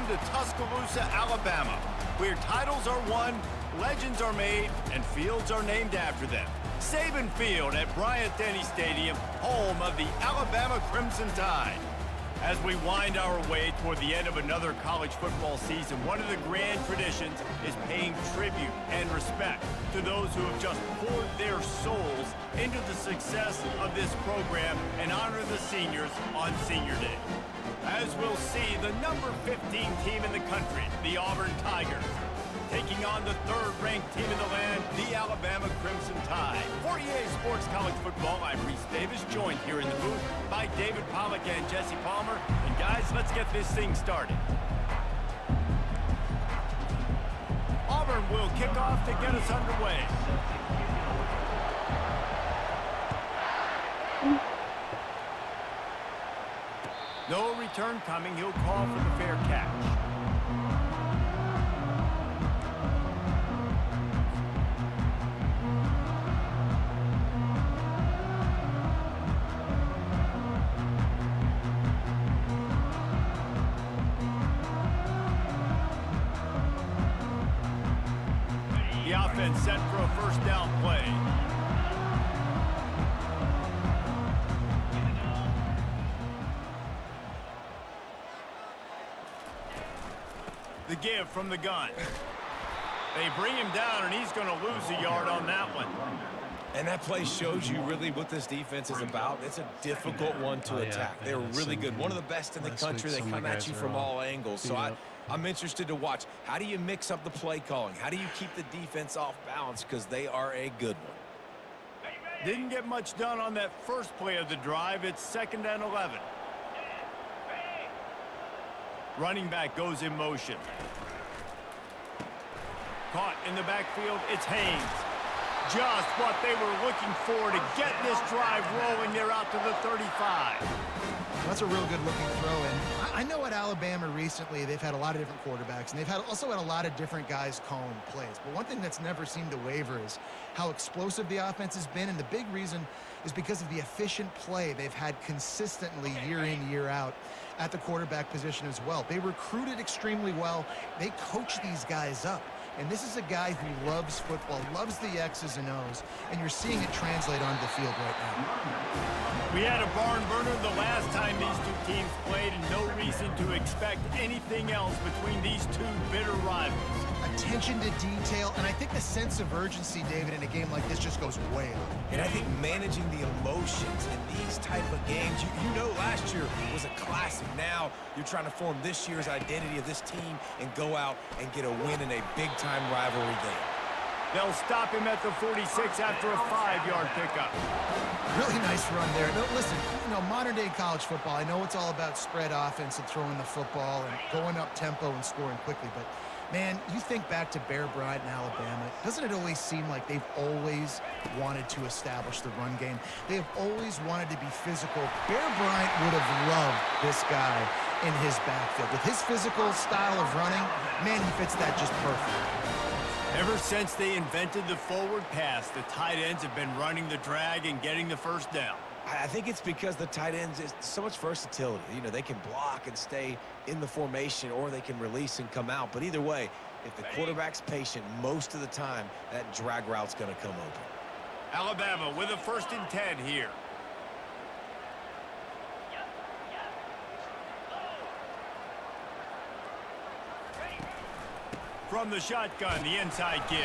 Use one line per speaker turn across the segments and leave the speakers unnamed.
to Tuscaloosa, Alabama, where titles are won, legends are made, and fields are named after them. Saban Field at Bryant-Denny Stadium, home of the Alabama Crimson Tide. As we wind our way toward the end of another college football season, one of the grand traditions is paying tribute and respect to those who have just poured their souls into the success of this program and honor the seniors on Senior Day. As we'll see, the number 15 team in the country, the Auburn Tigers, taking on the third-ranked team in the land, the Alabama Crimson Tide. For EA Sports College Football, I'm Reese Davis, joined here in the booth by David Pollack and Jesse Palmer. And guys, let's get this thing started. Auburn will kick off to get us underway. No return coming. He'll call for the fair catch. The offense set for a first down play. The give from the gun. They bring him down, and he's going to lose a yard on that one.
And that play shows you really what this defense is about. It's a difficult one to attack. They're really good. One of the best in the country. They come at you from all angles. So I'm interested to watch. How do you mix up the play calling? How do you keep the defense off balance? Because they are a good one.
Didn't get much done on that first play of the drive. It's 2nd and 11. Running back goes in motion. Caught in the backfield, it's Haynes. Just what they were looking for to get this drive rolling. They're out to the 35.
That's a real good-looking throw. And I know at Alabama recently they've had a lot of different quarterbacks, and they've also had a lot of different guys calling plays. But one thing that's never seemed to waver is how explosive the offense has been, and the big reason is because of the efficient play they've had consistently year in, year out at the quarterback position as well. They recruited extremely well. They coach these guys up. And this is a guy who loves football, loves the X's and O's, and you're seeing it translate onto the field right now.
We had a barn burner the last time these two teams played, and no reason to expect anything else between these two bitter rivals.
Attention to detail, and I think the sense of urgency, David, in a game like this just goes way up.
And I think managing the emotions in these type of games, you know last year was a classic. Now you're trying to form this year's identity of this team and go out and get a win in a big-time rivalry game.
They'll stop him at the 46 after a 5-yard pickup.
Really nice run there. No, listen, modern-day college football, I know it's all about spread offense and throwing the football and going up tempo and scoring quickly, but man, you think back to Bear Bryant in Alabama, doesn't it always seem like they've always wanted to establish the run game? They have always wanted to be physical. Bear Bryant would have loved this guy in his backfield. With his physical style of running, man, he fits that just perfect.
Ever since they invented the forward pass, the tight ends have been running the drag and getting the first down.
I think it's because the tight ends is so much versatility. They can block and stay in the formation, or they can release and come out. But either way, if the quarterback's patient most of the time, that drag route's going to come open.
Alabama with a 1st and 10 here. From the shotgun, the inside give.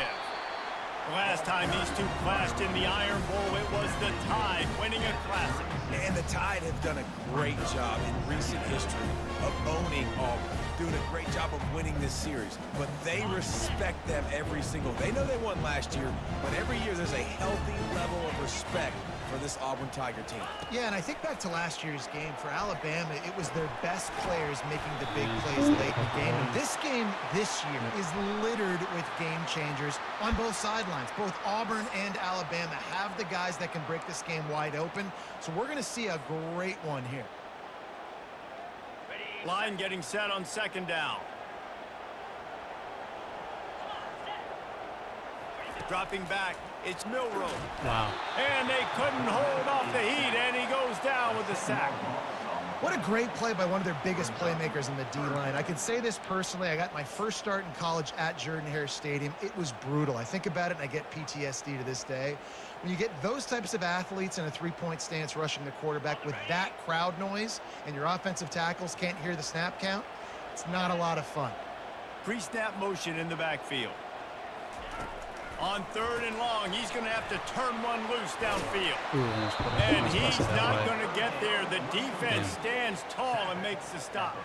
The last time these two clashed in the Iron Bowl, it was the Tide winning a classic.
And the Tide have done a great job in recent history of owning Auburn, doing a great job of winning this series. But they respect them every single. They know they won last year, but every year there's a healthy level of respect for this Auburn Tiger team.
Yeah, and I think back to last year's game. For Alabama, it was their best players making the big plays late in the game. And this game this year is littered with game changers on both sidelines. Both Auburn and Alabama have the guys that can break this game wide open. So we're going to see a great one here.
Line getting set on 2nd down. Dropping back, it's Milroe.
Wow.
And they couldn't hold off the heat, and he goes down with the sack.
What a great play by one of their biggest playmakers in the D-line. I can say this personally. I got my first start in college at Jordan-Hare Stadium. It was brutal. I think about it, and I get PTSD to this day. When you get those types of athletes in a three-point stance rushing the quarterback with that crowd noise and your offensive tackles can't hear the snap count, it's not a lot of fun.
Pre-snap motion in the backfield. On 3rd and long, he's going to have to turn one loose downfield. And he's not going to get there. The defense stands tall and makes the stop.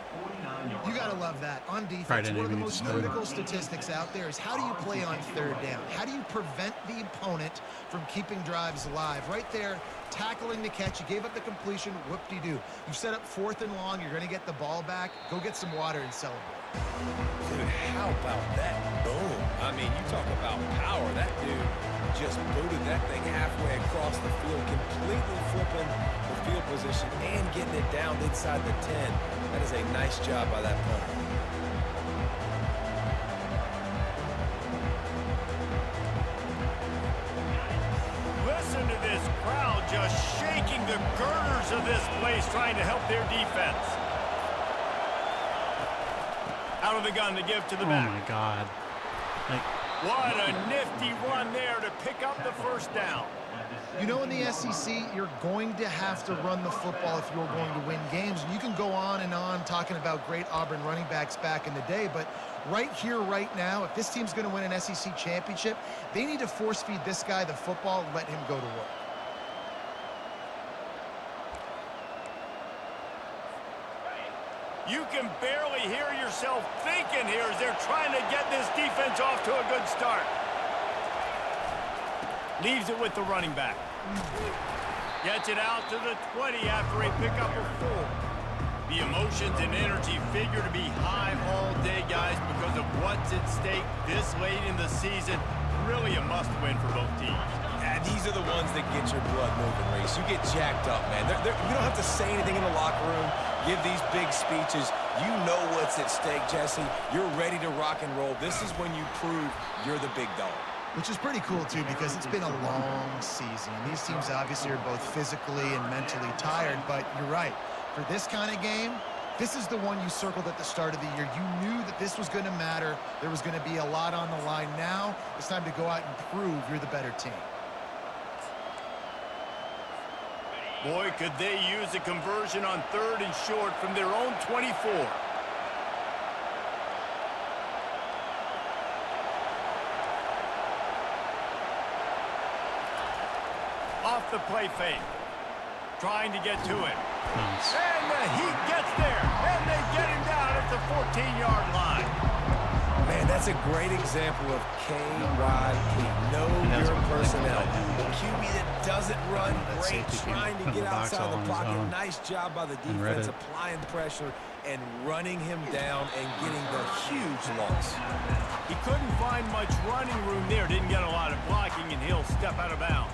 You got to love that. On defense, one of the most critical statistics out there is how do you play on 3rd down? How do you prevent the opponent from keeping drives alive? Right there, tackling the catch. You gave up the completion. Whoop-de-doo. You set up 4th and long. You're going to get the ball back. Go get some water and celebrate.
Dude, how about that? Boom. I mean, you talk about power. That dude just booted that thing halfway across the field, completely flipping the field position and getting it down inside the 10. That is a nice job by that punter.
Listen to this crowd just shaking the girders of this place trying to help their defense. Out of the gun to give to the back.
Oh my God.
What a nifty run there to pick up the first down.
You know, in the SEC, you're going to have to run the football if you're going to win games. And you can go on and on talking about great Auburn running backs back in the day, but right here, right now, if this team's going to win an SEC championship, they need to force feed this guy the football and let him go to work.
You can barely hear yourself thinking here as they're trying to get this defense off to a good start. Leaves it with the running back. Gets it out to the 20 after a pickup of 4. The emotions and energy figure to be high all day, guys, because of what's at stake this late in the season. Really a must-win for both teams.
Yeah, these are the ones that get your blood moving, Reese. You get jacked up, man. You don't have to say anything in the locker room, give these big speeches. You know what's at stake, Jesse. You're ready to rock and roll. This is when you prove you're the big dog.
Which is pretty cool, too, because it's been a long season. And these teams obviously are both physically and mentally tired, but you're right. For this kind of game, this is the one you circled at the start of the year. You knew that this was going to matter. There was going to be a lot on the line. Now it's time to go out and prove you're the better team.
Boy, could they use a conversion on 3rd and short from their own 24. Off the play fake. Trying to get to it.
Nice.
And he gets there. And they get him down at the 14-yard line.
Man, that's a great example of KYP. Know your personnel. A QB that doesn't run great, trying to get outside the pocket. Nice job by the defense, applying pressure and running him down and getting the huge loss.
He couldn't find much running room there. Didn't get a lot of blocking, and he'll step out of bounds.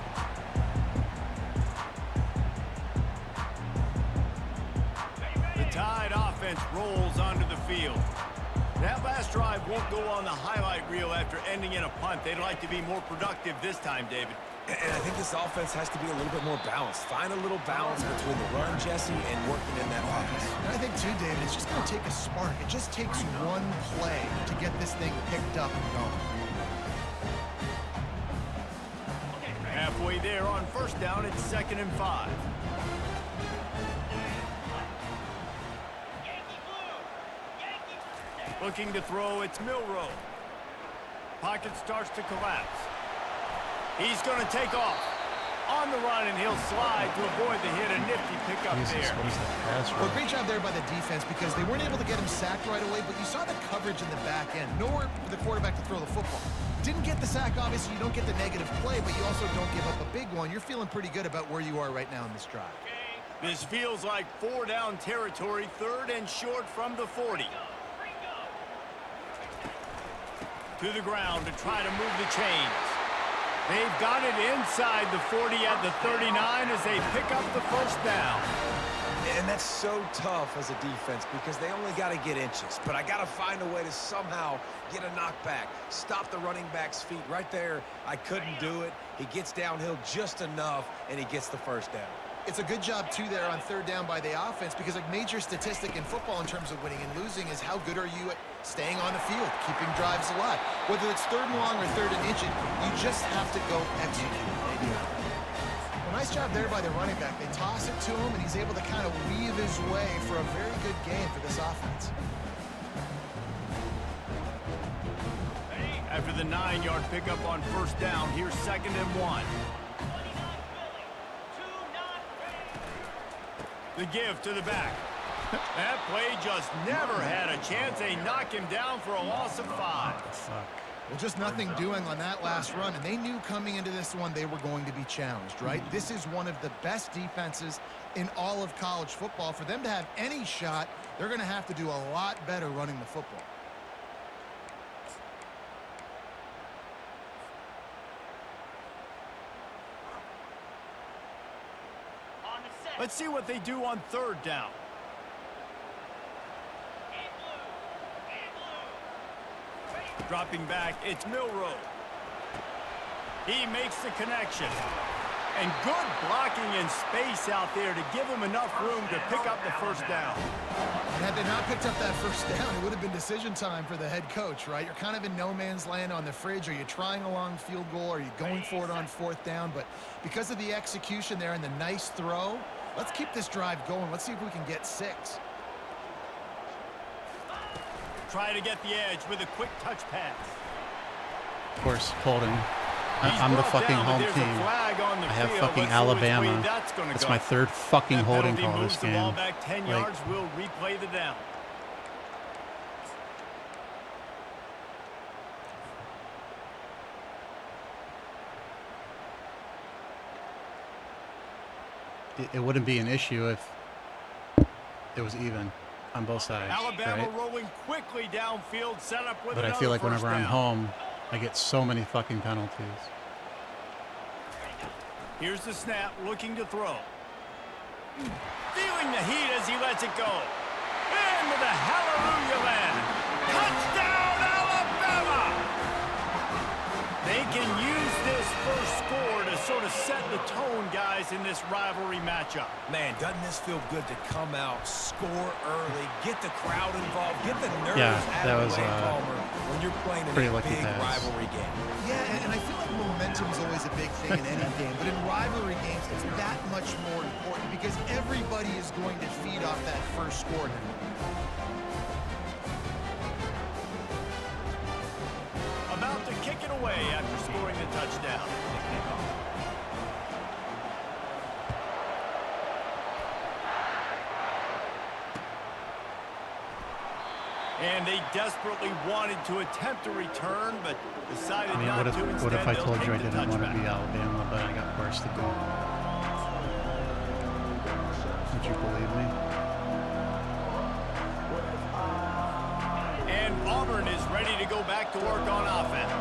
The Tide offense rolls onto the field. That last drive won't go on the highlight reel after ending in a punt. They'd like to be more productive this time, David.
And I think this offense has to be a little bit more balanced. Find a little balance between the run, Jesse, and working in that pass.
And I think, too, David, it's just going to take a spark. It just takes one play to get this thing picked up and going.
Halfway there on 1st down, it's 2nd and 5. Looking to throw, it's Milroe. Pocket starts to collapse. He's going to take off. On the run, and he'll slide to avoid the hit. A nifty pickup there.
Well, great job there by the defense because they weren't able to get him sacked right away, but you saw the coverage in the back end. Nowhere for the quarterback to throw the football. Didn't get the sack, obviously. You don't get the negative play, but you also don't give up a big one. You're feeling pretty good about where you are right now in this drive.
This feels like 4-down territory, 3rd and short from the 40. To the ground to try to move the chains. They've got it inside the 40 at the 39 as they pick up the 1st down.
And that's so tough as a defense because they only got to get inches. But I got to find a way to somehow get a knockback, stop the running back's feet. Right there, I couldn't do it. He gets downhill just enough, and he gets the 1st down.
It's a good job, too, there on third down by the offense because a major statistic in football in terms of winning and losing is how good are you at staying on the field, keeping drives alive. Whether it's third and long or third and inches, you just have to go execute. They do. Well, nice job there by the running back. They toss it to him, and he's able to kind of weave his way for a very good game for this offense.
After the 9-yard pickup on first down, here's 2nd and 1. The give to the back. That play just never had a chance. They knock him down for a loss of 5.
Well, just nothing doing on that last run, and they knew coming into this one they were going to be challenged, right? This is one of the best defenses in all of college football. For them to have any shot, they're going to have to do a lot better running the football.
Let's see what they do on third down. Dropping back, it's Milroe. He makes the connection. And good blocking in space out there to give him enough room to pick up the first down.
And had they not picked up that first down, it would have been decision time for the head coach, right? You're kind of in no man's land on the fridge. Are you trying a long field goal? Are you going for it on fourth down? But because of the execution there and the nice throw, let's keep this drive going. Let's see if we can get 6.
Try to get the edge with a quick touch pass.
Of course, holding. I'm the fucking home team. I have fucking Alabama. That's my 3rd fucking holding call this game.
The ball back 10 yards. We'll replay the down.
It wouldn't be an issue if it was even on both sides.
Alabama
right?
rolling quickly downfield, set up with
but I feel like whenever I'm home, I get so many fucking penalties.
Here's the snap, looking to throw. Feeling the heat as he lets it go. Into the hallelujah land. Touchdown, Alabama! They can use this first score to sort of set the tone, guys, in this rivalry matchup.
Man, doesn't this feel good to come out, score early, get the crowd involved, get the nerves out of the way, Palmer, when you're playing in a big rivalry game.
Yeah, and I feel like momentum is always a big thing in any game, but in rivalry games, it's that much more important because everybody is going to feed off that first score now.
About to kick it away after scoring the touchdown. And they desperately wanted to attempt a return, but decided not to.
What if I told you I didn't want to be Alabama, but I got varsity? Would you believe me?
And Auburn is ready to go back to work on offense.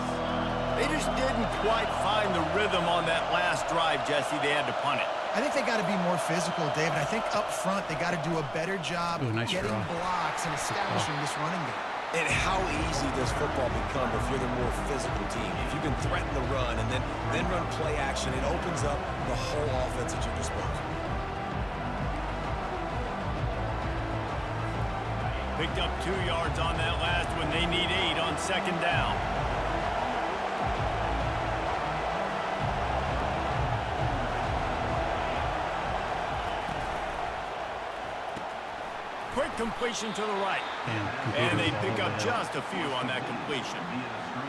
They just didn't quite find the rhythm on that last drive, Jesse. They had to punt it.
I think they got to be more physical, David. I think up front they got to do a better job getting blocks and establishing this running game.
And how easy does football become if you're the more physical team? If you can threaten the run and then run play action, it opens up the whole offense at your disposal.
Picked up 2 yards on that last one. They need 8 on second down. Quick completion to the right. And they pick up just a few on that completion.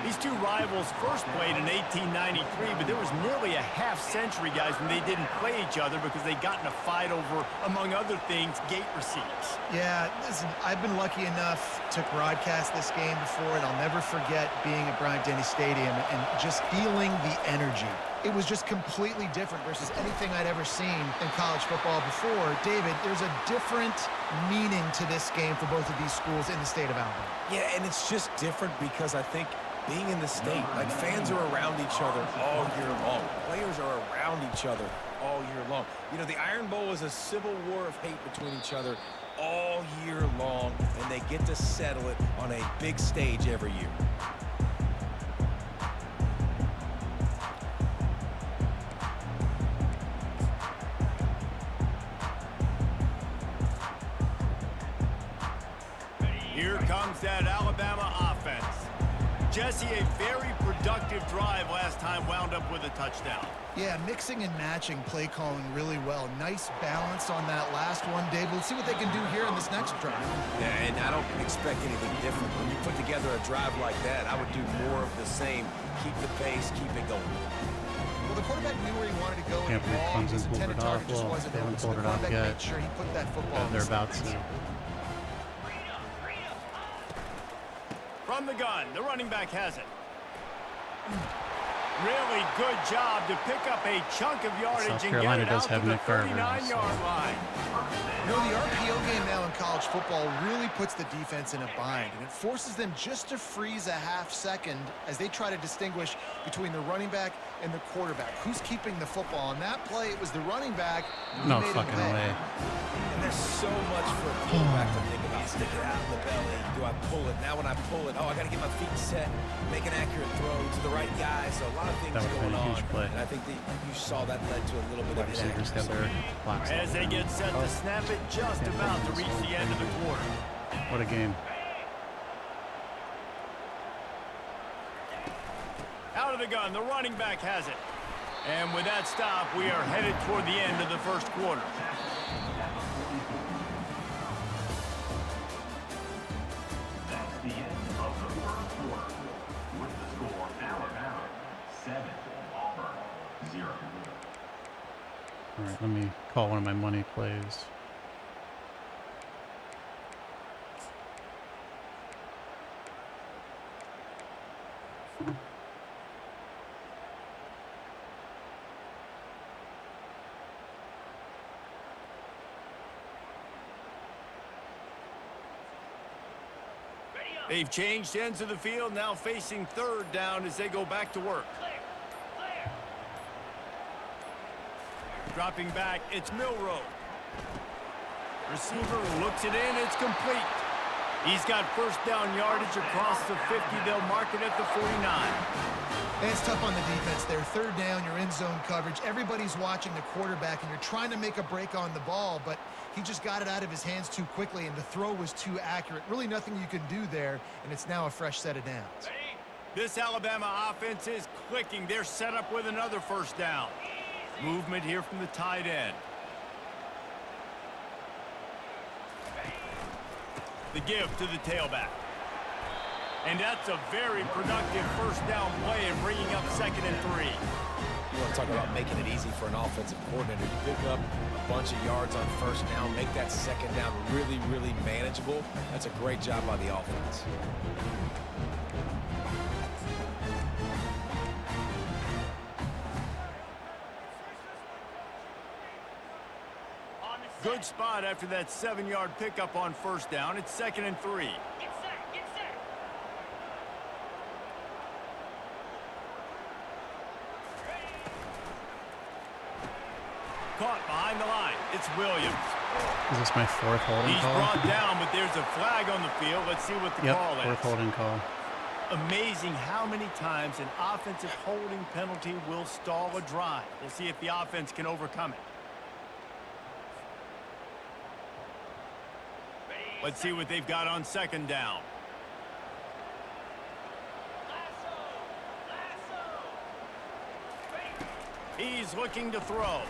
These two rivals first played in 1893, but there was nearly a half-century, guys, when they didn't play each other because they got in a fight over, among other things, gate receipts.
Yeah, listen, I've been lucky enough to broadcast this game before, and I'll never forget being at Bryant-Denny Stadium and just feeling the energy. It was just completely different versus anything I'd ever seen in college football before. David, there's a different meaning to this game for both of these schools in the state of Alabama.
Yeah, and it's just different because I think being in the state, like fans are around each other all year long. Players are around each other all year long. You know, the Iron Bowl is a civil war of hate between each other all year long, and they get to settle it on a big stage every year.
comes that Alabama offense. Jesse, a very productive drive last time wound up with a touchdown.
Yeah, mixing and matching play calling really well. Nice balance on that last one, Dave. We'll see what they can do here in this next drive.
Yeah, and I don't expect anything different. When you put together a drive like that, I would do more of the same. Keep the pace, keep it going.
Well, the quarterback knew where he wanted to go.
Can't believe Clemson pulled it off. Well, they haven't pulled it off yet.
Sure he put that football
They're about to.
From the gun, the running back has it. Really good job to pick up a chunk of yardage
South
and
Carolina
get it
does
out
have
to the
Nick Carter,
39-yard line.
You know, the RPO game now in college football really puts the defense in a bind, and it forces them just to freeze a half second as they try to distinguish between the running back and the quarterback. Who's keeping the football? On that play, it was the running back.
No fucking way.
And there's so much for a quarterback to think about. Stick it out in the belly. Do I pull it? Now when I pull it, oh, I got to get my feet set, make an accurate throw to the right guy. So a lot of things going on.
Play.
And I think that you saw that led to a little bit of
inaccuracy.
As they get set to snap it, just about to reach the end of the quarter.
What a game.
Out of the gun, the running back has it. And with that stop, we are headed toward the end of the first quarter.
That's the end of the first quarter. With the score, Alabama 7, Auburn 0.
All right, let me call one of my money plays.
They've changed ends of the field, now facing third down as they go back to work. Dropping back, it's Milroe. Receiver looks it in, it's complete. He's got first down yardage across the 50. They'll mark it at the 49.
And it's tough on the defense there. Third down, you're in zone coverage. Everybody's watching the quarterback, and you're trying to make a break on the ball, but he just got it out of his hands too quickly, and the throw was too accurate. Really nothing you can do there, and it's now a fresh set of downs.
This Alabama offense is clicking. They're set up with another first down. Movement here from the tight end. The give to the tailback. And that's a very productive first down play and bringing up 2nd and 3.
You want to talk about making it easy for an offensive coordinator. You pick up a bunch of yards on first down, make that second down really, really manageable. That's a great job by the offense.
Good spot after that 7-yard pickup on first down. It's 2nd and 3. Caught behind the line. It's Williams.
Is this my fourth holding
He's
call?
brought down, but there's a flag on the field. Let's see what the call is.
Fourth holding call.
Amazing how many times an offensive holding penalty will stall a drive. We'll see if the offense can overcome it. Let's see what they've got on 2nd down. He's looking to throw.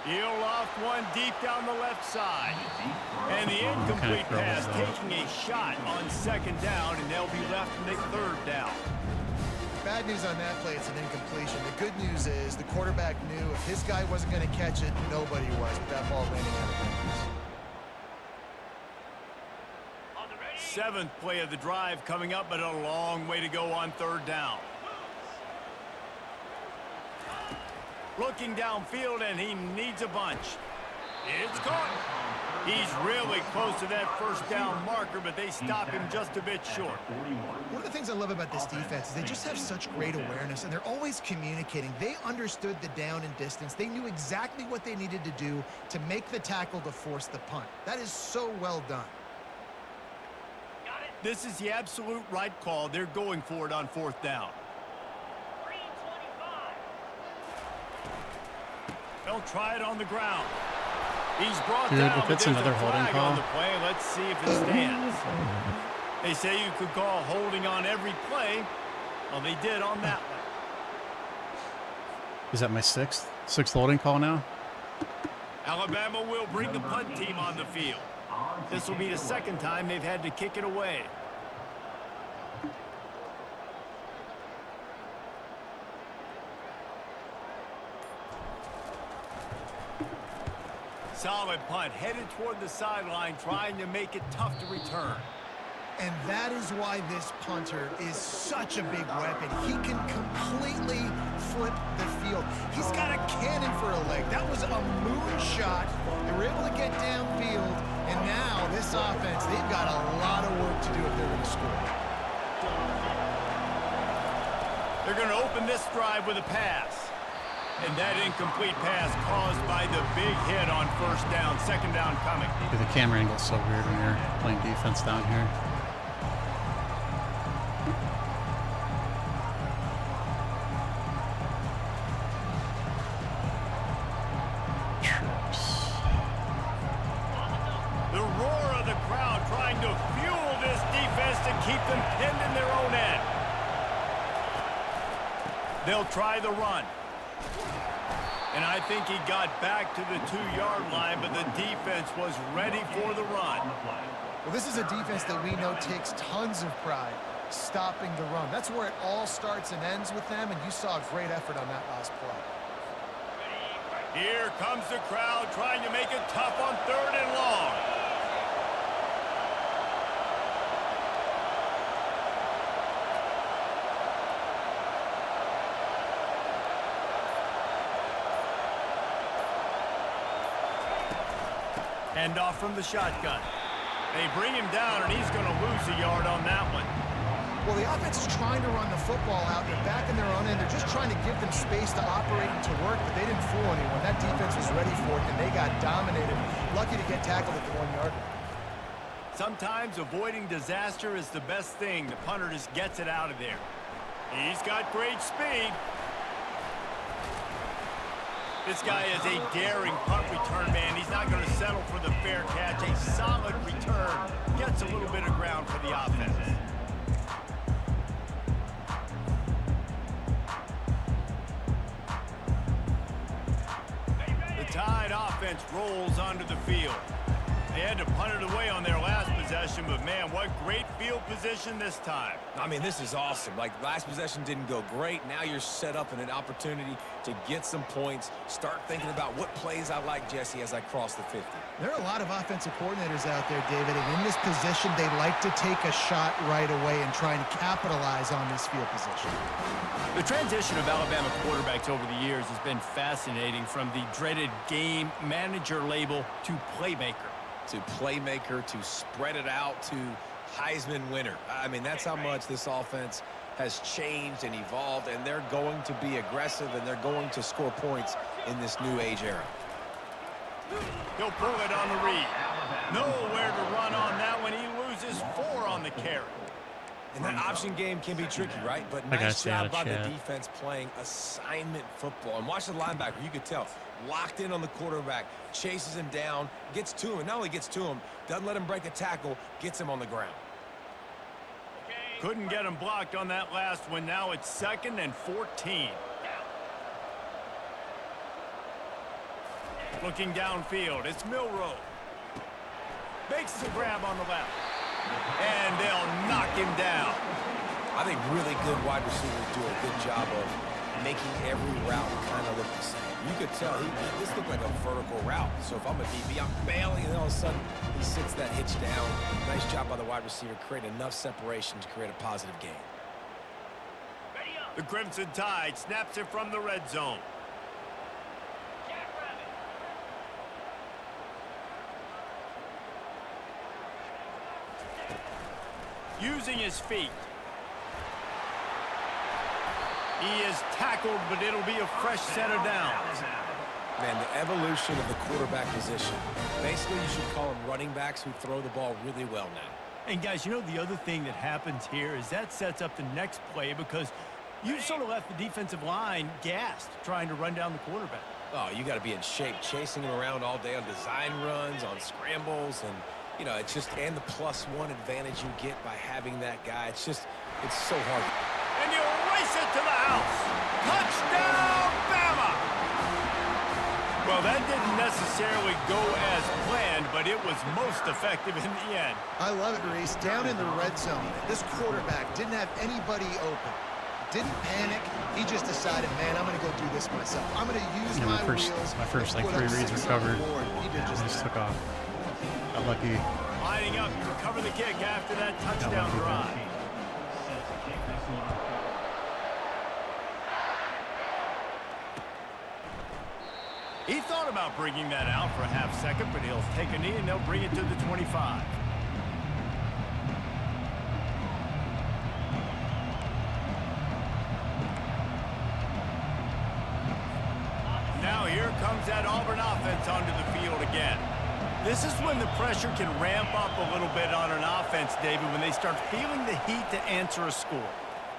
He'll loft one deep down the left side. And the incomplete pass taking a shot on 2nd down, and they'll be left to make 3rd down.
Bad news on that play, it's an incompletion. The good news is the quarterback knew if his guy wasn't going to catch it, nobody was with that ball landing out of bounds.
7th play of the drive coming up, but a long way to go on 3rd down. Looking downfield, and he needs a bunch. It's caught. He's really close to that first down marker, but they stop him just a bit short.
One of the things I love about this defense is they just have such great awareness, and they're always communicating. They understood the down and distance. They knew exactly what they needed to do to make the tackle to force the punt. That is so well done.
This is the absolute right call. They're going for it on 4th down. They'll try it on the ground. He's brought down.
If it's another holding call.
On the play. Let's see if it stands. They say you could call holding on every play. Well, they did on that one.
Is that my sixth holding call now?
Alabama will bring the punt team on the field. This will be the second time they've had to kick it away. Solid punt, headed toward the sideline, trying to make it tough to return.
And that is why this punter is such a big weapon. He can completely flip the field. He's got a cannon for a leg. That was a moonshot. They were able to get downfield, and now this offense, they've got a lot of work to do if they're going to score.
They're going to open this drive with a pass. And that incomplete pass caused by the big hit on first down. Second down coming.
Dude, the camera angle's so weird when you're playing defense down here.
The roar of the crowd trying to fuel this defense to keep them pinned in their own end. They'll try the run. And I think he got back to the 2-yard line, but the defense was ready for the run.
Well, this is a defense that we know takes tons of pride stopping the run. That's where it all starts and ends with them, and you saw a great effort on that last play.
Here comes the crowd trying to make it tough on 3rd and long. Hand off from the shotgun. They bring him down, and he's going to lose a yard on that one.
Well, the offense is trying to run the football out. They're back in their own end. They're just trying to give them space to operate and to work, but they didn't fool anyone. That defense was ready for it, and they got dominated. Lucky to get tackled at the 1-yard line.
Sometimes avoiding disaster is the best thing. The punter just gets it out of there. He's got great speed. This guy is a daring punt return man. He's not going to settle for the fair catch. A solid return. Gets a little bit of ground for the offense. The Tide offense rolls onto the field. They had to punt it away on their last possession, but man, what great field position this time.
I mean, this is awesome. Like, last possession didn't go great. Now you're set up in an opportunity to get some points. Start thinking about what plays I like, Jesse, as I cross the 50.
There are a lot of offensive coordinators out there, David, and in this position, they like to take a shot right away and try and capitalize on this field position.
The transition of Alabama quarterbacks over the years has been fascinating, from the dreaded game manager label to playmaker.
To playmaker, to spread it out, to Heisman winner. I mean, that's how much this offense has changed and evolved, and they're going to be aggressive, and they're going to score points in this new age era.
He'll pull it on the read. Nowhere to run on that one. He loses 4 on the carry.
And that option game can be tricky, right? But nice job by the defense playing assignment football. And watch the linebacker. You could tell. Locked in on the quarterback. Chases him down. Gets to him. And not only gets to him, doesn't let him break a tackle. Gets him on the ground.
Couldn't get him blocked on that last one. Now it's 2nd and 14. Looking downfield. It's Milroe. Makes the grab on the left. And they'll knock him down.
I think really good wide receivers do a good job of making every route kind of look the same. You could tell this looked like a vertical route. So if I'm a DB, I'm bailing, and all of a sudden he sits that hitch down. Nice job by the wide receiver, creating enough separation to create a positive gain.
The Crimson Tide snaps it from the red zone. Using his feet. He is tackled, but it'll be a fresh set of downs.
Man, the evolution of the quarterback position. Basically, you should call them running backs who throw the ball really well now.
And guys, you know, the other thing that happens here is that sets up the next play, because you sort of left the defensive line gassed trying to run down the quarterback.
Oh, you got to be in shape, chasing him around all day on design runs, on scrambles, and You know, it's just, and the +1 advantage you get by having that guy. It's just, it's so hard.
And you race it to the house. Touchdown, Bama! Well, that didn't necessarily go as planned, but it was most effective in the end.
I love it, Reese. Down in the red zone, this quarterback didn't have anybody open. Didn't panic. He just decided, man, I'm going to go do this myself. I'm going to use my wheels.
My first like 3 reads were covered.
He did
just took off. Got lucky.
Lining up to recover the kick after that touchdown drive. He thought about bringing that out for a half second, but he'll take a knee and they'll bring it to the 25. Now here comes that Auburn offense onto the field again. This is when the pressure can ramp up a little bit on an offense, David, when they start feeling the heat to answer a score.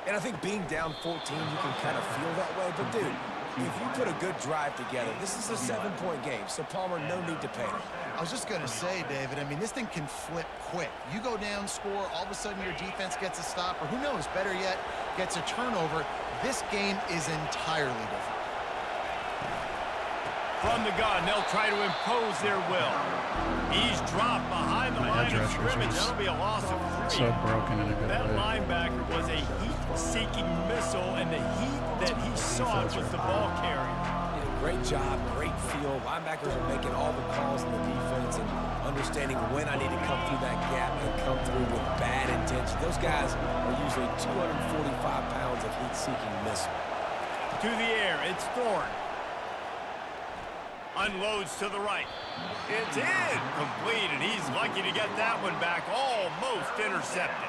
And I think being down 14, you can kind of feel that way. But, dude, if you put a good drive together, this is a 7-point game. So, Palmer, no need to panic.
I was just going to say, David, I mean, this thing can flip quick. You go down, score, all of a sudden your defense gets a stop, or who knows, better yet, gets a turnover. This game is entirely different.
From the gun, they'll try to impose their will. He's dropped behind the line of scrimmage. That'll be a loss of 3.
So broken in a good
that
way.
linebacker was a heat-seeking missile, and the heat that he sought was the ball carrier.
Yeah, great job, great feel. Linebackers are making all the calls in the defense and understanding when I need to come through that gap and come through with bad intention. Those guys are usually 245 pounds of heat-seeking missile.
To the air, it's Thorne. Unloads to the right. It's in. Complete, and he's lucky to get that one back. Almost intercepted.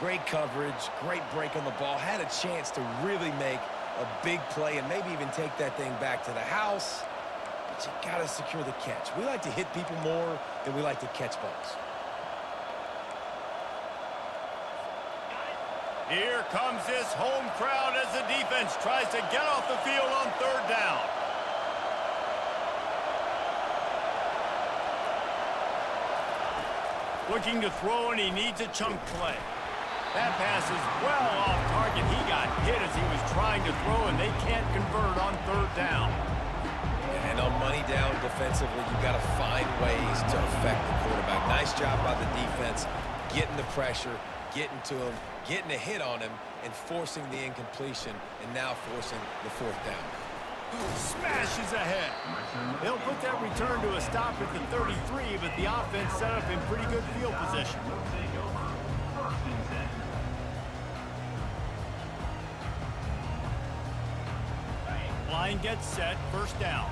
Great coverage, great break on the ball. Had a chance to really make a big play and maybe even take that thing back to the house. But you got to secure the catch. We like to hit people more than we like to catch balls.
Here comes this home crowd as the defense tries to get off the field on 3rd down. Looking to throw, and he needs a chunk play. That pass is well off target. He got hit as he was trying to throw, and they can't convert on 3rd down.
And on money down defensively, you've got to find ways to affect the quarterback. Nice job by the defense, getting the pressure, getting to him, getting a hit on him, and forcing the incompletion, and now forcing the 4th down.
Smashes ahead. They'll put that return to a stop at the 33, but the offense set up in pretty good field position. Line gets set, 1st down.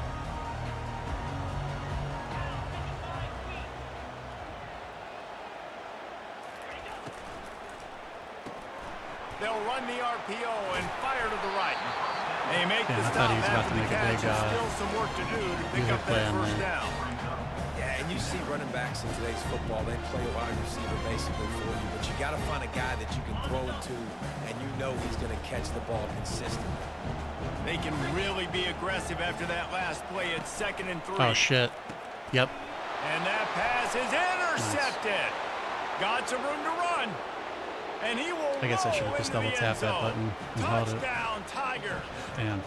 They'll run the RPO and fire to the right. They make the
I
stop
thought he was about
after
to
the
make a
catch.
big,
There's still some work to do to pick up
play
that
on
1st
there.
down.
Yeah, and you see running backs in today's football, they play a wide receiver basically for you, but you got to find a guy that you can throw it to, and you know he's going to catch the ball consistently.
They can really be aggressive after that last play. It's 2nd and 3.
Oh, shit. Yep.
And that pass is intercepted. Got some room to run. And he will
I guess I should have just double tapped that button and held it.
Touchdown, Tigers.
Damn.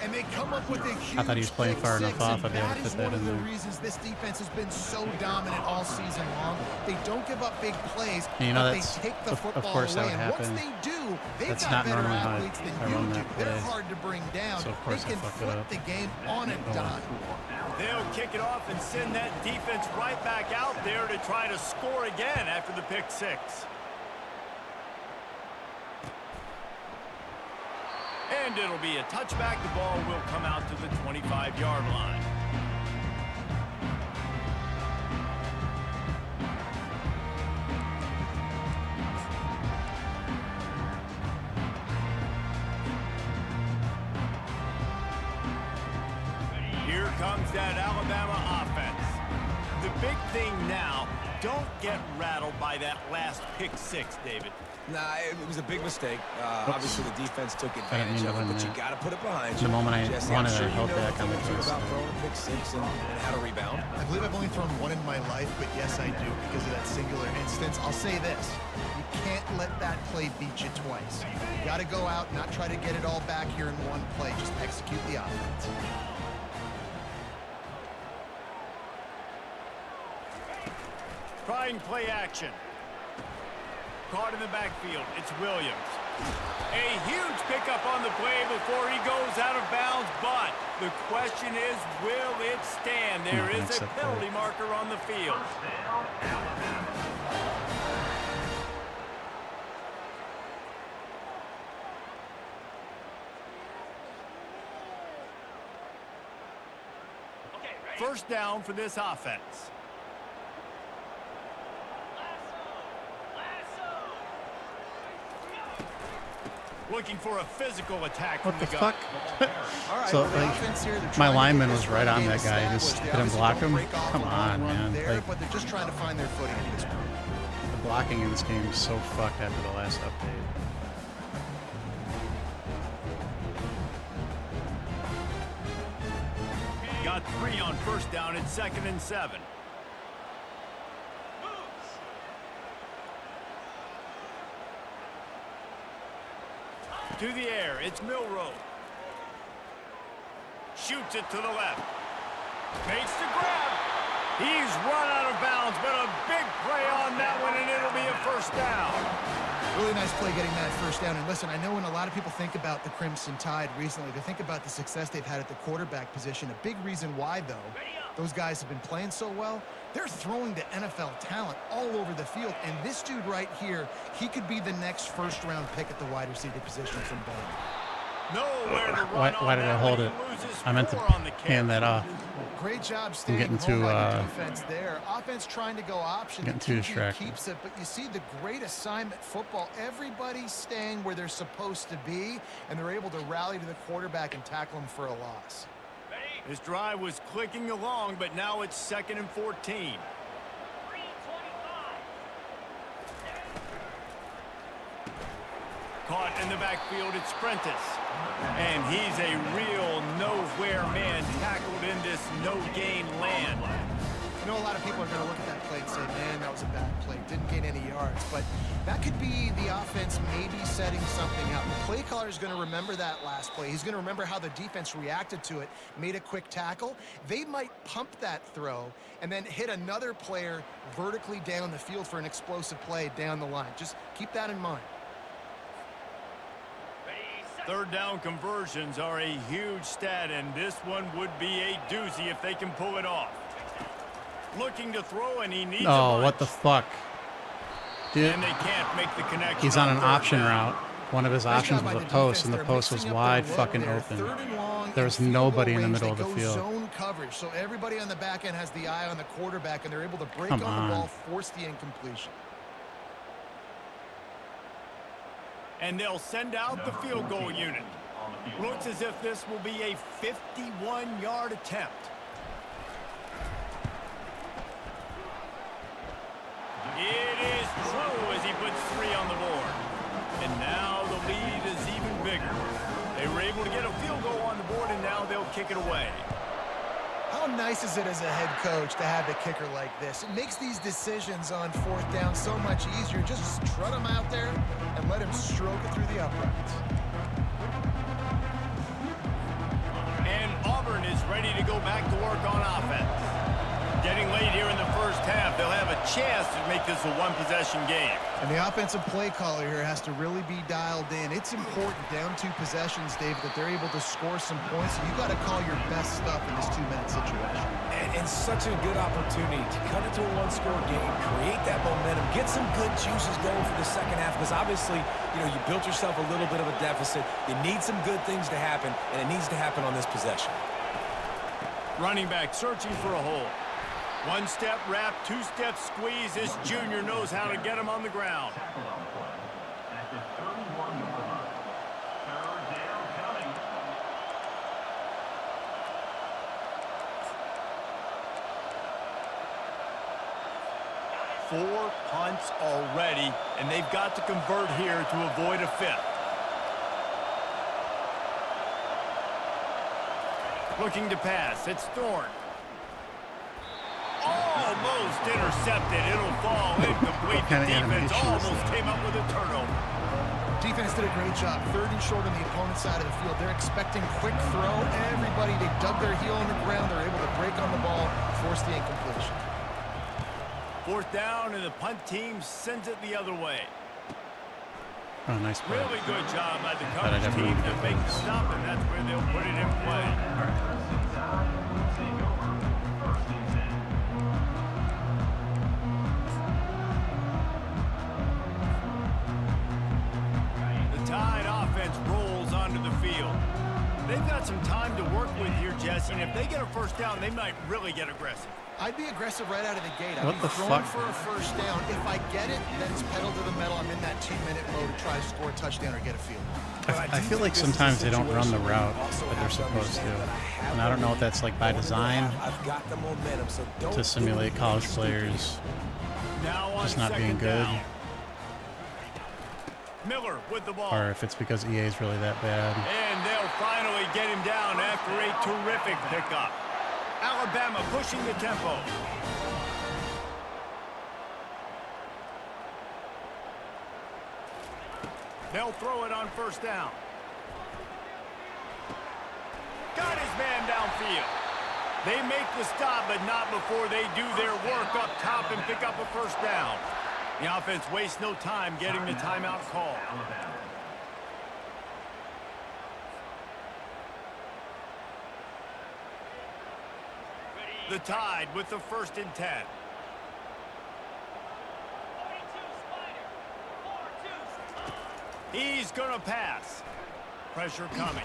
And they come up with a huge
I thought he was playing far enough off. I'd be able to
that is
fit that
one of
in
the
there.
reasons this defense has been so dominant all season long. They don't give up big plays,
And you know,
but
that's-
they take the
of
football
course that
away.
would
And once
happen.
they do, they've
That's
got
not
better
normally how
athletes than
I
you
run
do.
that
They're
play.
hard to bring down.
So, of
They
course I
can
fucked it
flip
up.
the game on a
Oh, well.
dime.
They'll kick it off and send that defense right back out there to try to score again after the pick 6. And it'll be a touchback. The ball will come out to the 25-yard line. Here comes that Alabama offense. The big thing now, don't get rattled by that last pick 6, David.
Nah, it was a big mistake. Obviously, the defense took advantage of it, but you got to put it behind you.
The moment I
Jesse,
wanted,
sure
I held back on the
twist.
twist.
About throwing a pick six and how to rebound.
I believe I've only thrown one in my life, but yes, I do because of that singular instance. I'll say this. You can't let that play beat you twice. You got to go out, not try to get it all back here in one play. Just execute the offense.
Trying play action. Caught in the backfield. It's Williams. A huge pickup on the play before he goes out of bounds, but the question is, will it stand? There is a penalty marker on the field. First down for this offense. Looking for a physical attack
What
from
the
the
fuck?
All right,
So,
well, the
like,
offense here, they're
my
trying to
lineman
get
was
this
right
run
on
game
that guy. Just
established. They
didn't
obviously
block
don't
him.
break off
Come
a long
on,
run
man.
there,
Like,
but they're just trying to find their footing at this point.
the blocking in this game is so fucked after the last update.
Got 3 on first down. It's 2nd and 7. To the air, it's Milrow. Shoots it to the left. Makes the grab. He's run out of bounds, but a big play on that one, and it'll be a first down.
Really nice play getting that first down. And listen, I know when a lot of people think about the Crimson Tide recently, they think about the success they've had at the quarterback position. A big reason why, though, those guys have been playing so well, they're throwing to NFL talent all over the field. And this dude right here, he could be the next first-round pick at the wide receiver position from Bowman.
Nowhere to run
Why did I hold it? I meant to hand that off.
Great job staying
getting
home
too,
by the defense there. Offense trying to go option.
Getting too
TD
distracted.
keeps it, but you see the great assignment football. Everybody's staying where they're supposed to be, and they're able to rally to the quarterback and tackle him for a loss.
This drive was clicking along, but now it's 2nd and 14. Caught in the backfield, it's Prentice. And he's a real nowhere man, tackled in this no-gain land.
I know a lot of people are going to look at that play and say, man, that was a bad play. Didn't gain any yards. But that could be the offense maybe setting something up. The play caller is going to remember that last play. He's going to remember how the defense reacted to it, made a quick tackle. They might pump that throw and then hit another player vertically down the field for an explosive play down the line. Just keep that in mind.
Third down conversions are a huge stat, and this one would be a doozy if they can pull it off. Looking to throw, and he needs a bunch.
What the fuck? Dude,
And they can't make the connection.
he's on an
third
option
down.
route. One of his
Nice
options
job
was
by
a
the
post, and
defense
the
there,
post was
mixing up
wide
their look
fucking
there.
open.
3rd and long
There was
in field goal
nobody in the
range.
middle of
They
the
go
field.
Zone coverage, so everybody on the back end has the eye on the quarterback, and they're able to break
Come
on the
on.
ball, force the incompletion.
And they'll send out the field goal unit. Looks as if this will be a 51-yard attempt. It is true as he puts 3 on the board. And now the lead is even bigger. They were able to get a field goal on the board, and now they'll kick it away.
How nice is it as a head coach to have a kicker like this? It makes these decisions on 4th down so much easier. Just trot him out there and let him stroke it through the uprights.
And Auburn is ready to go back to work on offense. Getting late here in the first half, they'll have a chance to make this a one-possession game.
And the offensive play caller here has to really be dialed in. It's important down 2 possessions, David, that they're able to score some points. So you got to call your best stuff in this 2-minute situation.
And such a good opportunity to cut into a one-score game, create that momentum, get some good juices going for the second half, because obviously, you built yourself a little bit of a deficit. You need some good things to happen, and it needs to happen on this possession.
Running back searching for a hole. 1-step wrap, 2-step squeeze. This junior knows how to get him on the ground.
Tackle on the play. At the 31-yard line. 3rd down coming.
4 punts already, and they've got to convert here to avoid a 5th. Looking to pass. It's Thorne. Almost intercepted. It'll fall incomplete. The defense almost came up with a turnover.
Defense did a great job. 3rd and short on the opponent's side of the field. They're expecting quick throw. Everybody, they dug their heel on the ground. They're able to break on the ball, force the incompletion.
4th down, and the punt team sends it the other way.
Oh, nice play.
Really good job by the coverage team to make the stop, and that's where they'll put it in play.
All right.
The Tide offense rolls onto the field. They've got some time to work with here, Jesse, and if they get a 1st down, they might really get aggressive.
I'd be aggressive right out of the gate.
What
I'd
the
be throwing
fuck?
for a 1st down. If I get it, then it's pedal to the metal. I'm in that 2-minute mode to try to score a touchdown or get a field.
I feel like sometimes they don't run the route that they're supposed to. And I don't know if that's like by design to simulate college players just not being good,
Miller with the ball.
or if it's because EA is really that bad.
And they'll finally get him down after a terrific pickup. Alabama pushing the tempo. They'll throw it on 1st down. Got his man downfield. They make the stop, but not before they do their work up top and pick up a 1st down. The offense wastes no time getting the timeout call. The Tide with the 1st and 10. He's going to pass. Pressure coming.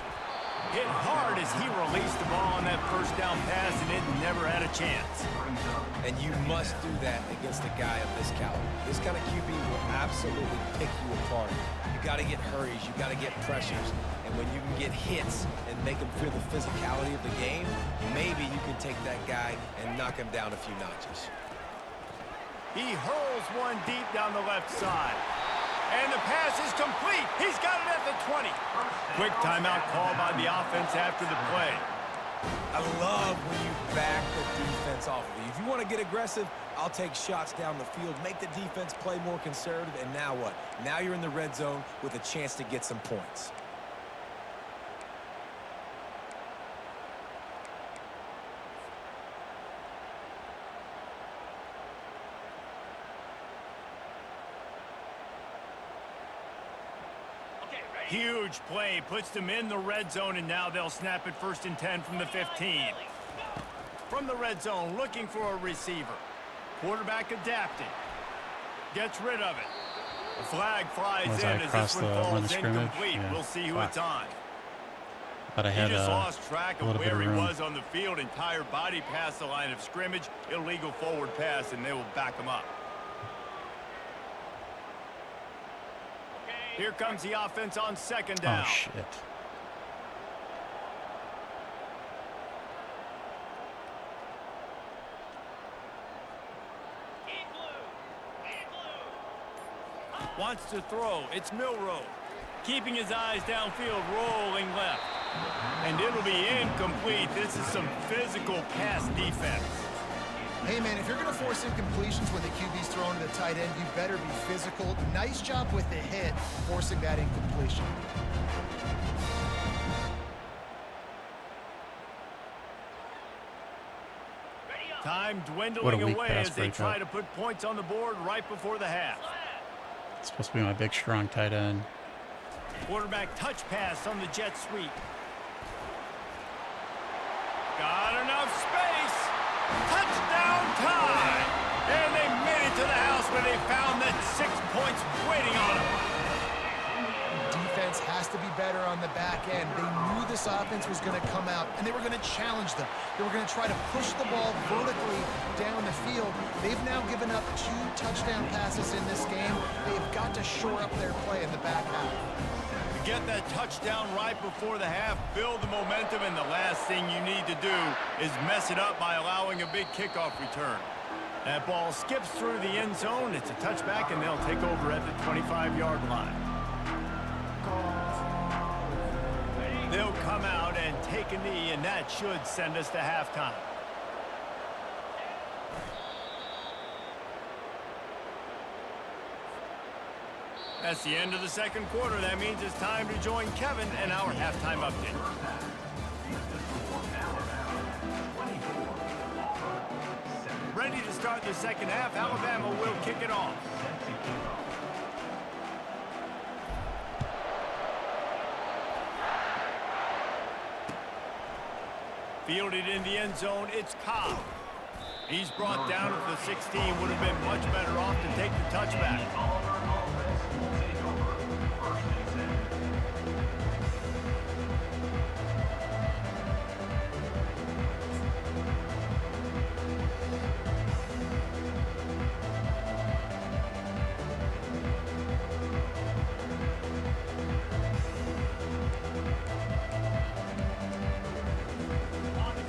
Hit hard as he released the ball on that 1st down pass, and it never had a chance.
And you must do that against a guy of this caliber. This kind of QB will absolutely pick you apart. You got to get hurries. You got to get pressures. And when you can get hits and make him feel the physicality of the game, maybe you can take that guy and knock him down a few notches.
He hurls one deep down the left side. And the pass is complete. He's got it at the 20. Quick timeout call by the offense after the play.
I love when you back the defense off of you. If you want to get aggressive, I'll take shots down the field, make the defense play more conservative, and now what? Now you're in the red zone with a chance to get some points.
Huge play, puts them in the red zone, and now they'll snap it 1st and 10 from the 15. From the red zone, looking for a receiver. Quarterback adapted. Gets rid of it. The flag flies in as this one falls incomplete.
Yeah.
We'll see who it's on.
But I had
he just lost track of where he
room.
was on the field. Entire body past the line of scrimmage. Illegal forward pass, and they will back him up. Here comes the offense on 2nd down.
Oh, shit.
Wants to throw. It's Milroe. Keeping his eyes downfield, rolling left. And it'll be incomplete. This is some physical pass defense.
Hey, man, if you're going to force incompletions when the QB's throwing to the tight end, you better be physical. Nice job with the hit, forcing that incompletion.
Time dwindling away as they try
breakup.
to put points on the board right before the half.
It's supposed to be my big, strong tight end.
Quarterback touch pass on the jet sweep. Got enough space. Touchdown Tide. And they made it to the house where they found that 6 points waiting on them.
Defense has to be better on the back end. They knew this offense was going to come out, and they were going to challenge them. They were going to try to push the ball vertically down the field. They've now given up 2 touchdown passes in this game. They've got to shore up their play in the back half.
Get that touchdown right before the half, build the momentum, and the last thing you need to do is mess it up by allowing a big kickoff return. That ball skips through the end zone. It's a touchback, and they'll take over at the 25-yard line. They'll come out and take a knee, and that should send us to halftime. That's the end of the second quarter. That means it's time to join Kevin and our halftime update. Ready to start the second half. Alabama will kick it off. Fielded in the end zone, it's Cobb. He's brought down at the 16. Would have been much better off to take the touchback.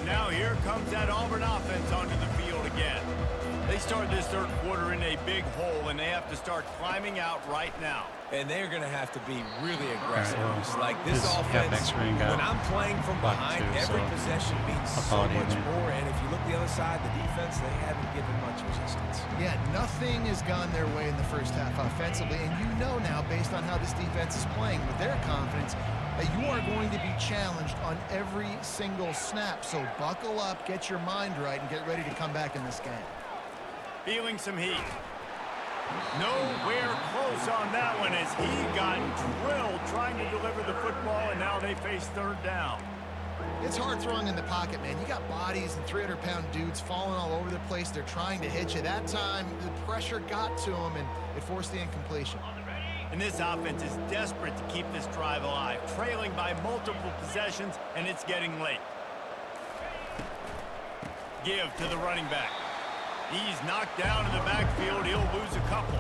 Now here comes that Auburn offense onto the field again. They start this third quarter in a big hole, and they have to start climbing out right now.
And they're going to have to be really aggressive.
Right,
Like this offense, when I'm playing from behind, every possession means so much more. And if you look the other side, the defense, they haven't given much resistance.
Yeah, nothing has gone their way in the first half offensively. And you know now, based on how this defense is playing with their confidence, that you are going to be challenged on every single snap. So buckle up, get your mind right, and get ready to come back in this game.
Feeling some heat. Nowhere close on that one as he got drilled trying to deliver the football, and now they face third down.
It's hard throwing in the pocket, man. You got bodies and 300-pound dudes falling all over the place. They're trying to hit you. That time, the pressure got to him, and it forced the incompletion.
And this offense is desperate to keep this drive alive, trailing by multiple possessions, and it's getting late. Give to the running back. He's knocked down in the backfield. He'll lose a couple.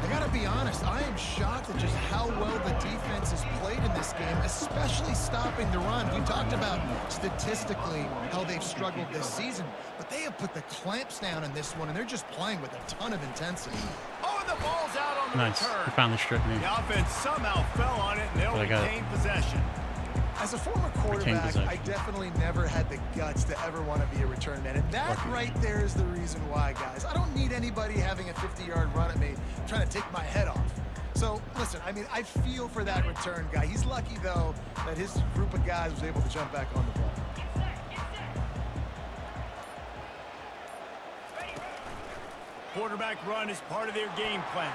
I got to be honest, I am shocked at just how well the defense has played in this game, especially stopping the run. You talked about statistically how they've struggled this season, but they have put the clamps down in this one, and they're just playing with a ton of intensity.
Oh, and the ball's out on the return.
He finally stripped me.
The offense somehow fell on it, and they'll retain possession.
As a former quarterback, I definitely never had the guts to ever want to be a return man. And that right there is the reason why, guys. I don't need anybody having a 50-yard run at me trying to take my head off. So, listen, I mean, I feel for that return guy. He's lucky, though, that his group of guys was able to jump back on the ball.
Quarterback run is part of their game plan.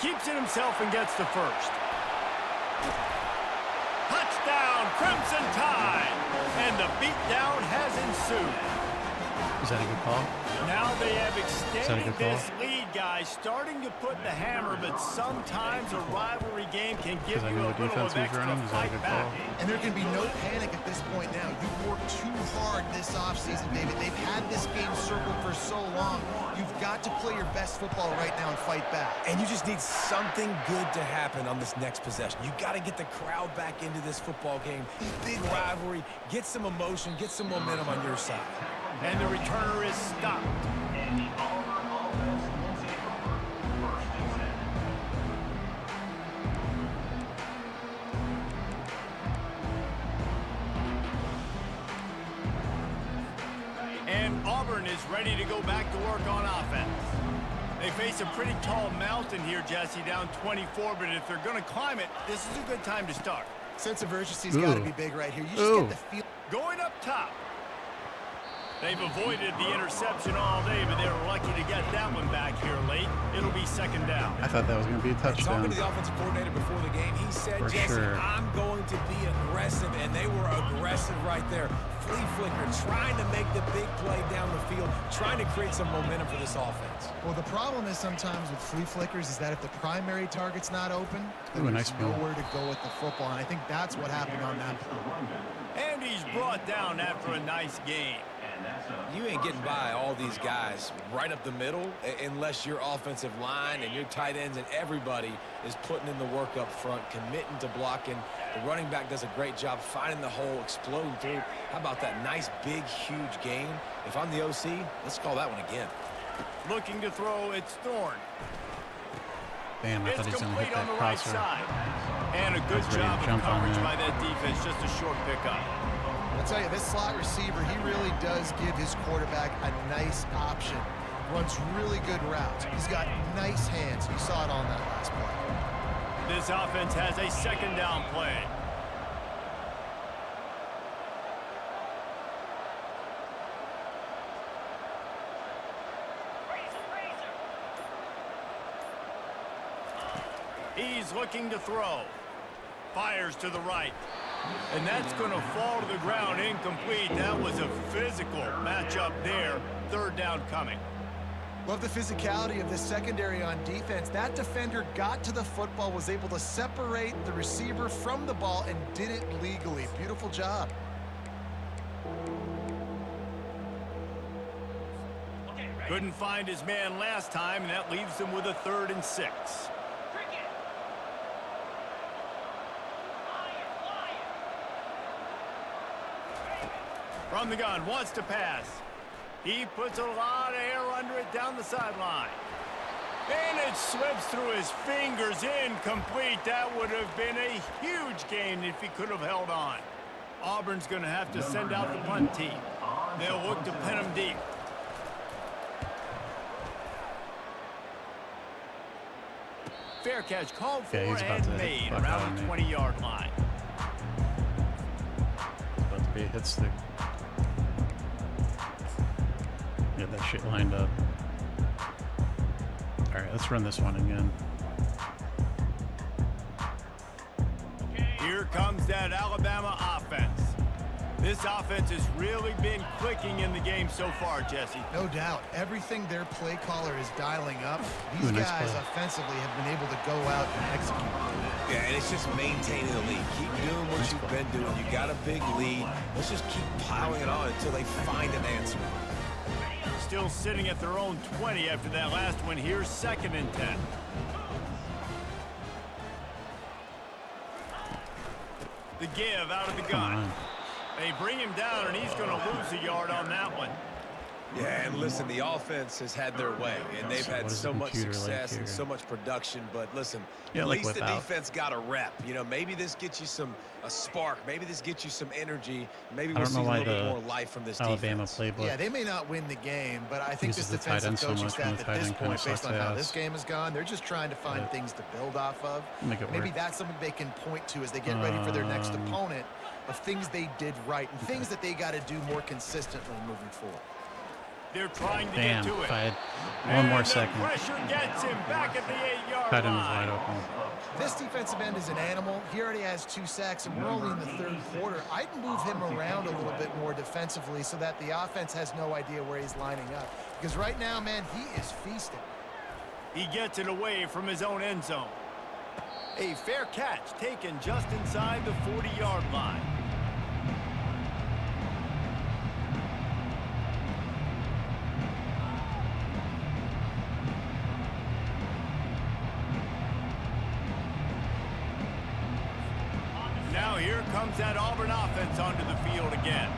Keeps it himself and gets the first. Touchdown, Crimson Tide! And the beatdown has ensued.
Is that a good call?
Now they have extended this lead, guys, starting to put the hammer, but sometimes a rivalry game can give you a little of extra fight back.
And there can be no panic at this point now. You've worked too hard this offseason, David. They've had this game circled for so long. You've got to play your best football right now and fight back.
And you just need something good to happen on this next possession. You got to get the crowd back into this football game. Big rivalry. Get some emotion. Get some momentum on your side.
And the returner is stopped. And Auburn is ready to go back to work on offense. They face a pretty tall mountain here, Jesse, down 24, but if they're going to climb it, this is a good time to start.
Sense of urgency's got to be big right here. You just get the feel.
Going up top. They've avoided the interception all day, but they were lucky to get that one back here late. It'll be second down.
I thought that was going to be a touchdown.
Talking to the offensive coordinator before the game, he said, Jesse, I'm going to be aggressive, and they were aggressive right there. Flea flicker, trying to make the big play down the field, trying to create some momentum for this offense.
Well, the problem is sometimes with flea flickers is that if the primary target's not open, then there's nowhere to go with the football, and I think that's what happened on that play.
And he's brought down after a nice game.
You ain't getting by all these guys right up the middle unless your offensive line and your tight ends and everybody is putting in the work up front, committing to blocking. The running back does a great job finding the hole, exploding through. How about that nice, big, huge gain? If I'm the OC, let's call that one again.
Looking to throw, it's Thorne.
Damn, I thought he was going to hit that
on the right
crosser.
side. And a good
ready to
job of
jump on
coverage
that.
by that defense. Just a short pickup.
I'll tell you, this slot receiver, he really does give his quarterback a nice option. Runs really good routes. He's got nice hands. You saw it on that last play.
This offense has a second down play. He's looking to throw. Fires to the right. And that's going to fall to the ground incomplete. That was a physical matchup there. Third down coming.
Love the physicality of this secondary on defense. That defender got to the football, was able to separate the receiver from the ball, and did it legally. Beautiful job.
Couldn't find his man last time, and that leaves him with a 3rd and 6. From the gun, wants to pass. He puts a lot of air under it down the sideline. And it slips through his fingers, incomplete. That would have been a huge gain if he could have held on. Auburn's going to have to send out the punt team. They'll look to pin him deep. Fair catch called for and made around the 20-yard line.
About to be hits the... Get that shit lined up. All right, let's run this one again.
Here comes that Alabama offense. This offense has really been clicking in the game so far, Jesse.
No doubt. Everything their play caller is dialing up, these
Nice
guys
play.
offensively have been able to go out and execute.
Yeah, and it's just maintaining the lead. Keep doing what you've been doing. You got a big lead. Let's just keep piling it on until they find an answer.
Still sitting at their own 20 after that last one. Here's 2nd and 10. The give out of the gun. They bring him down, and he's going to lose a yard on that one.
Yeah, and listen, the offense has had their way, and they've had so much success and so much production. But listen, at least the defense got a rep. You know, maybe this gets you a spark. Maybe this gets you some energy. Maybe we'll see a little bit more life from this
Alabama
defense.
playbook.
Yeah, they may not win the game, but I think this
Uses the tight
defensive
end so
coaching
much when
staff
the
at
tight
this
end kinda
point, based on
sucks
how
ass.
this game has gone, they're just trying to find things to build off of.
Make it
Maybe
work.
that's something they can point to as they get ready for their next opponent, of things they did right and things that they got to do more consistently moving forward.
They're trying to
Damn,
get to
if
it.
I had one more
And the
second.
pressure gets him back at the 8-yard
Tight end was wide
line.
open.
This defensive end is an animal. He already has 2 sacks, and we're only in the 3rd quarter. I'd move him around a little bit more defensively so that the offense has no idea where he's lining up. Because right now, man, he is feasting.
He gets it away from his own end zone. A fair catch taken just inside the 40-yard line. Now here comes that Auburn offense onto the field again.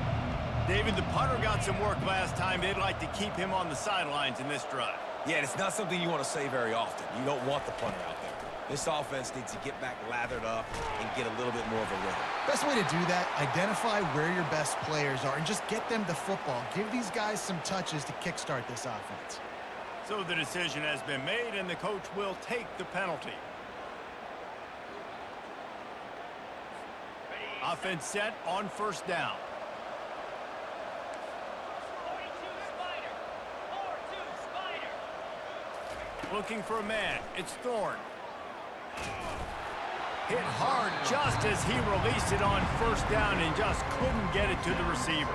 David, the punter got some work last time. They'd like to keep him on the sidelines in this drive.
Yeah, and it's not something you want to say very often. You don't want the punter out there. This offense needs to get back lathered up and get a little bit more of a rhythm.
Best way to do that, identify where your best players are and just get them the football. Give these guys some touches to kickstart this offense.
So the decision has been made, and the coach will take the penalty. Offense set on 1st down. Looking for a man. It's Thorne. Hit hard just as he released it on 1st down and just couldn't get it to the receiver.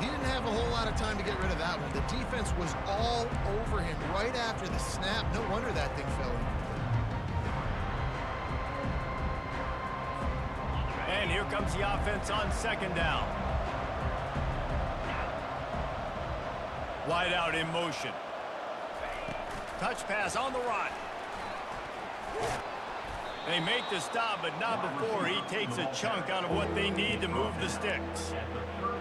He didn't have a whole lot of time to get rid of that one. The defense was all over him right after the snap. No wonder that thing fell in.
And here comes the offense on 2nd down. Wide out in motion. Touch pass on the run. They make the stop, but not before he takes a chunk out of what they need to move the sticks.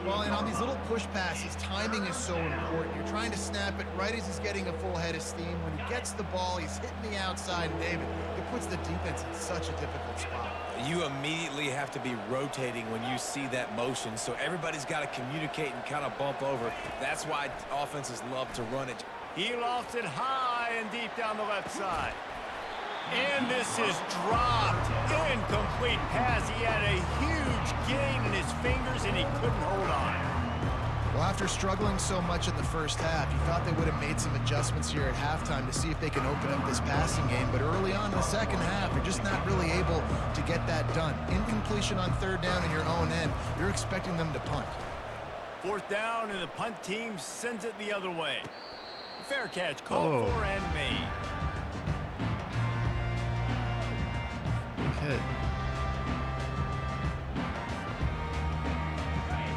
Well, and on these little push passes, timing is so important. You're trying to snap it right as he's getting a full head of steam. When he gets the ball, he's hitting the outside, and David, it puts the defense in such a difficult spot.
You immediately have to be rotating when you see that motion, so everybody's got to communicate and kind of bump over. That's why offenses love to run it.
He lofts it high and deep down the left side. And this is dropped. Incomplete pass. He had a huge gain in his fingers, and he couldn't hold on.
Well, after struggling so much in the first half, you thought they would have made some adjustments here at halftime to see if they can open up this passing game. But early on in the second half, they're just not really able to get that done. Incompletion on third down in your own end. You're expecting them to punt.
Fourth down, and the punt team sends it the other way. Fair catch called for and made.
Hit.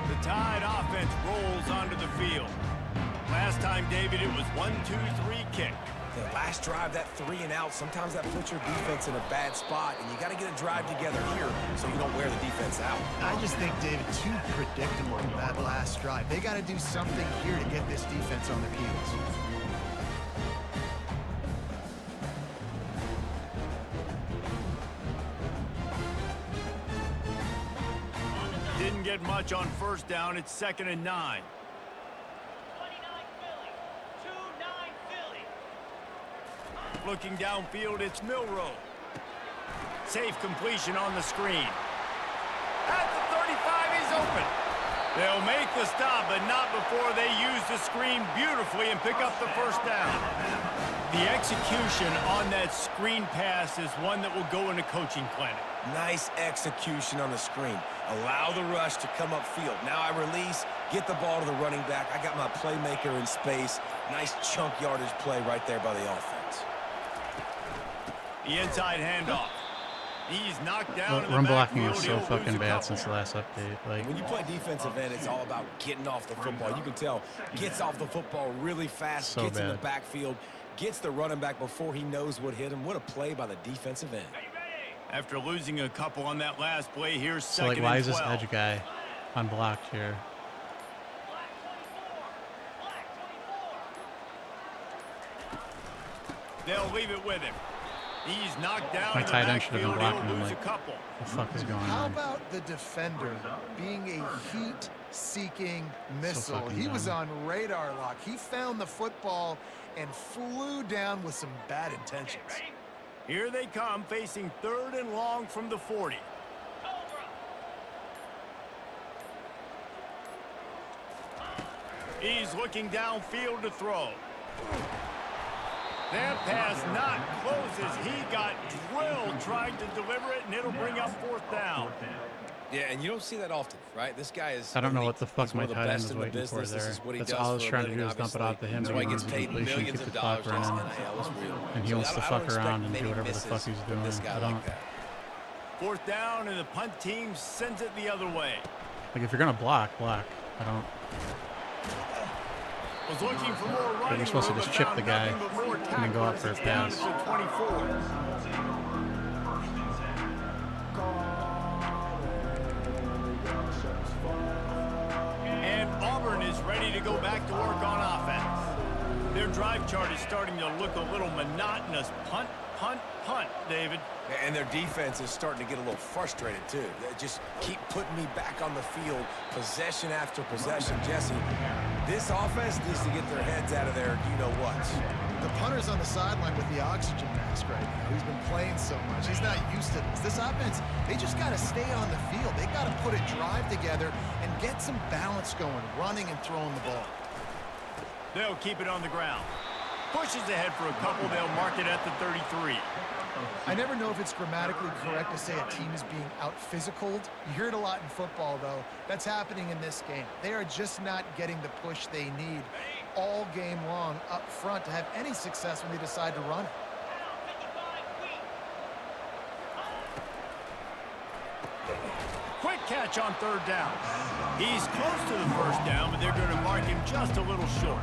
The Tide offense rolls onto the field. Last time, David, it was 1-2-3 kick.
The last drive, that 3 and out, sometimes that puts your defense in a bad spot, and you got to get a drive together here so you don't wear the defense out.
I just think, David, too predictable that last drive. They got to do something here to get this defense on their heels.
Didn't get much on first down. It's 2nd and 9.
29 Philly.
Looking downfield, it's Milroe. Safe completion on the screen. At the 35, he's open. They'll make the stop, but not before they use the screen beautifully and pick up the first down. The execution on that screen pass is one that will go in a coaching clinic.
Nice execution on the screen. Allow the rush to come upfield. Now I release, get the ball to the running back. I got my playmaker in space. Nice chunk yardage play right there by the offense.
The inside handoff. He's knocked down in the
Run
backfield.
blocking is so
He'll
fucking
lose a
bad
couple.
since the last update. Like,
When you play defensive end, it's all about getting off the football. You can tell, gets off the football really fast,
So
gets in the
bad.
backfield, gets the running back before he knows what hit him. What a play by the defensive end.
After losing a couple on that last play, here's
so
2nd
like, why
and
is this
12.
edge guy unblocked here?
They'll leave it with him. He's knocked down
My
in the
tight end should have been
backfield.
blocking
He'll
him.
lose
Like,
a couple.
what the fuck is going
How
on?
about the defender being a heat-seeking missile?
fucking
He was
dumb.
on radar lock. He found the football and flew down with some bad intentions.
Here they come, facing 3rd and long from the 40. He's looking downfield to throw. That pass not close as he got drilled trying to deliver it, and it'll bring up 4th down.
Yeah, and you don't see that often, right? This guy is.
I don't know
elite.
what the fuck
He's
my
one of the
tight end
best
is
in the
waiting for
business. This
there.
is what he
That's
does
all I was
for a
trying to
living,
do is dump it
obviously.
off to him
That's
to
why he
give
gets
him
paid
completion,
millions
keep
of
the
dollars.
clock running.
NIL is real.
And he
So
wants to
I don't
fuck
expect
around and
many
do whatever the fuck
misses
he's
from
doing.
this guy
I don't.
like that.
4th down, and the punt team sends it the other way.
Like, if you're gonna block. I don't.
Was looking for more running
You're supposed to
room,
just
but
chip
found
the guy
nothing but more
and then go up
tacklers.
for a
It's down
pass.
to the 24. And Auburn is ready to go back to work on offense. Their drive chart is starting to look a little monotonous. Punt, punt, punt, David.
And their defense is starting to get a little frustrated, too. They just keep putting me back on the field, possession after possession. Jesse, this offense needs to get their heads out of there, you-know-what.
The punter's on the sideline with the oxygen mask right now. He's been playing so much. He's not used to this. This offense, they just got to stay on the field. They got to put a drive together and get some balance going, running and throwing the ball.
They'll keep it on the ground. Pushes ahead for a couple. They'll mark it at the 33.
I never know if it's grammatically correct to say a team is being out-physicaled. You hear it a lot in football, though. That's happening in this game. They are just not getting the push they need all game long up front to have any success when they decide to run it.
Quick catch on 3rd down. He's close to the first down, but they're going to mark him just a little short.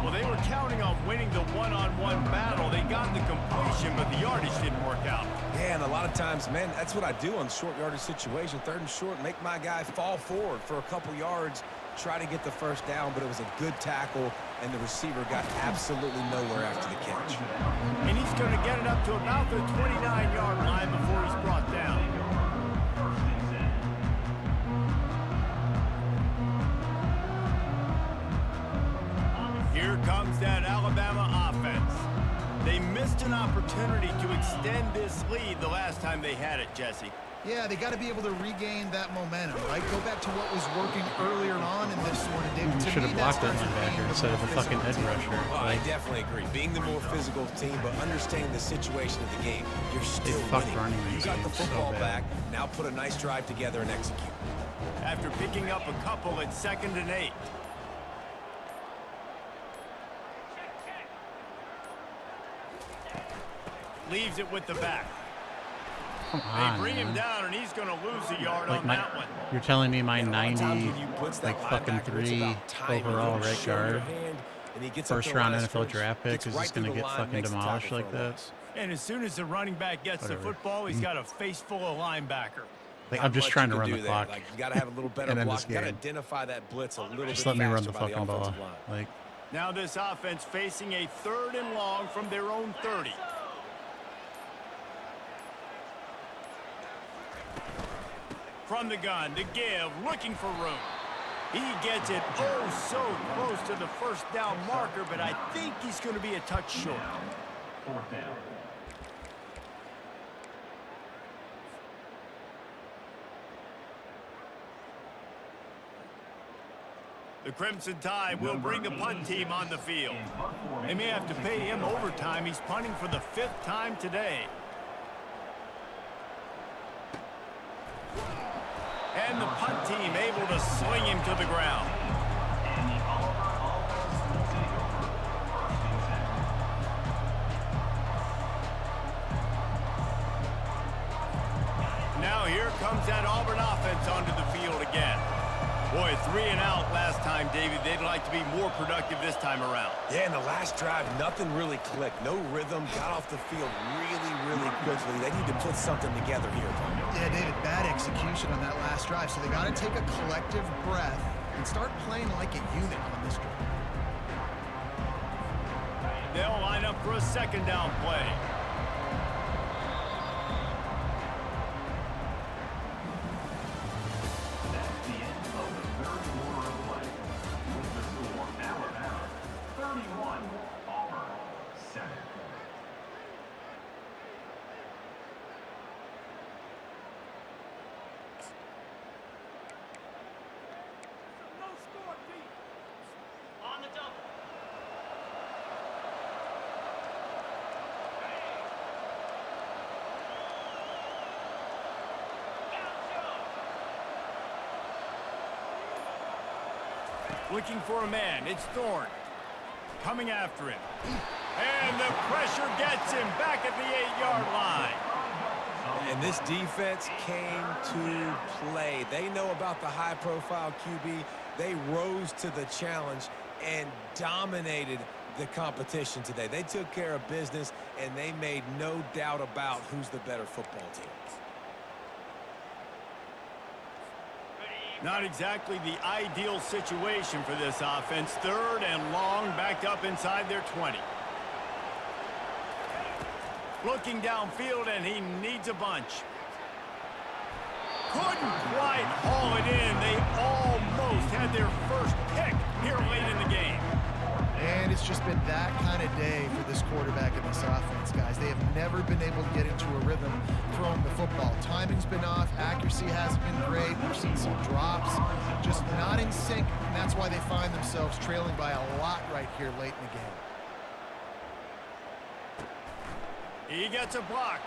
Well, they were counting on winning the one-on-one battle. They got the completion, but the yardage didn't work out.
Yeah, and a lot of times, man, that's what I do on short yardage situation. 3rd and short, make my guy fall forward for a couple yards, try to get the first down, but it was a good tackle, and the receiver got absolutely nowhere after the catch.
And he's going to get it up to about the 29-yard line before he's brought down. Here comes that Alabama offense. They missed an opportunity to extend this lead the last time they had it, Jesse.
Yeah, they got to be able to regain that momentum, right? Go back to what was working earlier on in this one. And David,
You should have blocked that linebacker instead of a fucking edge rusher.
Well, I definitely agree. Being the more physical team, but understanding the situation of the game, you're still winning. You got the football back. Now put a nice drive together and execute.
After picking up a couple at 2nd and 8. Leaves it with the back.
Come on,
They bring
man.
him down, and he's going to lose a yard
Like
on that one.
you're telling me my
And a lot of times
90,
when you blitz that
like fucking
linebacker, it's
3
about timing.
overall
You gotta
right
show your
guard,
hand, and he gets up to
first
the
round
line
NFL
of scrimmage,
draft pick
gets
is
right
just going to
through the
get
line,
fucking
makes the tackle
demolished
for a
like that.
loss.
And as soon as the running back gets the
Whatever.
football, he's got a face full of linebacker.
Like,
Not
I'm just
much
trying
you
to
can
run
do
the
there.
clock.
Like, you got to have a little better
And end
block.
this
You got to
game.
identify that blitz a little
Just
bit
let me run
faster
the
by
fucking ball.
offensive line.
Like,
Now this offense facing a 3rd and long from their own 30. From the gun to give, looking for room. He gets it oh so close to the first down marker, but I think he's going to be a touch short.
4th down.
The Crimson Tide will bring the punt team on the field. They may have to pay him overtime. He's punting for the 5th time today. And the punt team able to swing him to the ground.
And the Auburn offense will take over 1st and 10.
Now here comes that Auburn offense onto the field again. Boy, 3 and out last time, David. They'd like to be more productive this time around.
Yeah, in the last drive, nothing really clicked. No rhythm. Got off the field really quickly. They need to put something together here.
Yeah, David, bad execution on that last drive. So they got to take a collective breath and start playing like a unit on this drive.
They'll line up for a 2nd down play.
That's the end of the 3rd quarter of play. With the score, Alabama 31, Auburn 7.
On the double.
Looking for a man. It's Thorne. Coming after him. And the pressure gets him back at the 8-yard line.
And this defense came to play. They know about the high-profile QB. They rose to the challenge and dominated the competition today. They took care of business, and they made no doubt about who's the better football team.
Not exactly the ideal situation for this offense. 3rd and long, backed up inside their 20. Looking downfield, and he needs a bunch. Couldn't quite haul it in. They almost had their first pick here late in the game.
And it's just been that kind of day for this quarterback and this offense, guys. They have never been able to get into a rhythm throwing the football. Timing's been off. Accuracy hasn't been great. We've seen some drops. Just not in sync, and that's why they find themselves trailing by a lot right here late in the game.
He gets a block.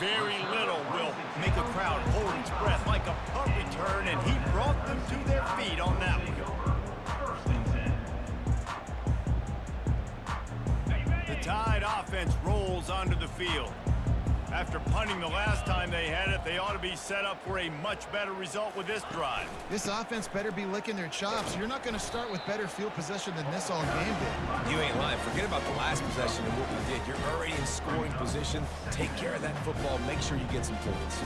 Very little will make a crowd hold its breath like a punt return, and he brought them to their feet on that one.
1st and 10.
The Tide offense rolls onto the field. After punting the last time they had it, they ought to be set up for a much better result with this drive.
This offense better be licking their chops. You're not going to start with better field possession than this all game did.
You ain't lying. Forget about the last possession and what we did. You're already in scoring position. Take care of that football. Make sure you get some points.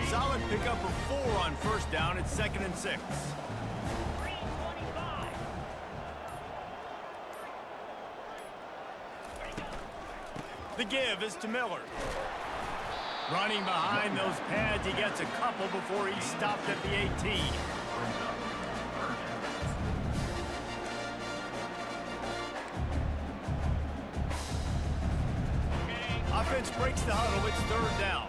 Solid pickup of 4 on first down. It's 2nd and 6. The give is to Miller. Running behind those pads, he gets a couple before he's stopped at the 18. Offense breaks the huddle. It's 3rd down.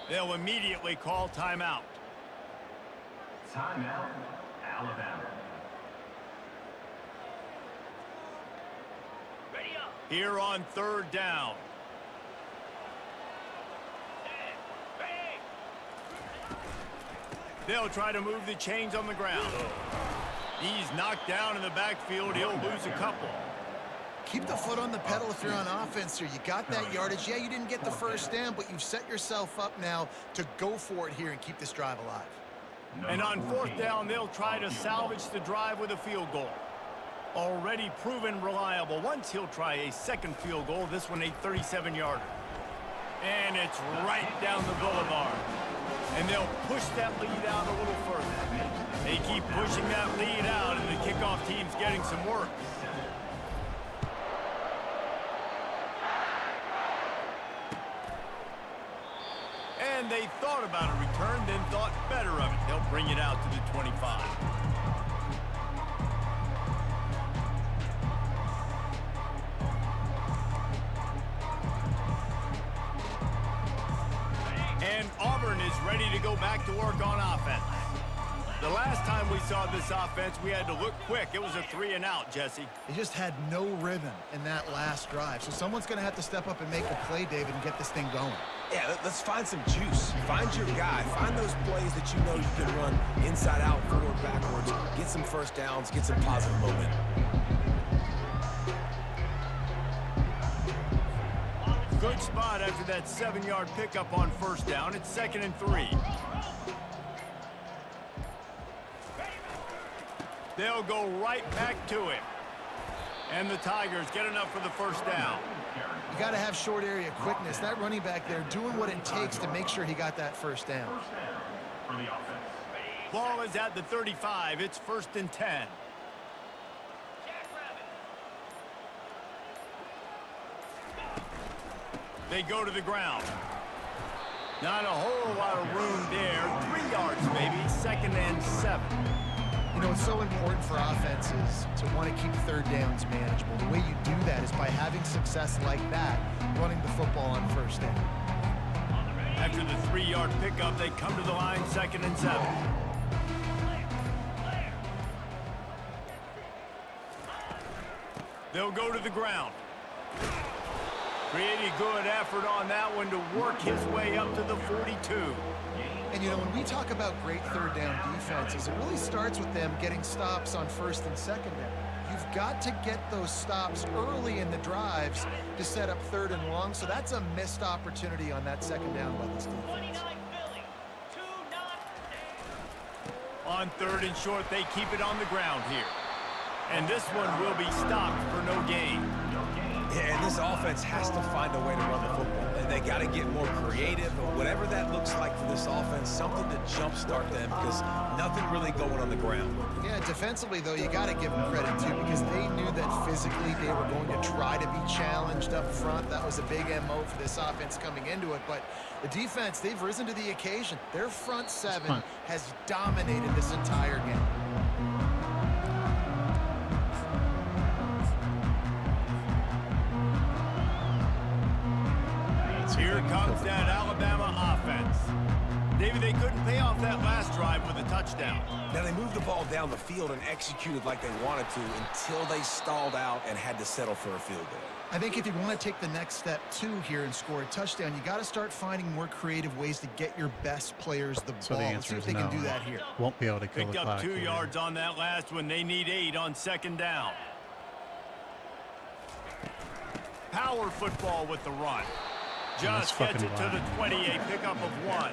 They'll immediately call timeout.
Timeout, Alabama.
Ready up.
Here on 3rd down.
Bang.
They'll try to move the chains on the ground. He's knocked down in the backfield. He'll lose a couple.
Keep the foot on the pedal if you're on offense here. You got that yardage. Yeah, you didn't get the first down, but you've set yourself up now to go for it here and keep this drive alive.
And on 4th down, they'll try to salvage the drive with a field goal. Already proven reliable. Once he'll try a 2nd field goal, this one a 37-yarder. And it's right down the boulevard. And they'll push that lead out a little further. They keep pushing that lead out, and the kickoff team's getting some work. And they thought about a return, then thought better of it. They'll bring it out to the 25. And Auburn is ready to go back to work on offense. The last time we saw this offense, we had to look quick. It was a 3-and-out, Jesse.
They just had no rhythm in that last drive. So someone's going to have to step up and make a play, David, and get this thing going.
Yeah, let's find some juice. Find your guy. Find those plays that you know you can run inside out, forward, backwards. Get some first downs. Get some positive momentum.
Good spot after that 7-yard pickup on first down. It's 2nd and 3. They'll go right back to him. And the Tigers get enough for the first down.
You got to have short area quickness. That running back there doing what it takes to make sure he got that first down.
First down for the offense.
Ball is at the 35. It's 1st and 10. They go to the ground. Not a whole lot of room there. 3 yards maybe. 2nd and 7.
You know, it's so important for offenses to want to keep 3rd downs manageable. The way you do that is by having success like that, running the football on first down.
After the 3-yard pickup, they come to the line, 2nd and 7. They'll go to the ground. Pretty good effort on that one to work his way up to the 42.
And, you know, when we talk about great 3rd down defenses, it really starts with them getting stops on 1st and 2nd down. You've got to get those stops early in the drives to set up 3rd and long, so that's a missed opportunity on that 2nd down by this defense.
On 3rd and short, they keep it on the ground here. And this one will be stopped for no gain.
Yeah, and this offense has to find a way to run the football. And they got to get more creative, or whatever that looks like for this offense, something to jumpstart them, because nothing really going on the ground.
Yeah, defensively, though, you got to give them credit, too, because they knew that physically they were going to try to be challenged up front. That was a big MO for this offense coming into it. But the defense, they've risen to the occasion. Their front 7 has dominated this entire game.
Here comes that Alabama offense. David, they couldn't pay off that last drive with a touchdown.
Now, they moved the ball down the field and executed like they wanted to until they stalled out and had to settle for a field goal.
I think if you want to take the next step, too, here and score a touchdown, you got to start finding more creative ways to get your best players the
So
ball.
the
Let's
answer
see if
is
they
no.
can do that here.
Won't be able to kill
Picked
the
up
clock
2
here.
yards on that last one. They need 8 on second down. Power football with the run. Just gets it to the 20, a pickup of 1.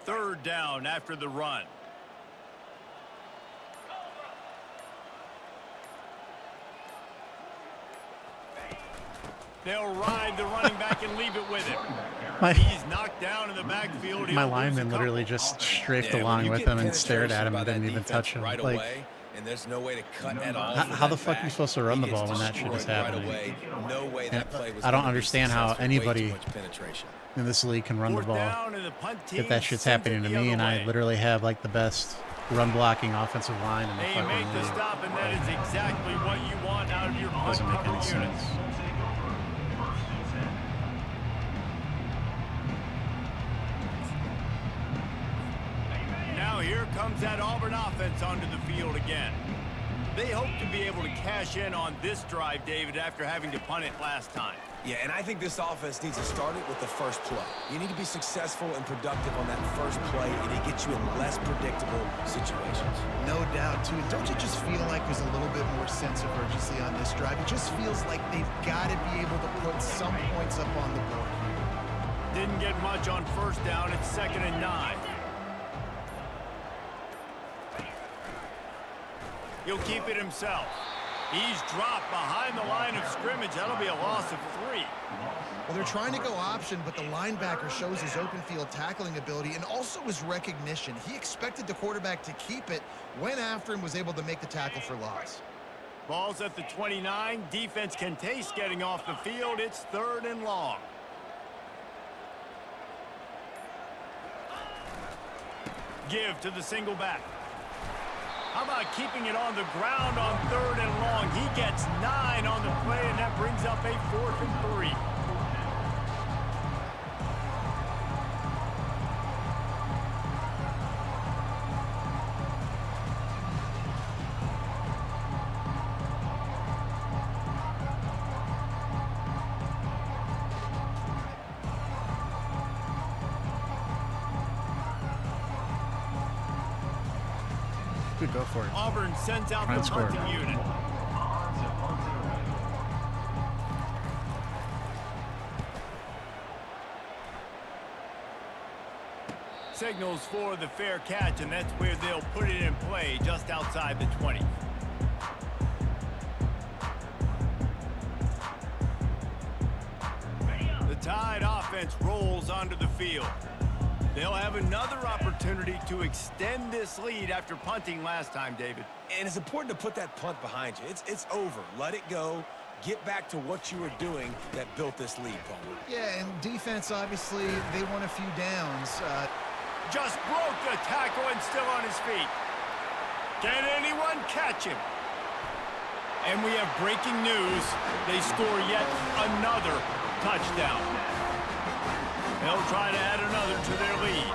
Third down after the run. They'll ride the running back and leave it with him. He's knocked down in the backfield.
My lineman literally just strafed along with him and stared at him and didn't even touch him.
Right
Like,
away, and there's no way to cut at all.
how the fuck are you supposed to run the ball when that shit is happening?
No way that play was
I don't
gonna be
understand how
successful. Way
anybody
too much penetration.
in this league can run the
Fourth
ball.
down and the punt team
If that shit's
sends it
happening to
the
me, and
other
I
way.
literally have like the best run blocking offensive line in the
They
fucking
make the
league.
stop, and that is exactly what you want out of your punt
Doesn't make
cover
any
units.
sense.
Now here comes that Auburn offense onto the field again. They hope to be able to cash in on this drive, David, after having to punt it last time.
Yeah, and I think this offense needs to start it with the first play. You need to be successful and productive on that first play, and it gets you in less predictable situations.
No doubt, too. Don't you just feel like there's a little bit more sense of urgency on this drive? It just feels like they've got to be able to put some points up on the board here.
Didn't get much on first down. It's 2nd and 9. He'll keep it himself. He's dropped behind the line of scrimmage. That'll be a loss of 3.
Well, they're trying to go option, but the linebacker shows his open field tackling ability and also his recognition. He expected the quarterback to keep it, went after him, was able to make the tackle for loss.
Ball's at the 29. Defense can taste getting off the field. It's 3rd and long. Give to the single back. How about keeping it on the ground on 3rd and long? He gets 9 on the play, and that brings up a 4th and 3.
Good, go for it.
Auburn sends out
Try
the
and score.
punting unit. Signals for the fair catch, and that's where they'll put it in play, just outside the 20. The Tide offense rolls onto the field. They'll have another opportunity to extend this lead after punting last time, David.
And it's important to put that punt behind you. It's over. Let it go. Get back to what you were doing that built this lead, Palmer.
Yeah, and defense, obviously, they won a few downs.
Just broke the tackle and still on his feet. Can anyone catch him? And we have breaking news. They score yet another touchdown. They'll try to add another to their lead.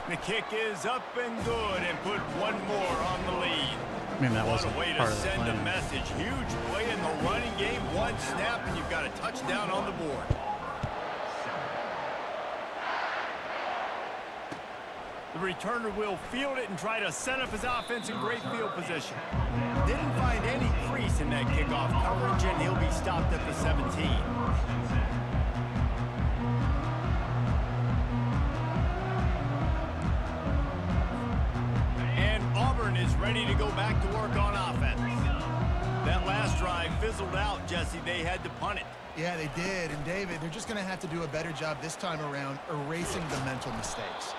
The kick is up and good and put one more on the lead.
I mean, that
What
wasn't
a way
part
to
of the
send a
plan.
message. Huge play in the running game. One snap and you've got a touchdown on the board. The returner will field it and try to set up his offense in great field position. Didn't find any crease in that kickoff coverage, and he'll be stopped at the 17. And Auburn is ready to go back to work on offense. That last drive fizzled out, Jesse. They had to punt it.
Yeah, they did. And, David, they're just going to have to do a better job this time around erasing the mental mistakes.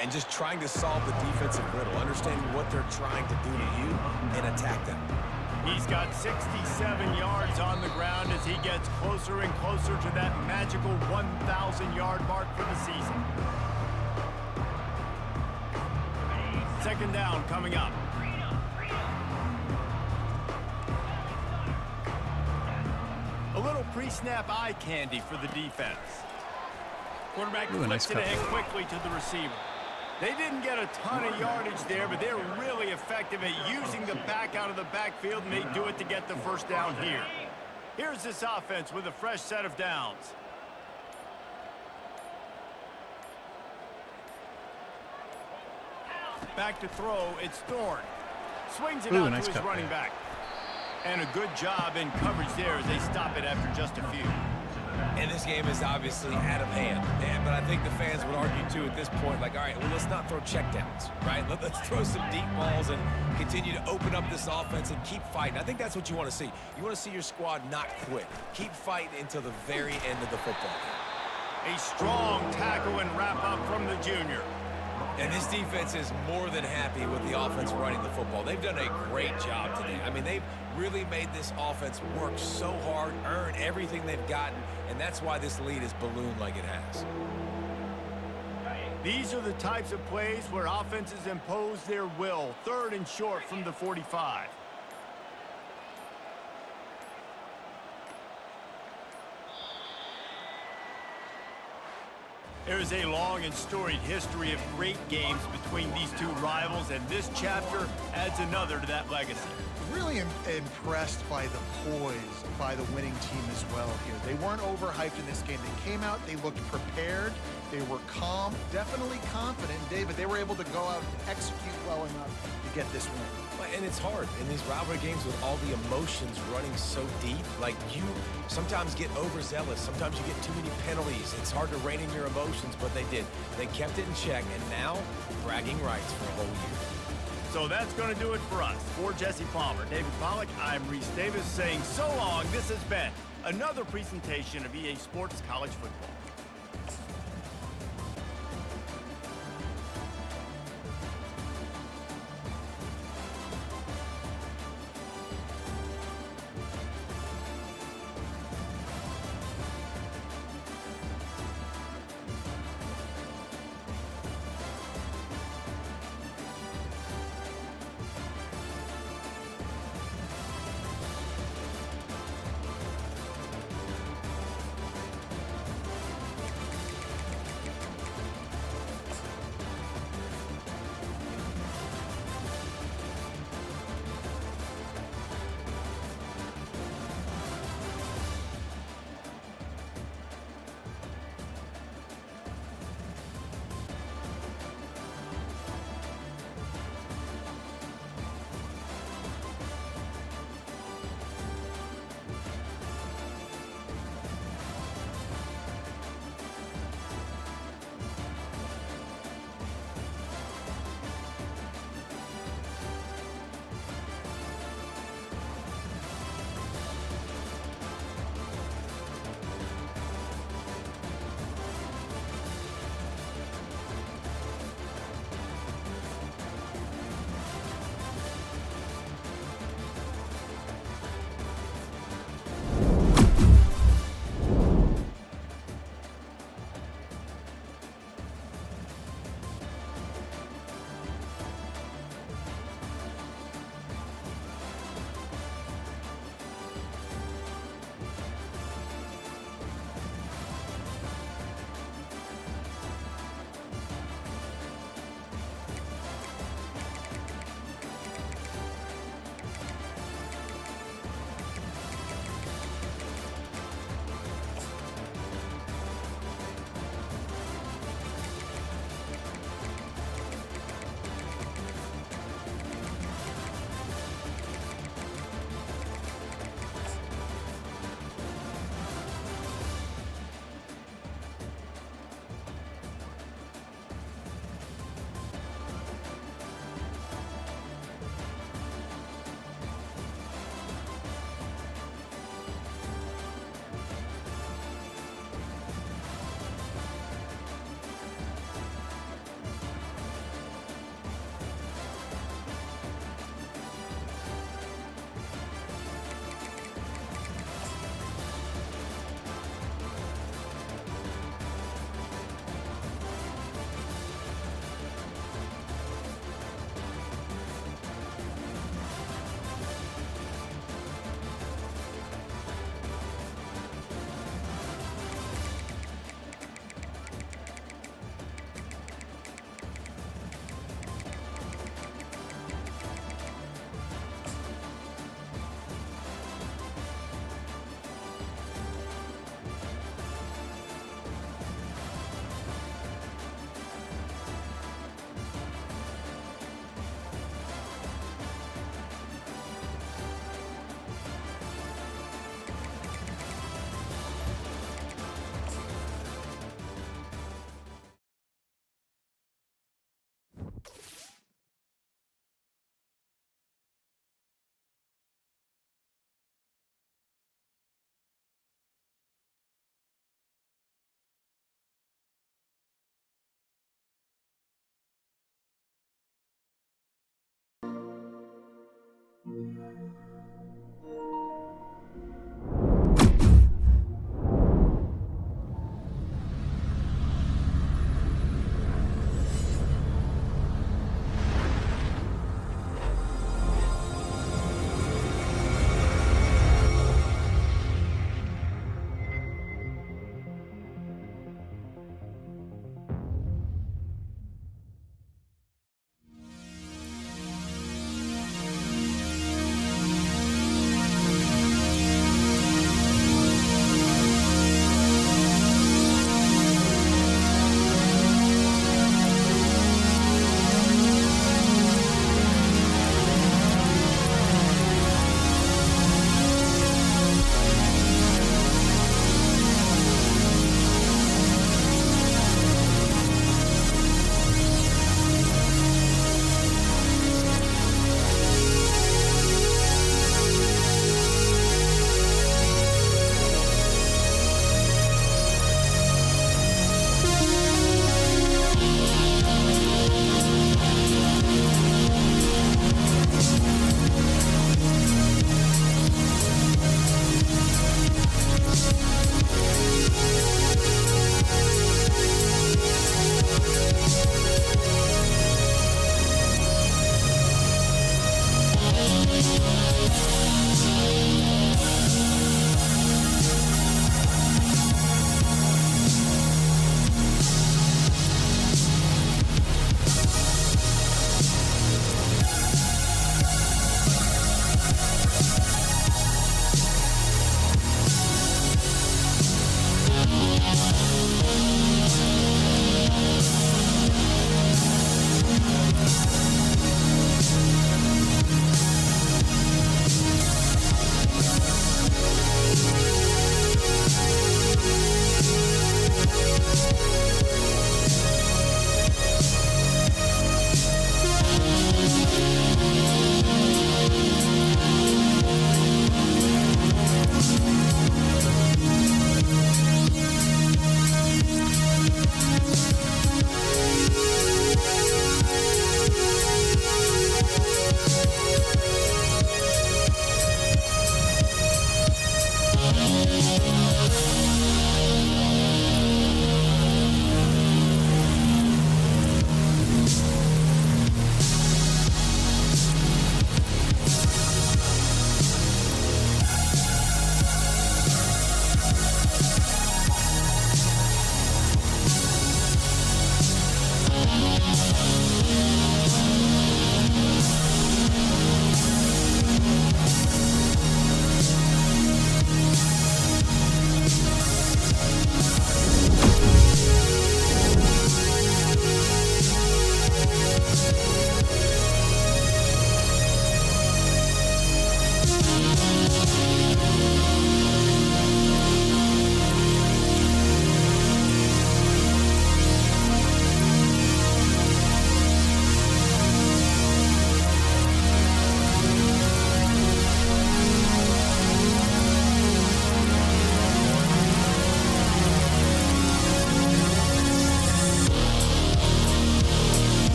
And just trying to solve the defensive riddle, understanding what they're trying to do to you and attack them.
He's got 67 yards on the ground as he gets closer and closer to that magical 1,000-yard mark for the season. Second down coming up. A little pre-snap eye candy for the defense. Quarterback flips it ahead quickly to the receiver. They didn't get a ton of yardage there, but they're really effective at using the back out of the backfield, and they do it to get the first down here. Here's this offense with a fresh set of downs. Back to throw, it's Thorne. Swings it out to his running back. And a good job in coverage there as they stop it after just a few.
And this game is obviously out of hand. But I think the fans would argue, too, at this point, like, all right, well, let's not throw checkdowns, right? Let's throw some deep balls and continue to open up this offense and keep fighting. I think that's what you want to see. You want to see your squad not quit. Keep fighting until the very end of the football game.
A strong tackle and wrap-up from the junior.
And this defense is more than happy with the offense running the football. They've done a great job today. I mean, they've really made this offense work so hard, earn everything they've gotten, and that's why this lead has ballooned like it has.
These are the types of plays where offenses impose their will. Third and short from the 45. There is a long and storied history of great games between these two rivals, and this chapter adds another to that legacy.
Really impressed by the poise by the winning team as well here. They weren't overhyped in this game. They came out, they looked prepared, they were calm, definitely confident, David. They were able to go out and execute well enough to get this win.
And it's hard in these rivalry games with all the emotions running so deep. Like, you sometimes get overzealous. Sometimes you get too many penalties. It's hard to rein in your emotions, but they did. They kept it in check, and now bragging rights for a whole year.
So that's going to do it for us. For Jesse Palmer, David Pollack, I'm Reese Davis saying so long. This has been another presentation of EA Sports College Football.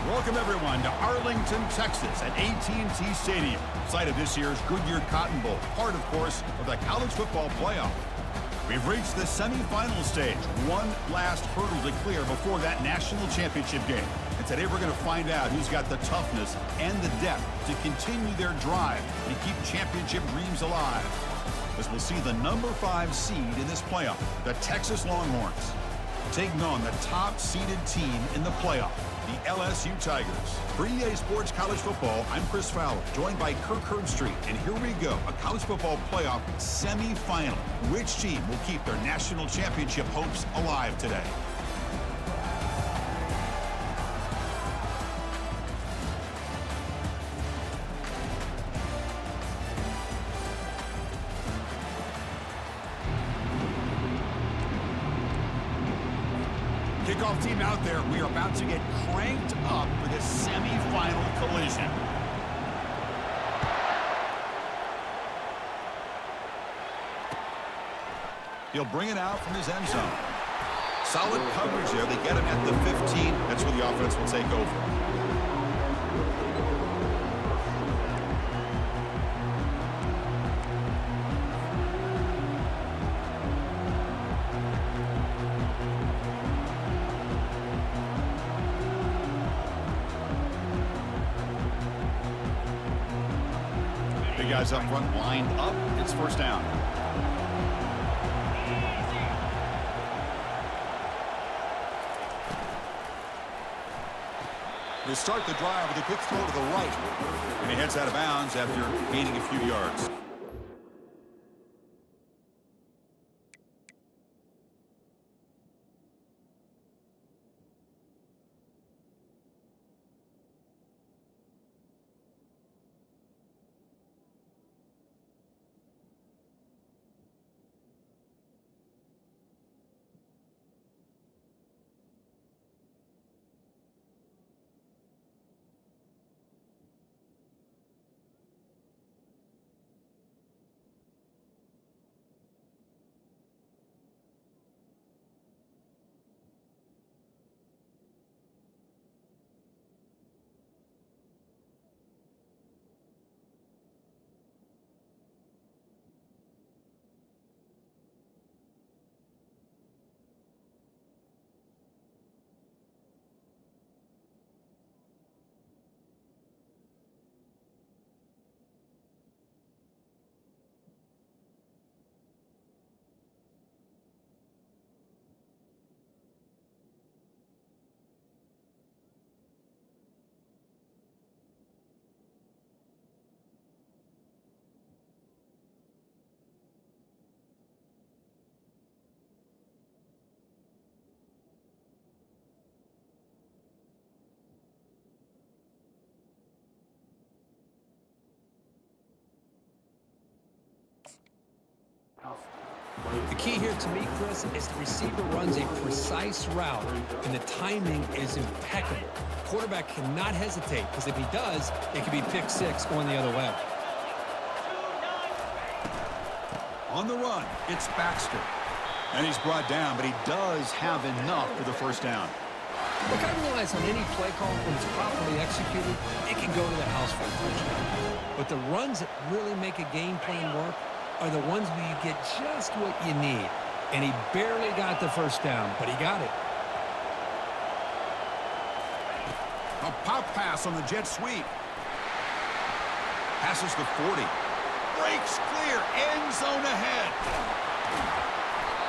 Welcome, everyone, to Arlington, Texas at AT&T Stadium, site of this year's Goodyear Cotton Bowl, part, of course, of the college football playoff. We've reached the semifinal stage, one last hurdle to clear before that national championship game. And today we're going to find out who's got the toughness and the depth to continue their drive and keep championship dreams alive. As we'll see the number 5 seed in this playoff, the Texas Longhorns, taking on the top-seeded team in the playoff, the LSU Tigers. For EA Sports College Football, I'm Chris Fowler, joined by Kirk Herbstreit. And here we go, a college football playoff semifinal. Which team will keep their national championship hopes alive today? Kickoff team out there. We are about to get cranked up for this semi-final collision. He'll bring it out from his end zone. Solid coverage there. They get him at the 15. That's where the offense will take over. Guys up front lined up. It's first down. They start the drive with a quick throw to the right. And he heads out of bounds after gaining a few yards.
The key here to me, Chris, is the receiver runs a precise route, and the timing is impeccable. Quarterback cannot hesitate, because if he does, it could be pick 6 going the other way.
On the run, it's Baxter. And he's brought down, but he does have enough for the first down.
Look, I realize on any play call, when it's properly executed, it can go to the house for a touchdown. But the runs that really make a game plan work are the ones where you get just what you need. And he barely got the first down, but he got it.
A pop pass on the jet sweep. Passes the 40. Breaks clear. End zone ahead.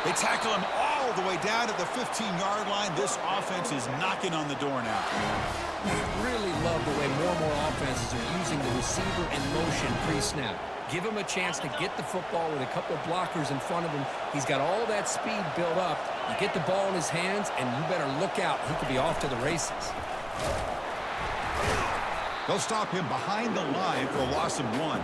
They tackle him all all the way down to the 15-yard line. This offense is knocking on the door now.
I really love the way more and more offenses are using the receiver in motion pre-snap. Give him a chance to get the football with a couple of blockers in front of him. He's got all that speed built up. You get the ball in his hands, and you better look out. He could be off to the races.
They'll stop him behind the line for a loss of 1.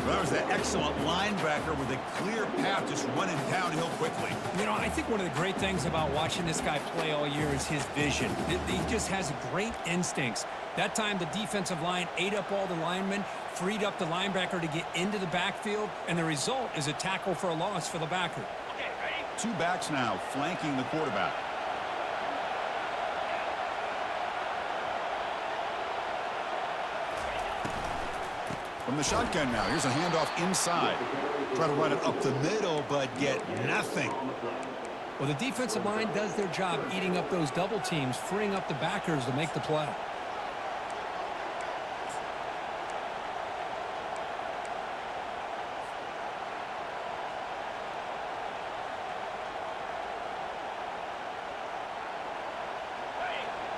That was an excellent linebacker with a clear path just running downhill quickly.
You know, I think one of the great things about watching this guy play all year is his vision. He just has great instincts. That time, the defensive line ate up all the linemen, freed up the linebacker to get into the backfield, and the result is a tackle for a loss for the backer.
Okay, ready?
2 backs now flanking the quarterback. From the shotgun now, here's a handoff inside. Try to run it up the middle, but get nothing.
Well, the defensive line does their job eating up those double teams, freeing up the backers to make the play.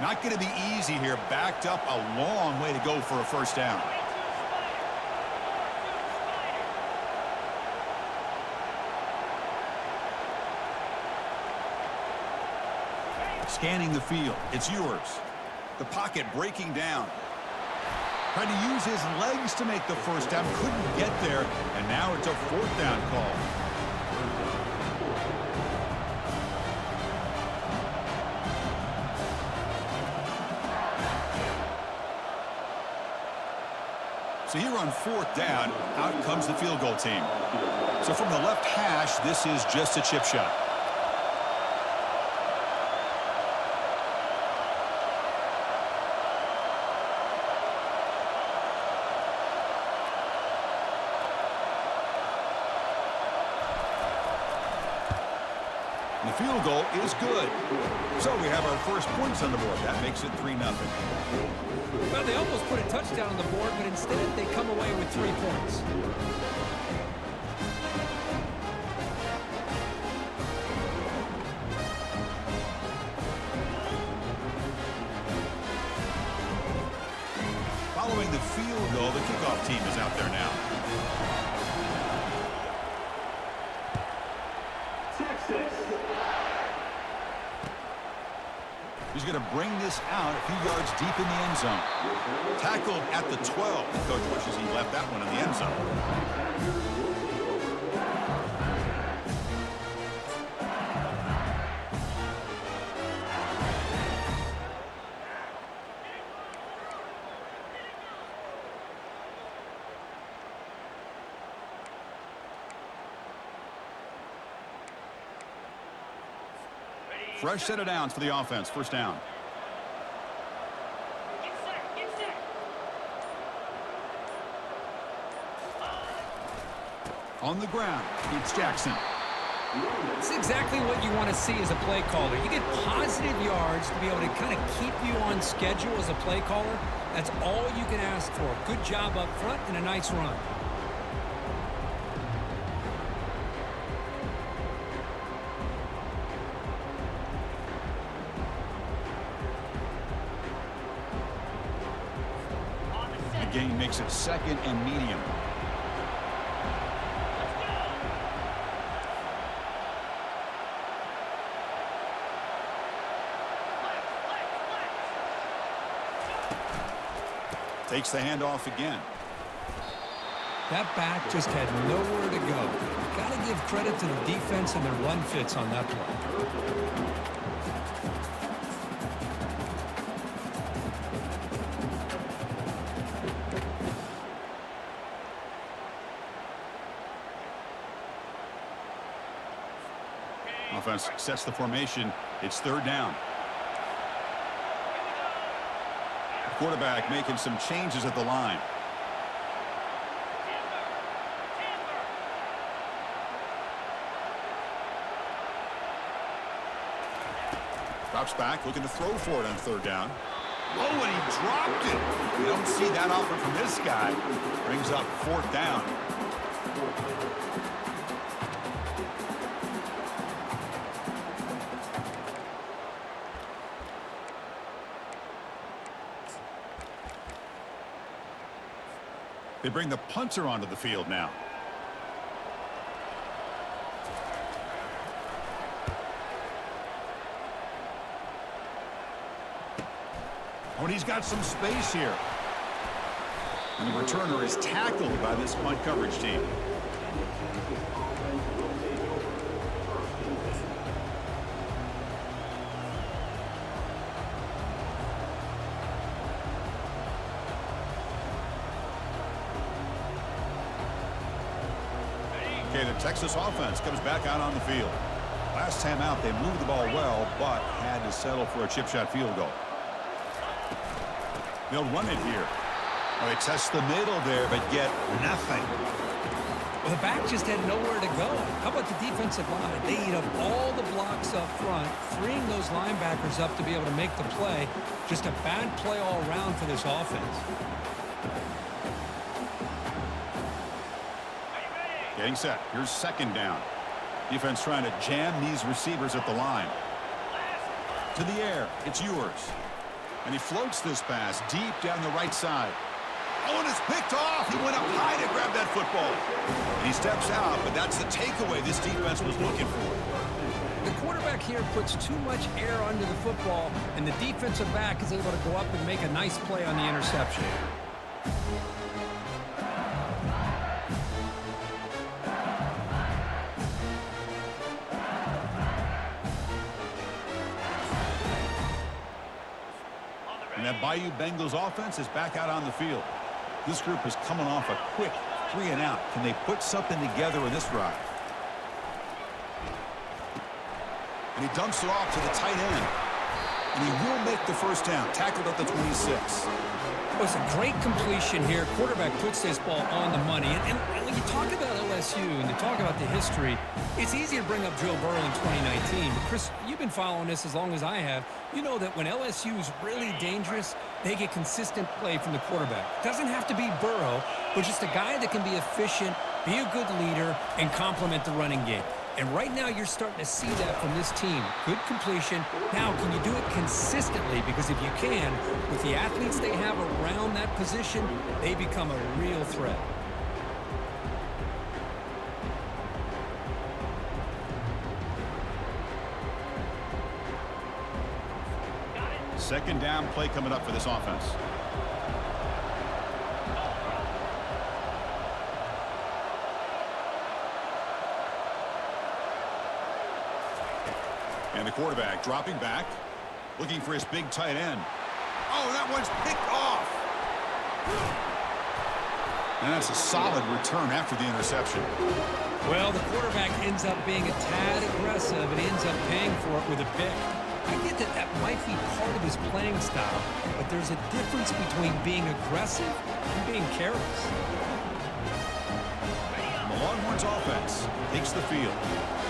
Not going to be easy here. Backed up a long way to go for a first down. Scanning the field. It's yours. The pocket breaking down. Trying to use his legs to make the first down. Couldn't get there. And now it's a 4th down call. So here on 4th down, out comes the field goal team. So from the left hash, this is just a chip shot. And the field goal is good. So we have our first points on the board. That makes it 3-0.
Well, they almost put a touchdown on the board, but instead they come away with 3 points.
Following the field goal, the kickoff team is out there now. He's going to bring this out a few yards deep in the end zone. Tackled at the 12. The coach wishes he left that one in the end zone. Fresh set of downs for the offense. First down.
Get set, get set.
On the ground, it's Jackson.
It's exactly what you want to see as a play caller. You get positive yards to be able to kind of keep you on schedule as a play caller. That's all you can ask for. Good job up front and a nice run.
The gain makes it 2nd and medium. Takes the handoff again.
That back just had nowhere to go. Got to give credit to the defense and their run fits on that play.
Offense sets the formation. It's 3rd down. The quarterback making some changes at the line. Drops back, looking to throw for it on 3rd down. Oh, and he dropped it. You don't see that often from this guy. Brings up 4th down. They bring the punter onto the field now. Oh, and he's got some space here. And the returner is tackled by this punt coverage team. Okay, the Texas offense comes back out on the field. Last time out, they moved the ball well, but had to settle for a chip shot field goal. They'll run it here. Oh, they test the middle there, but get nothing.
Well, the back just had nowhere to go. How about the defensive line? They eat up all the blocks up front, freeing those linebackers up to be able to make the play. Just a bad play all around for this offense.
Getting set. Here's second down. Defense trying to jam these receivers at the line. To the air. It's yours. And he floats this pass deep down the right side. Oh, and it's picked off. He went up high to grab that football. And he steps out, but that's the takeaway this defense was looking for.
The quarterback here puts too much air under the football, and the defensive back is able to go up and make a nice play on the interception.
And that Bayou Bengals offense is back out on the field. This group is coming off a quick 3-and-out. Can they put something together in this drive? And he dumps it off to the tight end. And he will make the first down. Tackled at the 26.
Well, it's a great completion here. Quarterback puts this ball on the money. And when you talk about LSU and you talk about the history, it's easy to bring up Joe Burrow in 2019. But Chris, you've been following this as long as I have. You know that when LSU is really dangerous, they get consistent play from the quarterback. It doesn't have to be Burrow, but just a guy that can be efficient, be a good leader, and complement the running game. And right now, you're starting to see that from this team. Good completion. Now, can you do it consistently? Because if you can, with the athletes they have around that position, they become a real threat.
Second down play coming up for this offense. And the quarterback dropping back, looking for his big tight end. Oh, that one's picked off. And that's a solid return after the interception.
Well, the quarterback ends up being a tad aggressive and ends up paying for it with a pick. I get that that might be part of his playing style, but there's a difference between being aggressive and being careless.
And the Longhorns offense takes the field.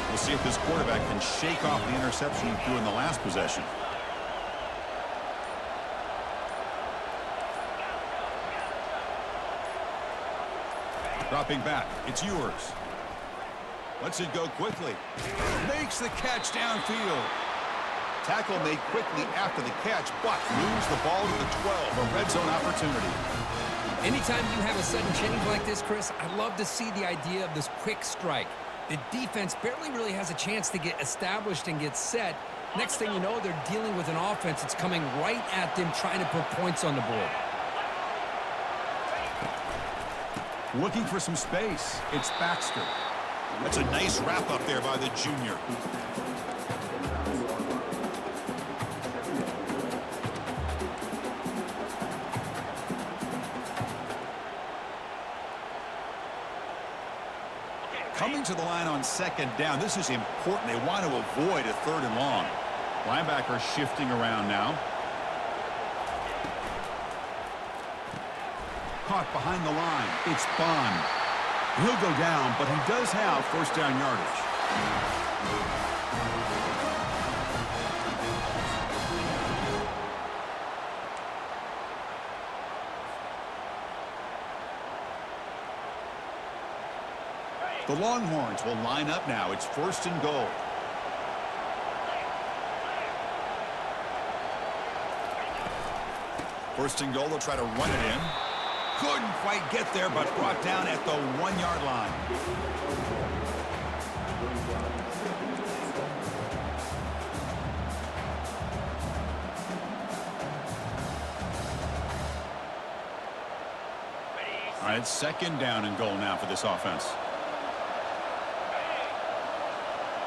We'll see if this quarterback can shake off the interception he threw in the last possession. Dropping back. It's yours. Lets it go quickly. Makes the catch downfield. Tackle made quickly after the catch, but moves the ball to the 12. A red zone opportunity.
Anytime you have a sudden change like this, Chris, I love to see the idea of this quick strike. The defense barely really has a chance to get established and get set. Next thing you know, they're dealing with an offense that's coming right at them, trying to put points on the board.
Looking for some space. It's Baxter. That's a nice wrap up there by the junior. Coming to the line on second down. This is important. They want to avoid a third and long. Linebacker shifting around now. Caught behind the line. It's Bond. He'll go down, but he does have first down yardage. The Longhorns will line up now. It's first and goal. First and goal, they'll try to run it in. Couldn't quite get there, but brought down at the 1-yard line. All right, it's 2nd down and goal now for this offense.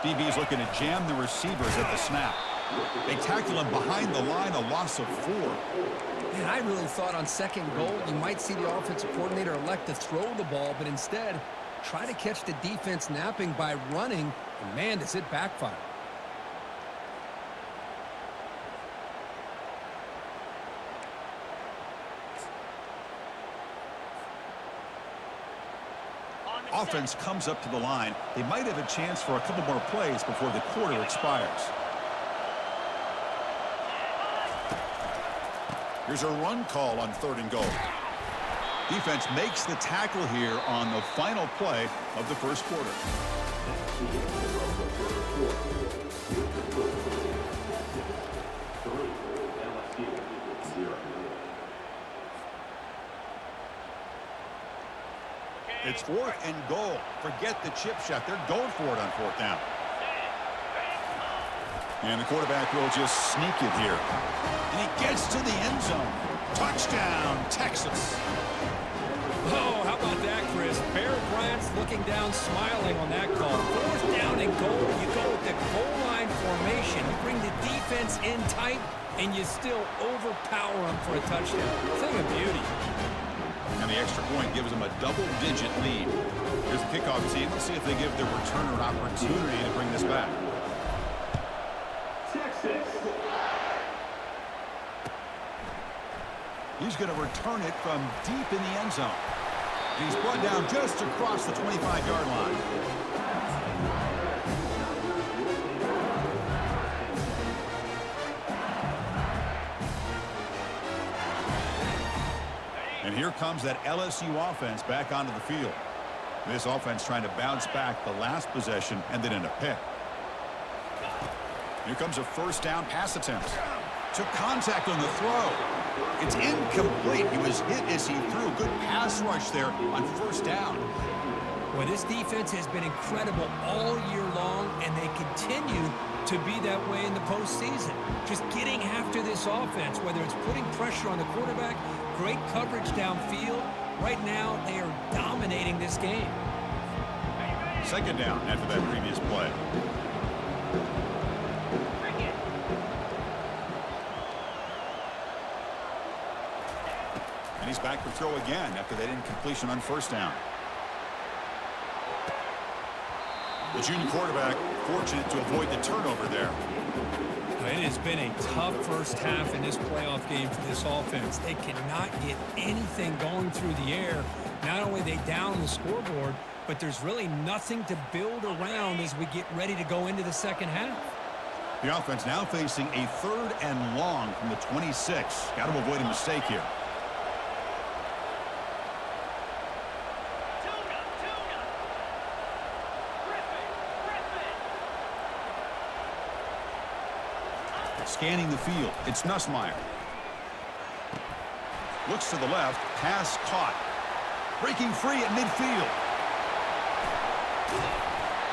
DB's looking to jam the receivers at the snap. They tackle him behind the line, a loss of 4.
Man, I really thought on 2nd goal you might see the offensive coordinator elect to throw the ball, but instead try to catch the defense napping by running, and man, does it backfire.
Offense comes up to the line. They might have a chance for a couple more plays before the quarter expires. Here's a run call on 3rd and goal. Defense makes the tackle here on the final play of the first quarter. It's 4th and goal. Forget the chip shot. They're going for it on 4th down. And the quarterback will just sneak it here. And he gets to the end zone. Touchdown, Texas.
Oh, how about that, Chris? Bear Bryant's looking down, smiling on that call. 4th down and goal. You go with the goal line formation. You bring the defense in tight, and you still overpower them for a touchdown. Thing of beauty.
And the extra point gives them a double-digit lead. Here's the kickoff team. Let's see if they give their returner an opportunity to bring this back.
Texas.
He's going to return it from deep in the end zone. He's brought down just across the 25-yard line. And here comes that LSU offense back onto the field. This offense trying to bounce back the last possession and then in a pick. Here comes a 1st down pass attempt. Took contact on the throw. It's incomplete. He was hit as he threw. Good pass rush there on 1st down.
Well, this defense has been incredible all year long, and they continue to be that way in the postseason. Just getting after this offense, whether it's putting pressure on the quarterback, great coverage downfield. Right now, they are dominating this game.
2nd down after that previous play. And he's back to throw again after that incompletion on 1st down. The junior quarterback fortunate to avoid the turnover there.
It has been a tough first half in this playoff game for this offense. They cannot get anything going through the air. Not only are they down on the scoreboard, but there's really nothing to build around as we get ready to go into the 2nd half.
The offense now facing a 3rd and long from the 26. Got to avoid a mistake here. Scanning the field, it's Nussmeier. Looks to the left, pass caught. Breaking free at midfield.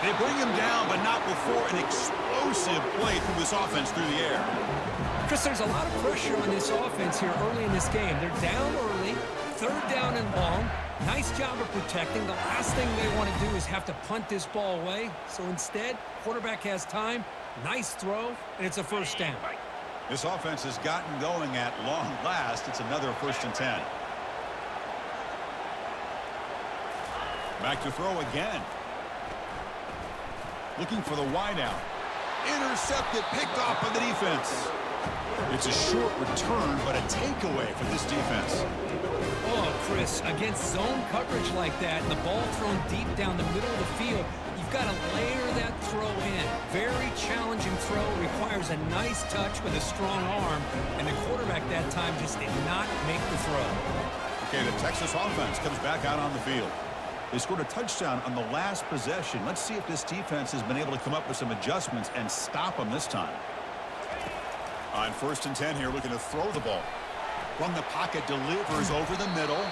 They bring him down, but not before an explosive play through this offense through the air.
Chris, there's a lot of pressure on this offense here early in this game. They're down early, 3rd down and long. Nice job of protecting. The last thing they want to do is have to punt this ball away. So instead, quarterback has time. Nice throw, and it's a 1st down.
This offense has gotten going at long last. It's another 1st and 10. Back to throw again. Looking for the wideout. Intercepted, picked off by the defense. It's a short return, but a takeaway for this defense.
Oh, Chris, against zone coverage like that, and the ball thrown deep down the middle of the field, you've got to layer that throw in. Very challenging throw, requires a nice touch with a strong arm, and the quarterback that time just did not make the throw.
Okay, the Texas offense comes back out on the field. They scored a touchdown on the last possession. Let's see if this defense has been able to come up with some adjustments and stop them this time. On 1st and 10 here, looking to throw the ball. From the pocket, delivers over the middle.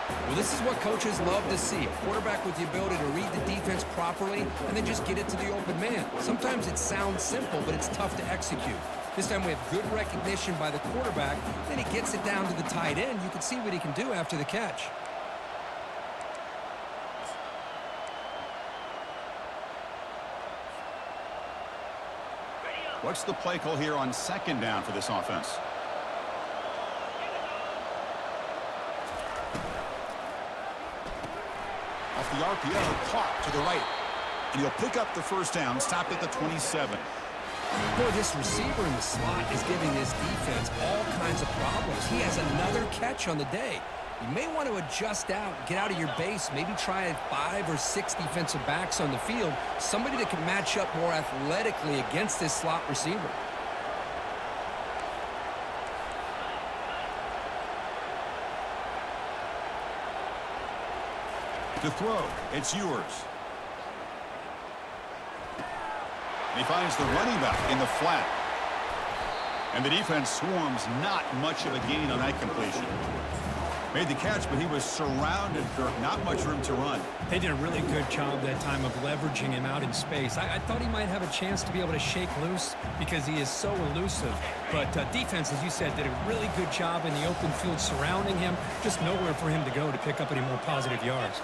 Well, this is what coaches love to see. A quarterback with the ability to read the defense properly and then just get it to the open man. Sometimes it sounds simple, but it's tough to execute. This time we have good recognition by the quarterback. Then he gets it down to the tight end. You can see what he can do after the catch.
What's the play call here on second down for this offense? Off the RPO, caught to the right. And he'll pick up the first down, stopped at the 27.
Boy, this receiver in the slot is giving this defense all kinds of problems. He has another catch on the day. You may want to adjust out, get out of your base, maybe try 5 or 6 defensive backs on the field, somebody that can match up more athletically against this slot receiver.
To throw, it's yours. And he finds the running back in the flat. And the defense swarms, not much of a gain on that completion. Made the catch, but he was surrounded, Kirk. Not much room to run.
They did a really good job that time of leveraging him out in space. I thought he might have a chance to be able to shake loose because he is so elusive. But defense, as you said, did a really good job in the open field surrounding him. Just nowhere for him to go to pick up any more positive yards.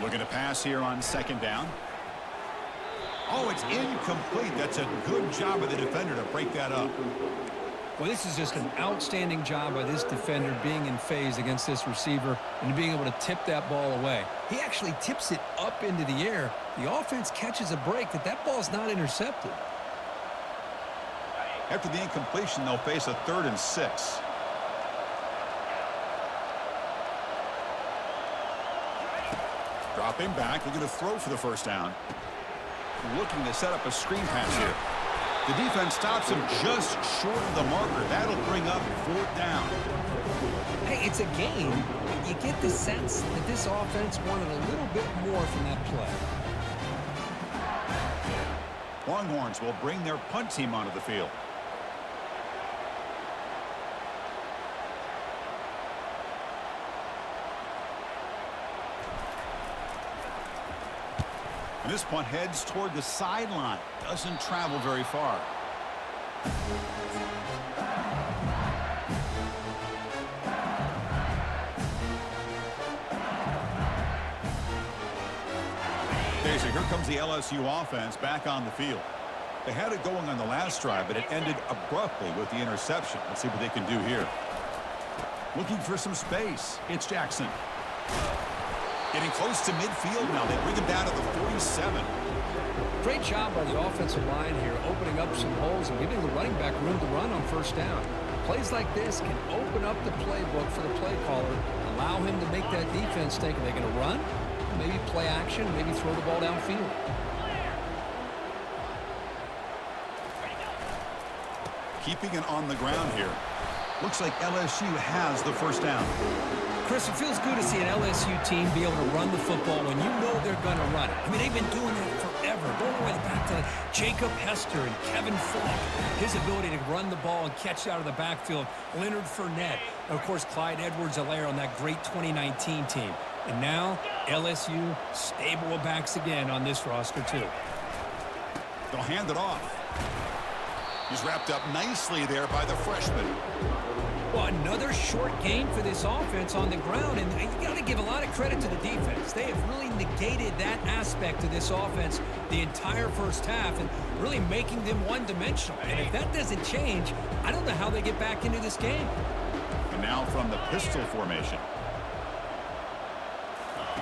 Looking to pass here on second down. Oh, it's incomplete. That's a good job of the defender to break that up.
Well, this is just an outstanding job by this defender being in phase against this receiver and being able to tip that ball away. He actually tips it up into the air. The offense catches a break that ball's not intercepted.
After the incompletion, they'll face a 3rd and 6. Dropping back, looking to throw for the first down. Looking to set up a screen pass here. The defense stops him just short of the marker. That'll bring up 4th down.
Hey, it's a game, but you get the sense that this offense wanted a little bit more from that play.
Longhorns will bring their punt team onto the field. And this punt heads toward the sideline. Doesn't travel very far. Okay, so here comes the LSU offense back on the field. They had it going on the last drive, but it ended abruptly with the interception. Let's see what they can do here. Looking for some space. It's Jackson. Getting close to midfield now. They bring him down to the 47.
Great job by the offensive line here, opening up some holes and giving the running back room to run on first down. Plays like this can open up the playbook for the play caller, allow him to make that defense think, are they going to run? Maybe play action, maybe throw the ball downfield.
Keeping it on the ground here. Looks like LSU has the first down.
Chris, it feels good to see an LSU team be able to run the football when you know they're going to run it. I mean, they've been doing that forever, going all the way back to Jacob Hester and Kevin Falk. His ability to run the ball and catch out of the backfield, Leonard Fournette, and of course, Clyde Edwards-Helaire on that great 2019 team. And now, LSU stable of backs again on this roster, too.
They'll hand it off. He's wrapped up nicely there by the freshman.
Well, another short game for this offense on the ground, and you got to give a lot of credit to the defense. They have really negated that aspect of this offense the entire first half and really making them one-dimensional. And if that doesn't change, I don't know how they get back into this game.
And now from the pistol formation.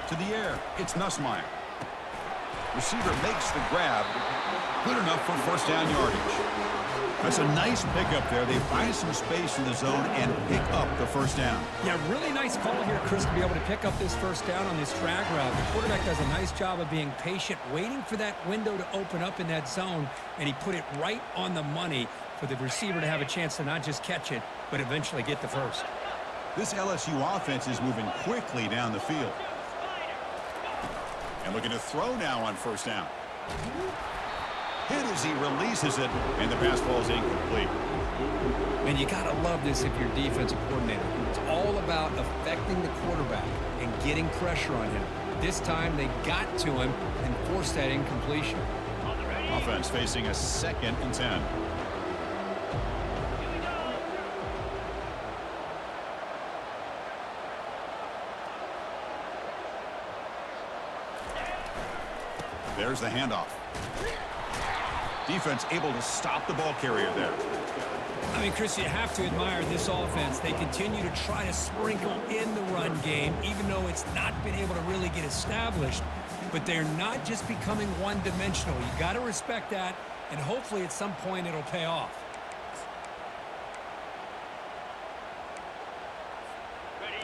To the air, it's Nussmeier. Receiver makes the grab. Good enough for first down yardage. That's a nice pickup there. They find some space in the zone and pick up the first down.
Yeah, really nice call here, Chris, to be able to pick up this first down on this drag route. The quarterback does a nice job of being patient, waiting for that window to open up in that zone, and he put it right on the money for the receiver to have a chance to not just catch it, but eventually get the first.
This LSU offense is moving quickly down the field. And looking to throw now on first down. Hit as he releases it, and the pass ball is incomplete.
And you got to love this if you're defensive coordinator. It's all about effective protecting the quarterback and getting pressure on him. This time they got to him and forced that incompletion.
Offense facing a 2nd and 10. There's the handoff. Defense able to stop the ball carrier there.
I mean, Chris, you have to admire this offense. They continue to try to sprinkle in the run game, even though it's not been able to really get established. But they're not just becoming one-dimensional. You got to respect that, and hopefully at some point it'll pay off.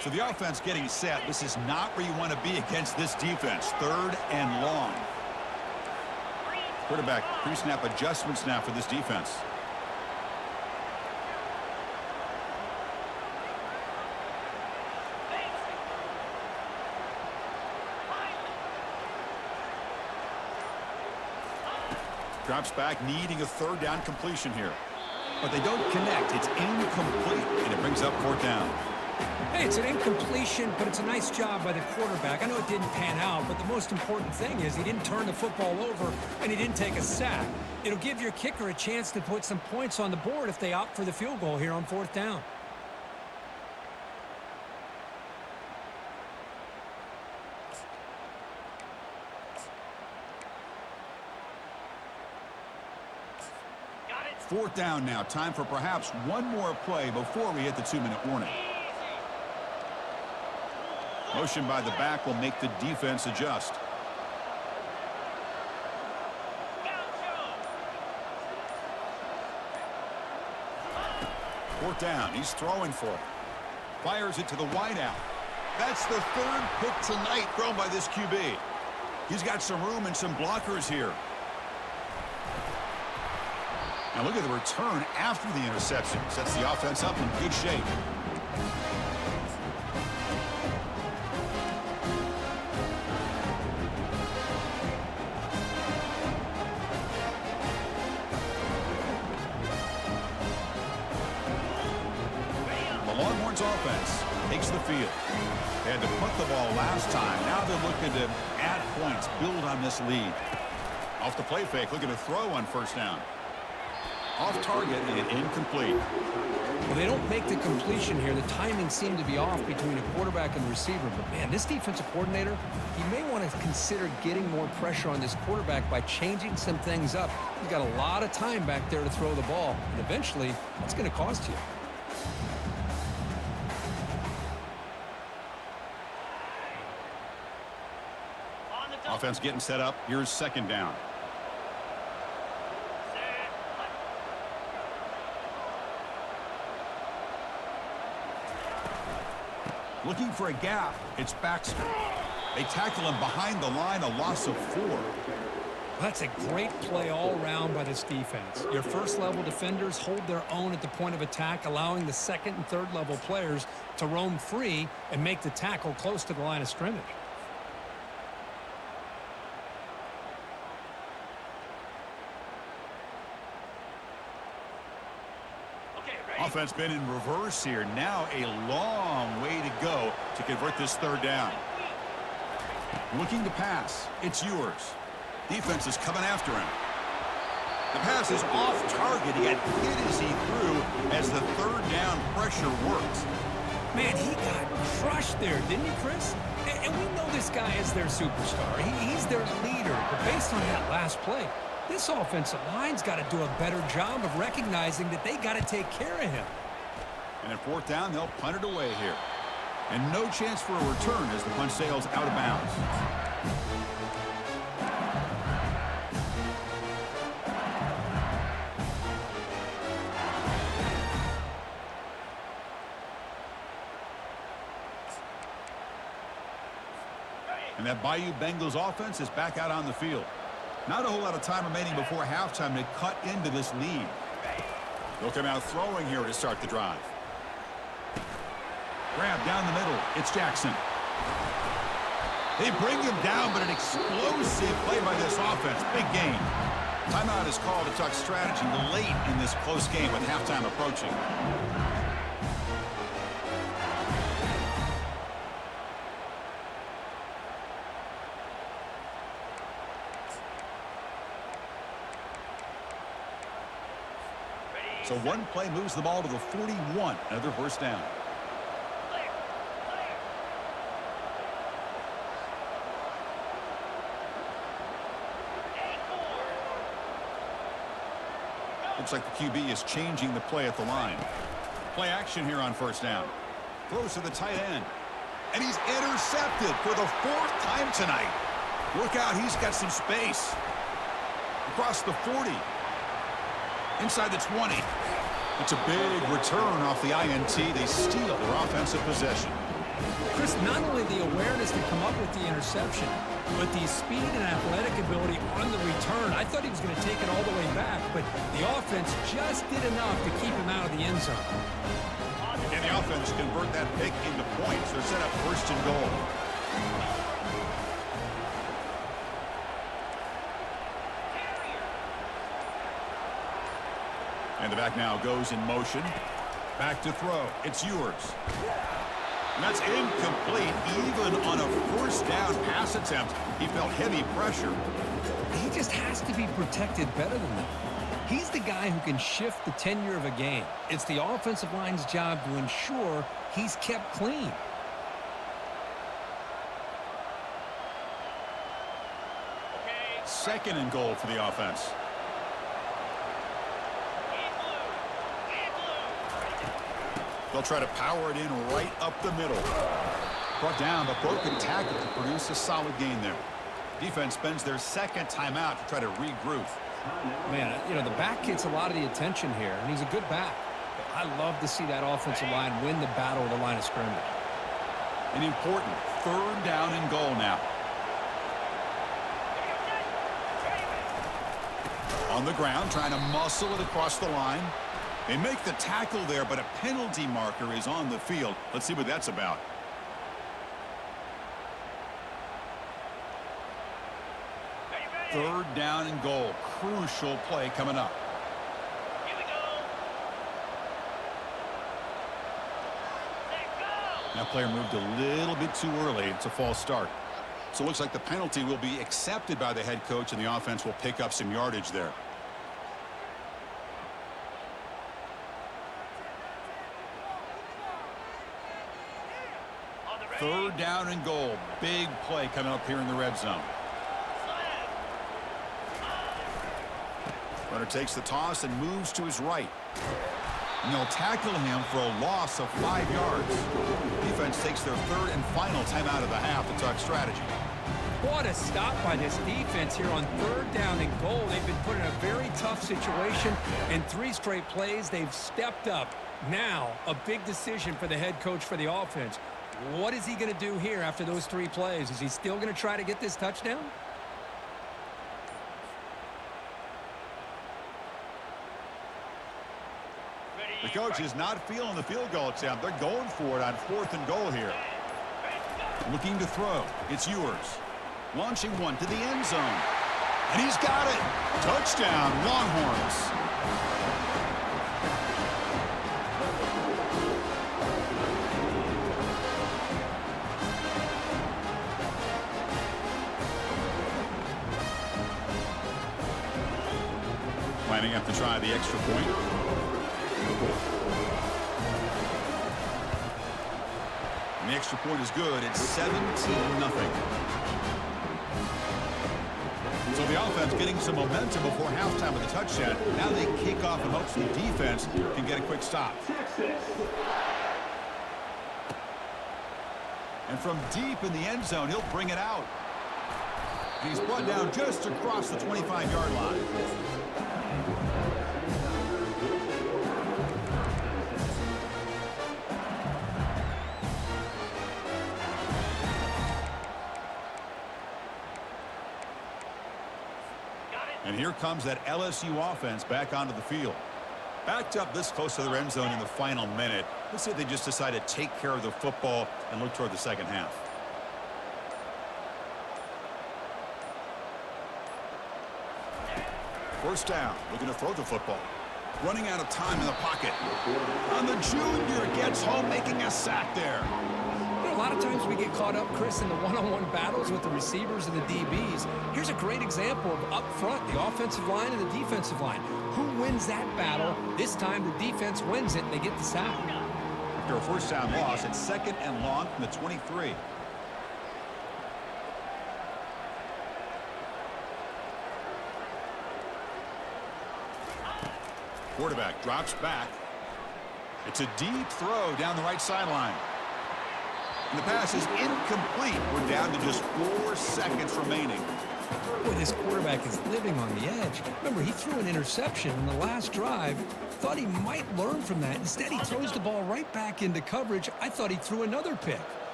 So the offense getting set. This is not where you want to be against this defense. 3rd and long. Quarterback pre-snap adjustments now for this defense. Drops back, needing a 3rd down completion here. But they don't connect. It's incomplete, and it brings up 4th down.
Hey, it's an incompletion, but it's a nice job by the quarterback. I know it didn't pan out, but the most important thing is he didn't turn the football over, and he didn't take a sack. It'll give your kicker a chance to put some points on the board if they opt for the field goal here on 4th down.
Fourth down now. Time for perhaps one more play before we hit the 2-minute warning. Motion by the back will make the defense adjust. Fourth down. He's throwing for it. Fires it to the wideout. That's the 3rd pick tonight thrown by this QB. He's got some room and some blockers here. Now look at the return after the interception. Sets the offense up in good shape. The Longhorns offense takes the field. They had to punt the ball last time. Now they're looking to add points, build on this lead. Off the play fake, looking to throw on 1st down. Off target and incomplete.
Well, they don't make the completion here. The timing seemed to be off between a quarterback and the receiver. But, man, this defensive coordinator, he may want to consider getting more pressure on this quarterback by changing some things up. He's got a lot of time back there to throw the ball. And eventually, that's going to cost you.
Offense getting set up. Here's 2nd down. Looking for a gap. It's Baxter. They tackle him behind the line, a loss of 4.
That's a great play all around by this defense. Your first-level defenders hold their own at the point of attack, allowing the 2nd and 3rd level players to roam free and make the tackle close to the line of scrimmage.
Offense been in reverse here. Now a long way to go to convert this 3rd down. Looking to pass. It's yours. Defense is coming after him. The pass is off target. He got hit as he threw as the 3rd down pressure worked.
Man, he got crushed there, didn't he, Chris? And we know this guy is their superstar. He's their leader. But based on that last play, this offensive line's got to do a better job of recognizing that they got to take care of him.
And at 4th down, they'll punt it away here. And no chance for a return as the punt sails out of bounds. And that Bayou Bengals offense is back out on the field. Not a whole lot of time remaining before halftime to cut into this lead. They'll come out throwing here to start the drive. Grab down the middle. It's Jackson. They bring him down, but an explosive play by this offense. Big gain. Timeout is called to talk strategy late in this close game with halftime approaching. So one play moves the ball to the 41. Another first down. Looks like the QB is changing the play at the line. Play action here on first down. Throws to the tight end. And he's intercepted for the 4th time tonight. Look out, he's got some space. Across the 40. Inside the 20. It's a big return off the INT. They steal their offensive possession.
Chris, not only the awareness to come up with the interception, but the speed and athletic ability on the return. I thought he was going to take it all the way back, but the offense just did enough to keep him out of the end zone.
And the offense convert that pick into points. They're set up 1st and goal. And the back now goes in motion. Back to throw. It's yours. And that's incomplete. Even on a 1st down pass attempt, he felt heavy pressure.
He just has to be protected better than that. He's the guy who can shift the tenure of a game. It's the offensive line's job to ensure he's kept clean.
Okay.
2nd and goal for the offense. They'll try to power it in right up the middle. Brought down, but broken tackle to produce a solid gain there. Defense spends their 2nd timeout to try to regroup.
Man, you know, the back gets a lot of the attention here, and he's a good back. But I love to see that offensive line win the battle of the line of scrimmage.
An important 3rd down and goal now. On the ground, trying to muscle it across the line. They make the tackle there, but a penalty marker is on the field. Let's see what that's about. Third down and goal. Crucial play coming up.
Here we go. Let go.
That player moved a little bit too early. It's a false start. So it looks like the penalty will be accepted by the head coach, and the offense will pick up some yardage there. Third down and goal. Big play coming up here in the red zone. Runner takes the toss and moves to his right. And they'll tackle him for a loss of 5 yards. Defense takes their 3rd and final timeout of the half to talk strategy.
What a stop by this defense here on 3rd down and goal. They've been put in a very tough situation. In 3 straight plays, they've stepped up. Now, a big decision for the head coach for the offense. What is he going to do here after those 3 plays? Is he still going to try to get this touchdown?
The coach is not feeling the field goal attempt. They're going for it on 4th and goal here. Looking to throw. It's yours. Launching one to the end zone. And he's got it. Touchdown, Longhorns. Lining up to try the extra point. And the extra point is good. It's 17-0. So the offense getting some momentum before halftime with a touchdown. Now they kick off in hopes the defense can get a quick stop. And from deep in the end zone, he'll bring it out. He's brought down just across the 25-yard line. And here comes that LSU offense back onto the field. Backed up this close to the end zone in the final minute. Let's see if they just decide to take care of the football and look toward the second half. First down, looking to throw the football. Running out of time in the pocket. On the junior, gets home, making a sack there.
You know, a lot of times we we get caught up, Chris, in the one-on-one battles with the receivers and the DBs. Here's a great example of up front, the offensive line and the defensive line. Who wins that battle? This time the defense wins it, and they get the sack.
After a first down loss, it's 2nd and long from the 23. Quarterback drops back. It's a deep throw down the right sideline. And the pass is incomplete. We're down to just 4 seconds remaining.
Boy, this quarterback is living on the edge. Remember, he threw an interception in the last drive. Thought he might learn from that. Instead, he throws the ball right back into coverage. I thought he threw another pick.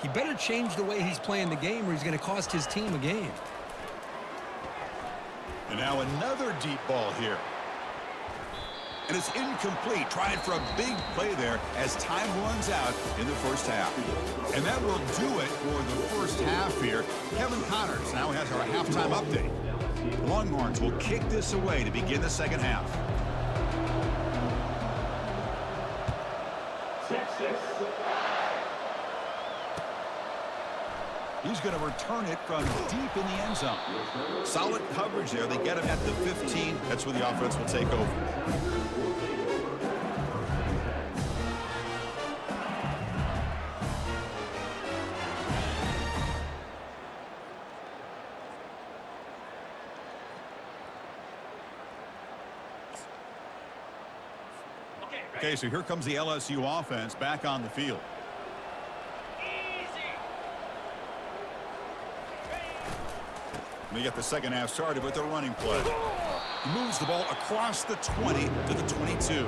He better change the way he's playing the game or he's going to cost his team a game.
And now another deep ball here. And it's incomplete. Trying for a big play there as time runs out in the first half. And that will do it for the first half here. Kevin Connors now has our halftime update. The Longhorns will kick this away to begin the second half.
6-6.
He's going to return it from deep in the end zone. Solid coverage there. They get him at the 15. That's where the offense will take over. Okay, so here comes the LSU offense back on the field. They get the second half started with their running play. He moves the ball across the 20 to the 22.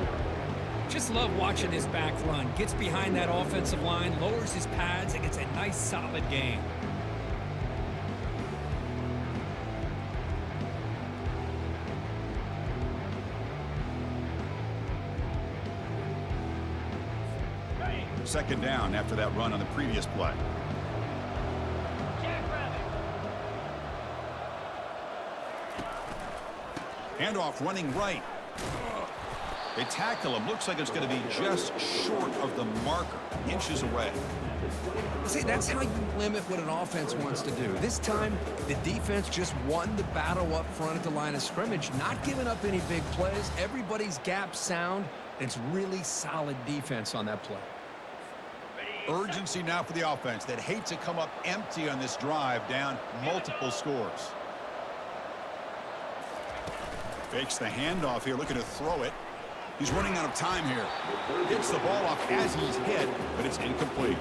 Just love watching this back run. Gets behind that offensive line, lowers his pads, and gets a nice solid gain.
Second down after that run on the previous play. Handoff running right. They tackle him. Looks like it's going to be just short of the marker, inches away.
See, that's how you limit what an offense wants to do. This time, the defense just won the battle up front at the line of scrimmage, not giving up any big plays. Everybody's gap sound. It's really solid defense on that play.
Urgency now for the offense that hate to come up empty on this drive, down multiple scores. Fakes the handoff here, looking to throw it. He's running out of time here. Gets the ball off as he's hit, but it's incomplete.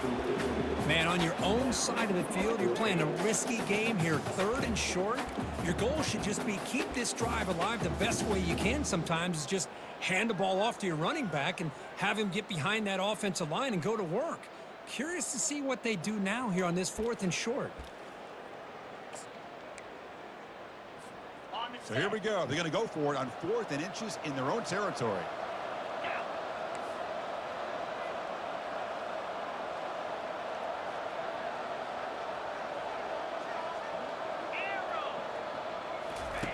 Man, on your own side of the field, you're playing a risky game here, 3rd and short. Your goal should just be keep this drive alive the best way you can sometimes is just hand the ball off to your running back and have him get behind that offensive line and go to work. Curious to see what they do now here on this 4th and short.
So here we go. They're going to go for it on 4th and inches in their own territory.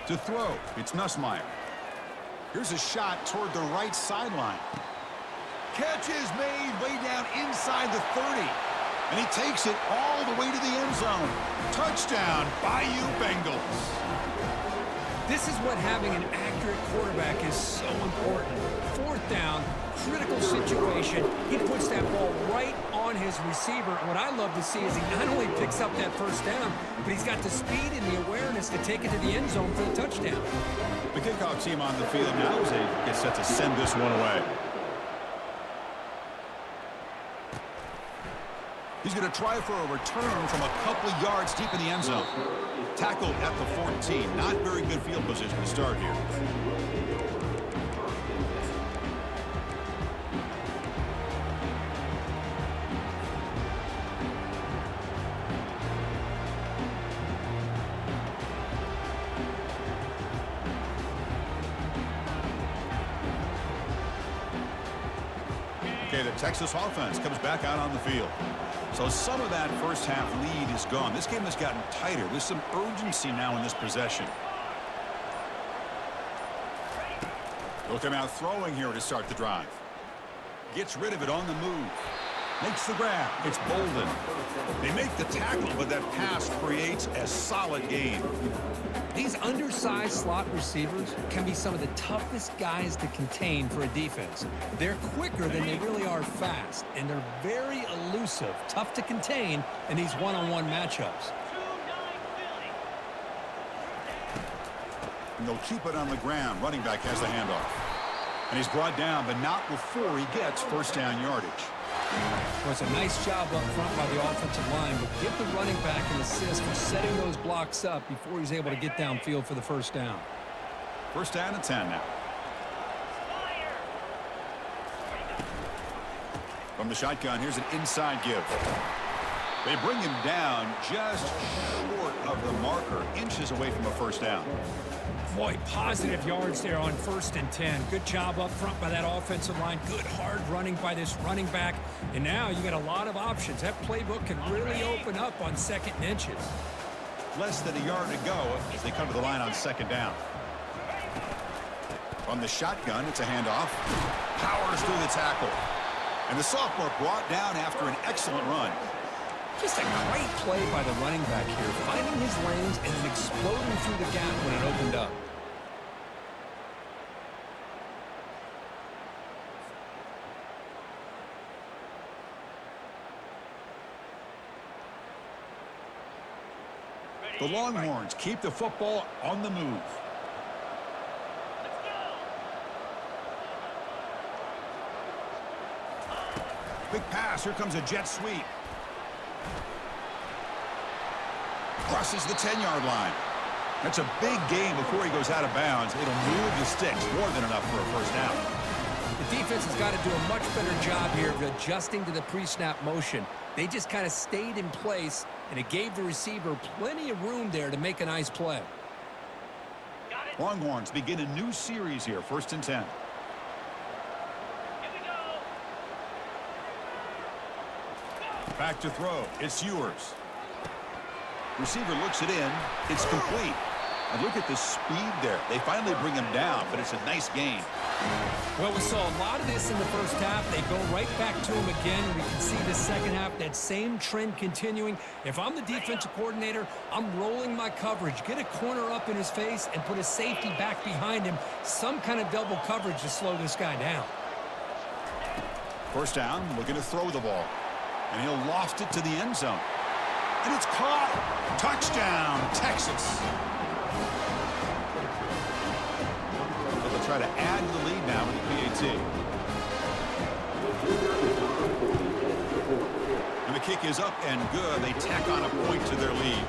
To throw, it's Nussmeier. Here's a shot toward the right sideline. Catch is made way down inside the 30. And he takes it all the way to the end zone. Touchdown, Bayou Bengals.
This is what having an accurate quarterback is so important. 4th down, critical situation. He puts that ball right on his receiver. And what I love to see is he not only picks up that first down, but he's got the speed and the awareness to take it to the end zone for the touchdown.
The kickoff team on the field now as they get set to send this one away. He's going to try for a return from a couple of yards deep in the end zone. Tackled at the 14. Not very good field position to start here. Okay, the Texas offense comes back out on the field. So some of that first half lead is gone. This game has gotten tighter. There's some urgency now in this possession. They'll come out throwing here to start the drive. Gets rid of it on the move. Makes the grab. It's Bolden. They make make the tackle, but that pass creates a solid gain.
These undersized slot receivers can be some of the toughest guys to contain for a defense. They're quicker than they really are fast, and they're very elusive, tough to contain in these one-on-one matchups.
And they'll keep it on the ground. Running back has the handoff. And he's brought down, but not before he gets first down yardage.
Well, it's a nice job up front by the offensive line, but give the running back an assist for setting those blocks up before he's able to get downfield for the first down.
First down and 10 now. From the shotgun, here's an inside give. They bring him down just short of the marker, inches away from a first down.
Boy, positive yards there on 1st and 10. Good job up front by that offensive line. Good hard running by this running back. And now you got a lot of options. That playbook can really open up on 2nd and inches.
Less than a yard to go as they come to the line on second down. From the shotgun, it's a handoff. Powers through the tackle. And the sophomore brought down after an excellent run.
Just a great play by the running back here, finding his lanes and then exploding through the gap when it opened up.
The Longhorns keep the football on the move. Big pass. Here comes a jet sweep. Crosses the 10-yard line. That's a big gain before he goes out of bounds. It'll move the sticks more than enough for a first down.
The defense has got to do a much better job here of adjusting to the pre-snap motion. They just kind of stayed in place, and it gave the receiver plenty of room there to make a nice play.
Longhorns begin a new series here, 1st and 10. Back to throw. It's Ewers. Receiver looks it in. It's complete. And look at the speed there. They finally bring him down, but it's a nice gain.
Well, we saw a lot of this in the first half. They go right back to him again, and we can see the second half, that same trend continuing. If I'm the defensive coordinator, I'm rolling my coverage. Get a corner up in his face and put a safety back behind him. Some kind of double coverage to slow this guy down.
First down, looking to throw the ball. And he'll loft it to the end zone. And it's caught. Touchdown, Texas. So they'll try to add to the lead now with the PAT. And the kick is up and good. They tack on a point to their lead.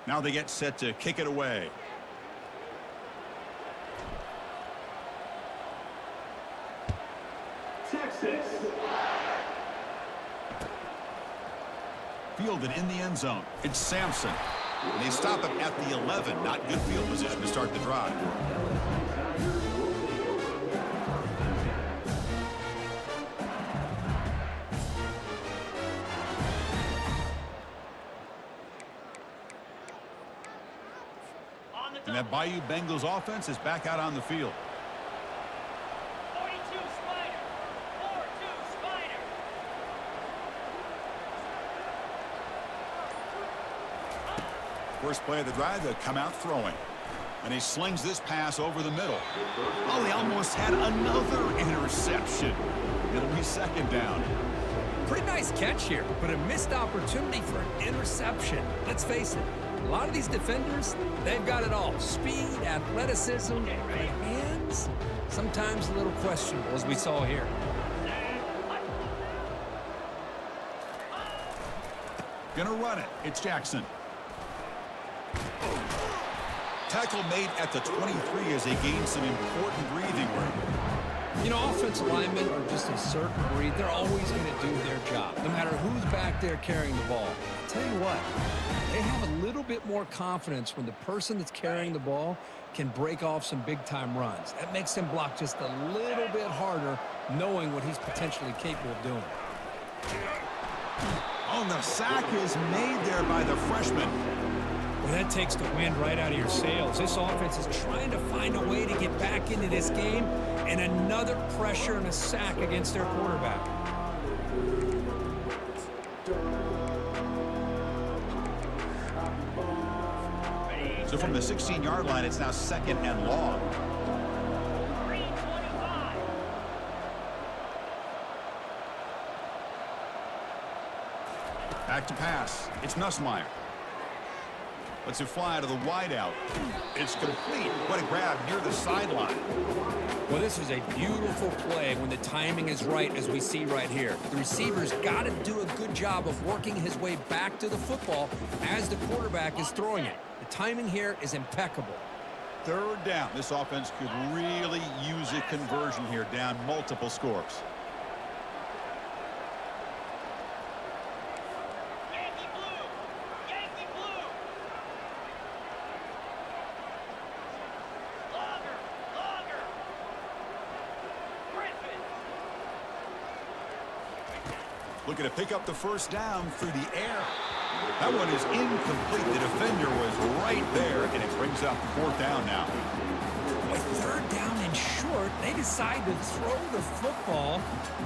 Now they get set to kick it away.
Texas.
Fielded in the end zone. It's Sampson. And they stop him at the 11. Not good field position to start the drive. And that Bayou Bengals offense is back out on the field.
42 Spider. 4-2 Spider.
First play of the drive, they'll come out throwing. And he slings this pass over the middle. Oh, he almost had another interception. It'll be second down.
Pretty nice catch here, but a missed opportunity for an interception. Let's face it, a lot of these defenders, they've got it all. Speed, athleticism, but hands, sometimes a little questionable, as we saw here.
Gonna run it. It's Jackson. Tackle made at the 23 as they gain some important breathing room.
You know, offensive linemen are just a certain breed. They're always going to do their job, no matter who's back there carrying the ball. I'll tell you what, they have a little bit more confidence when the person that's carrying the ball can break off some big-time runs. That makes them block just a little bit harder, knowing what he's potentially capable of doing.
Oh, the sack is made there by the freshman.
Well, that takes the wind right out of your sails. This offense is trying to find a way to get back into this game, and another pressure and a sack against their quarterback.
So from the 16-yard line, it's now 2nd and long. Back to pass. It's Nussmeier. Lets it fly to the wideout. It's complete. What a grab near the sideline.
Well, this is a beautiful play when the timing is right, as we see right here. The receiver's got to do a good job of working his way back to the football as the quarterback is throwing it. The timing here is impeccable.
3rd down. This offense could really use a conversion here, down multiple scores. Looking to pick up the 1st down through the air. That one is incomplete. The defender was right there, and it brings up 4th down now.
With 3rd down and short, they decide to throw the football,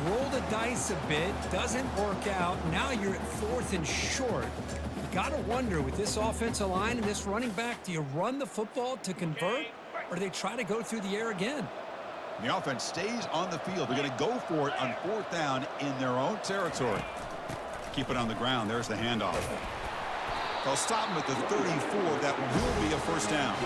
roll the dice a bit, doesn't work out. Now you're at 4th and short. You got to wonder, with this offensive line and this running back, do you run the football to convert, or do they try to go through the air again?
The offense stays on the field. They're going to go for it on 4th down in their own territory. Keep it on the ground. There's the handoff. They'll stop him at the 34. That will be a 1st down.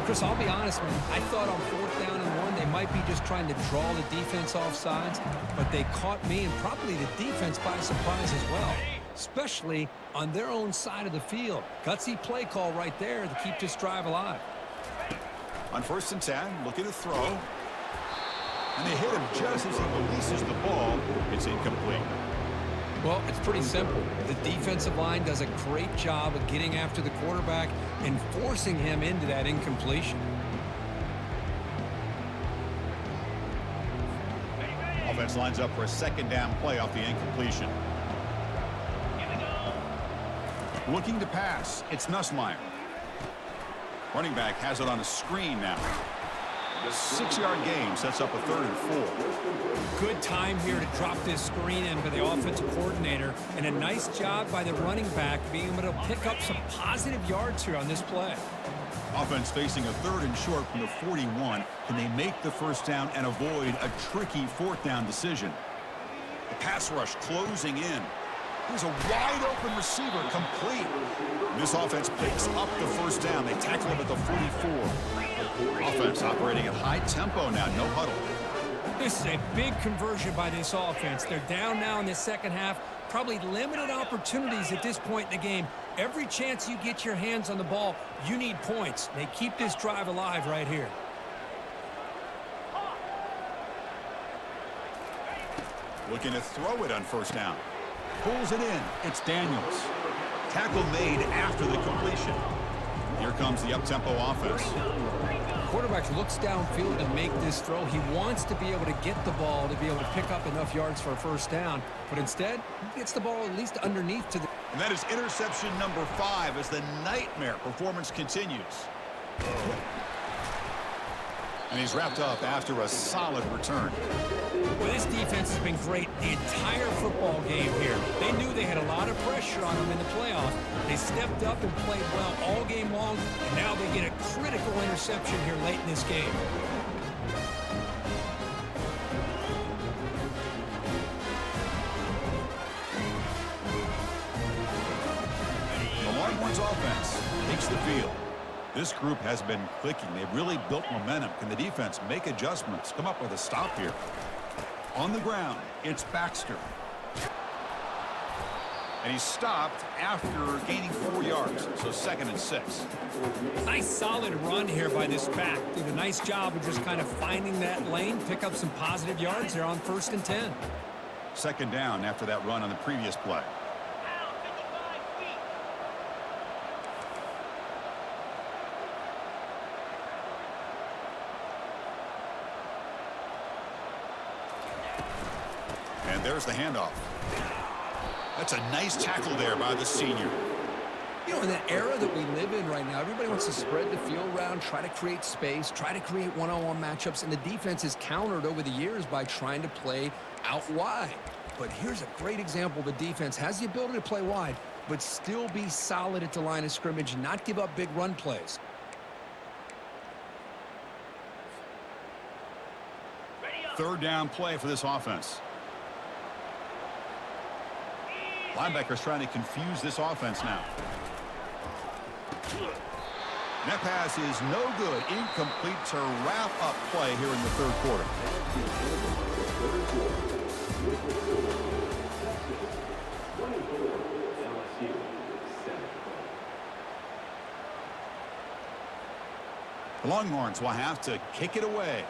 Chris, I'll be honest, man. I thought on 4th down and 1, they might be just trying to draw the defense off sides, but they caught me and probably the defense by surprise as well, especially on their own side of the field. Gutsy play call right there to keep this drive alive.
On 1st and 10, looking to throw. And they hit him just as he releases the ball. It's incomplete.
Well, it's pretty simple. The defensive line does a great job of getting after the quarterback and forcing him into that incompletion.
Offense lines up for a 2nd down play off the incompletion. Looking to pass. It's Nussmeier. Running back has it on a screen now. 6-yard gain sets up a 3rd and 4.
Good time here to drop this screen in by the offensive coordinator, and a nice job by the running back being able to pick up some positive yards here on this play.
Offense facing a 3rd and short from the 41. Can they make the 1st down and avoid a tricky 4th down decision? The pass rush closing in. Here's a wide-open receiver, complete. This offense picks up the 1st down. They tackle him at the 44. Offense operating at high tempo now, no huddle.
This is a big conversion by this offense. They're down now in the 2nd half. Probably limited opportunities at this point in the game. Every chance you get your hands on the ball, you need points. They keep this drive alive right here.
Looking to throw it on 1st down. Pulls it in. It's Daniels. Tackle made after the completion. Here comes the up-tempo offense.
Quarterback looks downfield to make this throw. He wants to be able to get the ball to be able to pick up enough yards for a 1st down, but instead he gets the ball at least underneath to the...
And that is interception number 5 as the nightmare performance continues. And he's wrapped up after a solid return.
Well, this defense has been great the entire football game here. They knew they had a lot of pressure on them in the playoffs. They stepped up and played well all game long, and now they get a critical interception here late in this game.
The Longhorns offense takes the field. This group has been clicking. They've really built momentum. Can the defense make adjustments? Come up with a stop here. On the ground, it's Baxter. And he's stopped after gaining 4 yards, so 2nd and 6.
Nice solid run here by this back. Did a nice job of just kind of finding that lane, pick up some positive yards there on 1st and 10.
2nd down after that run on the previous play. And there's the handoff. That's a nice tackle there by the senior.
You know, in the era that we live in right now, everybody wants to spread the field around, try to create space, try to create one-on-one matchups, and the defense is countered over the years by trying to play out wide. But here's a great example. The defense has the ability to play wide, but still be solid at the line of scrimmage, not give up big run plays.
Third down play for this offense. Linebackers trying to confuse this offense now. That pass is no good. Incomplete to wrap up play here in the 3rd quarter. The Longhorns will have to kick it away.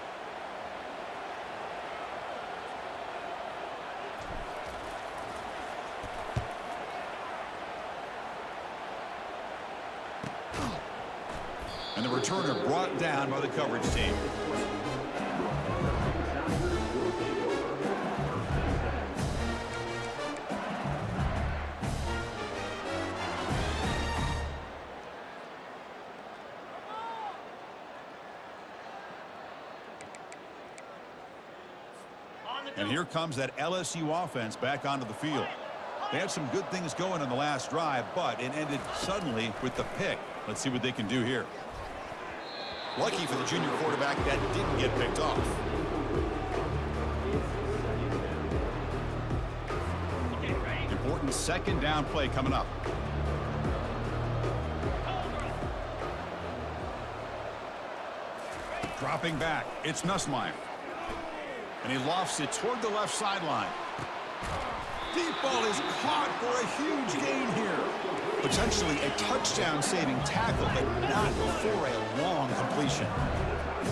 And the returner brought down by the coverage team. And here comes that LSU offense back onto the field. They had some good things going on the last drive, but it ended suddenly with the pick. Let's see what they can do here. Lucky for the junior quarterback that didn't get picked off. Important 2nd down play coming up. Dropping back, it's Nussmeier. And he lofts it toward the left sideline. Deep ball is caught for a huge gain here. Potentially a touchdown-saving tackle, but not before a long completion.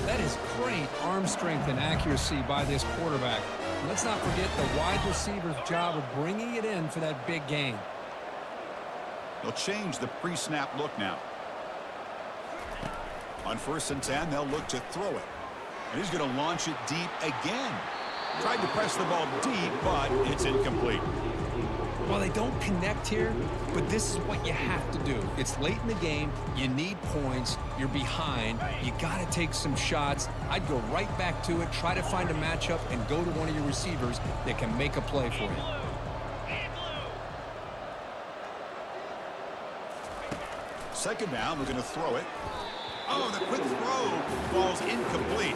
That is great arm strength and accuracy by this quarterback. Let's not forget the wide receiver's job of bringing it in for that big gain.
They'll change the pre-snap look now. On 1st and 10, they'll look to throw it. And he's going to launch it deep again. Tried to press the ball deep, but it's incomplete.
Well, they don't connect here, but this is what you have to do. It's late in the game. You need points. You're behind. You got to take some shots. I'd go right back to it, try to find a matchup, and go to one of your receivers that can make a play for you.
2nd down, we're going to throw it. Oh, the quick throw falls incomplete.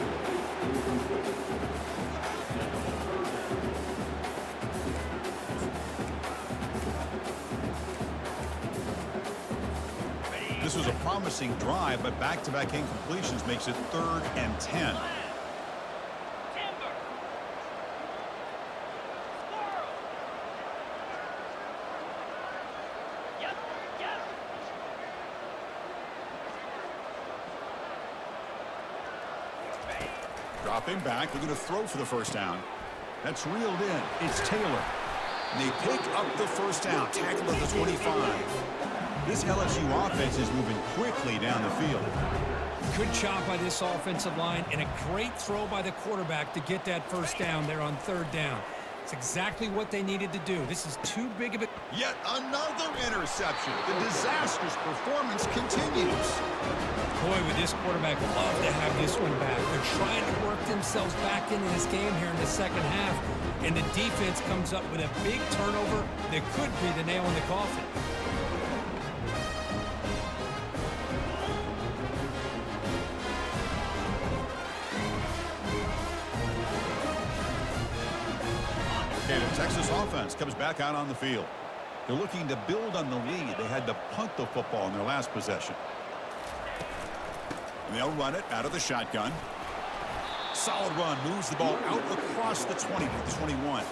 This was a promising drive, but back-to-back incompletions makes it 3rd and 10. Dropping back, they're going to throw for the 1st down. That's reeled in. It's Taylor. They pick up the 1st down. Tackle at the 25. This LSU offense is moving quickly down the field.
Good job by this offensive line and a great throw by the quarterback to get that 1st down there on 3rd down. It's exactly what they needed to do. This is too big of a...
Yet another interception. The disastrous performance continues.
Boy, would this quarterback love to have this one back. They're trying to work themselves back into this game here in the 2nd half, and the defense comes up with a big turnover that could be the nail in the coffin.
And the Texas offense comes back out on the field. They're looking to build on the lead. They had to punt the football in their last possession. And they'll run it out of the shotgun. Solid run, moves the ball out across the 20 to the 21.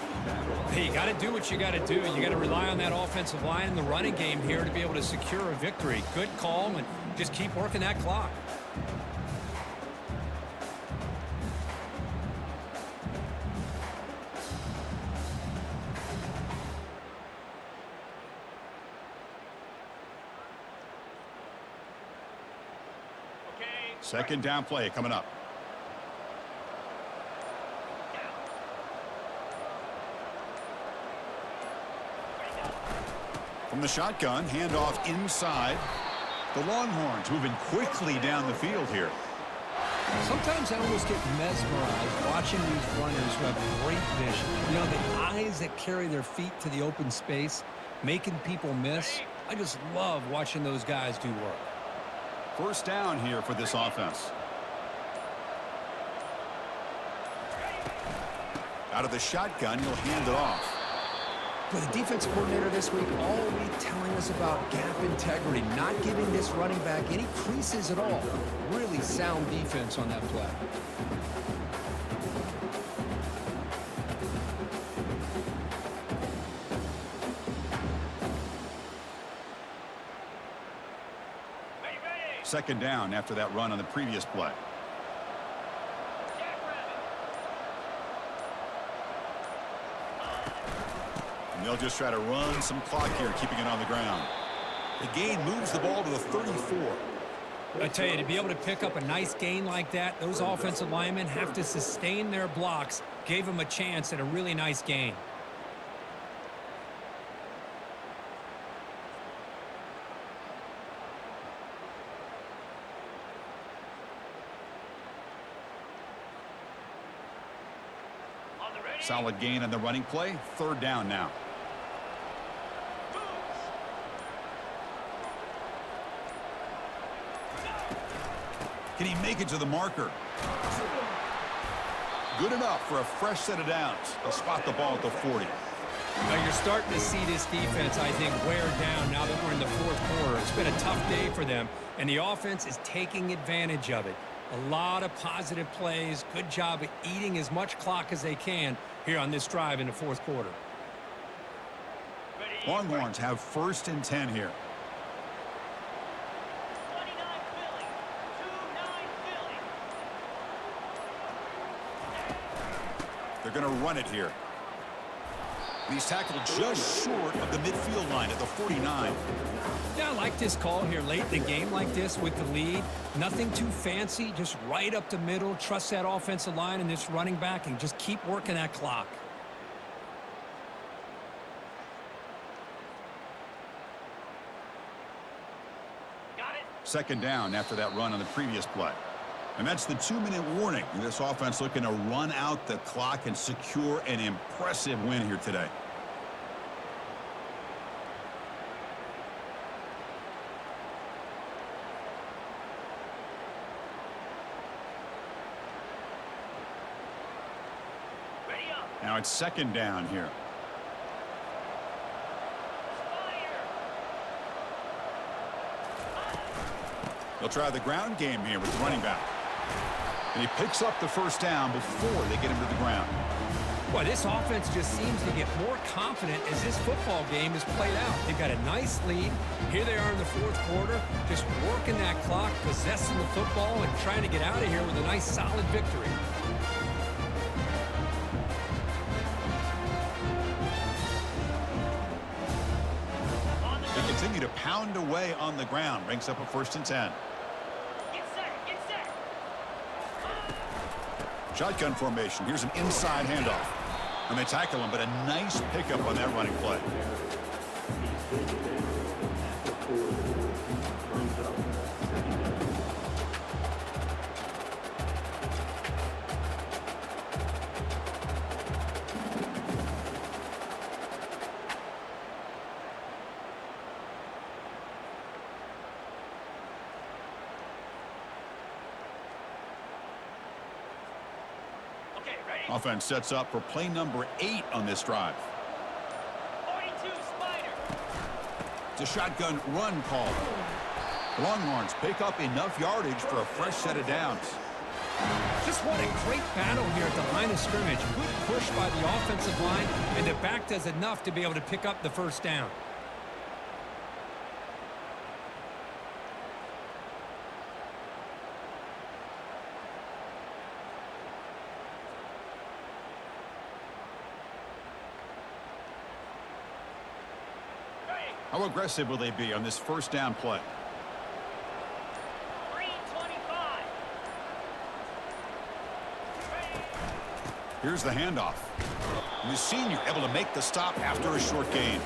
Hey, you got to do what you got to do. You got to rely on that offensive line in the running game here to be able to secure a victory. Good call, and just keep working that clock.
Second down play coming up. From the shotgun, handoff inside. The Longhorns moving quickly down the field here.
Sometimes I almost get mesmerized watching these runners who have great vision. You know, the eyes that carry their feet to the open space, making people miss. I just love watching those guys do work.
First down here for this offense. Out of the shotgun, he'll hand it off.
But the defensive coordinator this week already telling us about gap integrity, not giving this running back any creases at all. Really sound defense on that play.
Second down after that run on the previous play. And they'll just try to run some clock here, keeping it on the ground. The gain moves the ball to the 34.
I tell you, to be able to pick up a nice gain like that, those offensive linemen have to sustain their blocks. Gave them a chance at a really nice gain.
Solid gain on the running play. Third down now. Can he make it to the marker? Good enough for a fresh set of downs. They'll spot the ball at the 40.
Now you're starting to see this defense, I think, wear down now that we're in the fourth quarter. It's been a tough day for them, and the offense is taking advantage of it. A lot of positive plays. Good job at eating as much clock as they can here on this drive in the fourth quarter.
Longhorns have first and 10 here.
29 Philly. 2-9 Philly.
They're going to run it here. He's tackled just short of the midfield line at the 49.
Yeah, I like this call here late in the game like this with the lead. Nothing too fancy, just right up the middle. Trust that offensive line and this running back and just keep working that clock.
Got it.
Second down after that run on the previous play. And that's the 2-minute warning. This offense looking to run out the clock and secure an impressive win here today.
Ready up.
Now it's second down here. They'll try the ground game here with the running back. And he picks up the first down before they get him to the ground.
Well, this offense just seems to get more confident as this football game is played out. They've got a nice lead. Here they are in the fourth quarter, just working that clock, possessing the football, and trying to get out of here with a nice, solid victory.
They continue to pound away on the ground. Brings up a first and 10.
Get set. Get set.
Shotgun formation. Here's an inside handoff. And they tackle him, but a nice pickup on that running play.
Okay, ready.
Offense sets up for play number 8 on this drive.
42 Spider.
It's a shotgun run call. The Longhorns pick up enough yardage for a fresh set of downs.
Just what a great battle here at the line of scrimmage. Good push by the offensive line, and the back does enough to be able to pick up the first down.
How aggressive will they be on this first down play?
325.
Here's the handoff. And the senior able to make the stop after a short gain.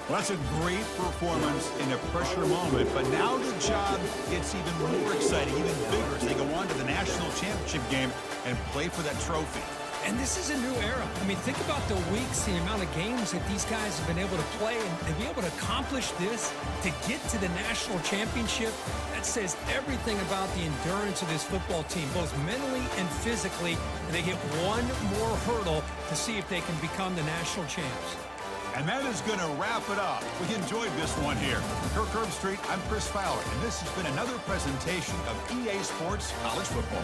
Well, that's a great performance in a pressure moment, but now the job gets even more exciting, even bigger as they go on to the national championship game and play for that trophy.
And this is a new era. I mean, think about the weeks, the amount of games that these guys have been able to play, and to be able to accomplish this, to get to the national championship, that says everything about the endurance of this football team, both mentally and physically, and they get one more hurdle to see if they can become the national champs.
And that is going to wrap it up. We enjoyed this one here. From Kirk Herbstreit, I'm Chris Fowler, and this has been another presentation of EA Sports College Football.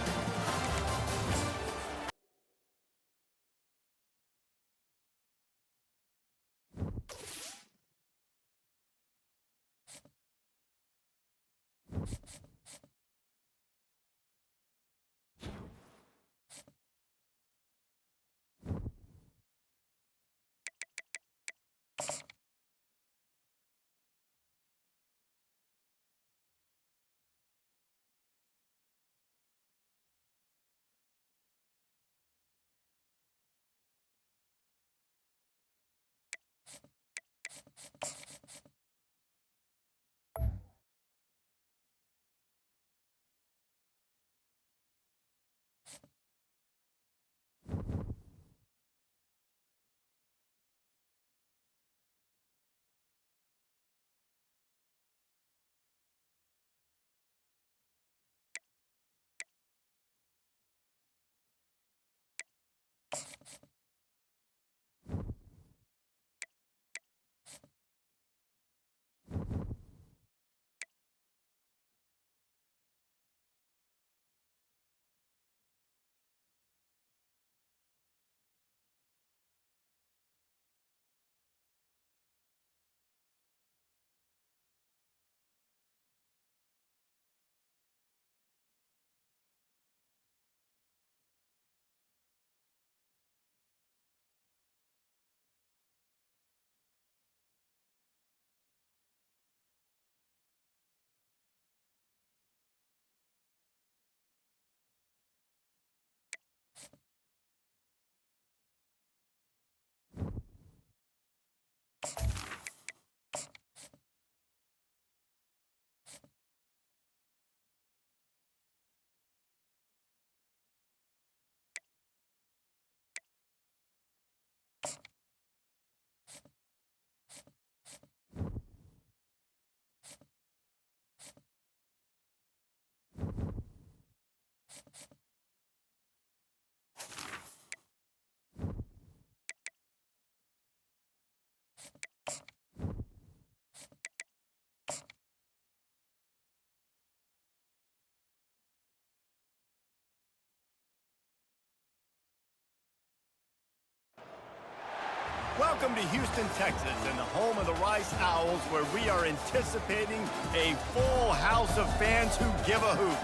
Welcome to Houston, Texas, and the home of the Rice Owls, where we are anticipating a full house of fans who give a hoot.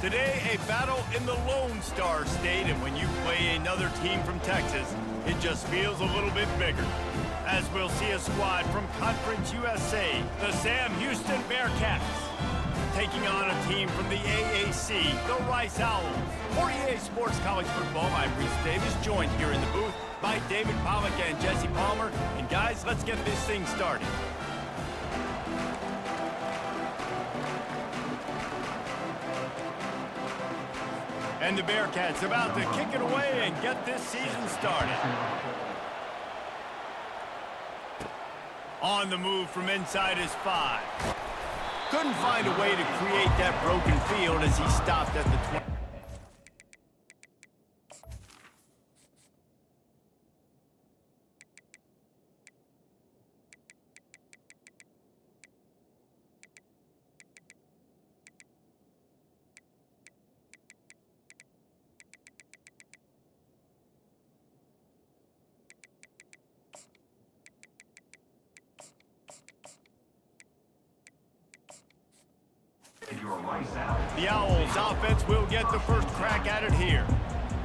Today, a battle in the Lone Star State, and when you play another team from Texas, it just feels a little bit bigger. As we'll see a squad from Conference USA, the Sam Houston Bearcats, taking on a team from the AAC, the Rice Owls. For EA Sports College Football, I'm Reese Davis, joined here in the booth by David Pollack and Jesse Palmer. And guys, let's get this thing started. And the Bearcats about to kick it away and get this season started. On the move from inside his 5. Couldn't find a way to create that broken field as he stopped at the 20. The Owls offense will get the first crack at it here.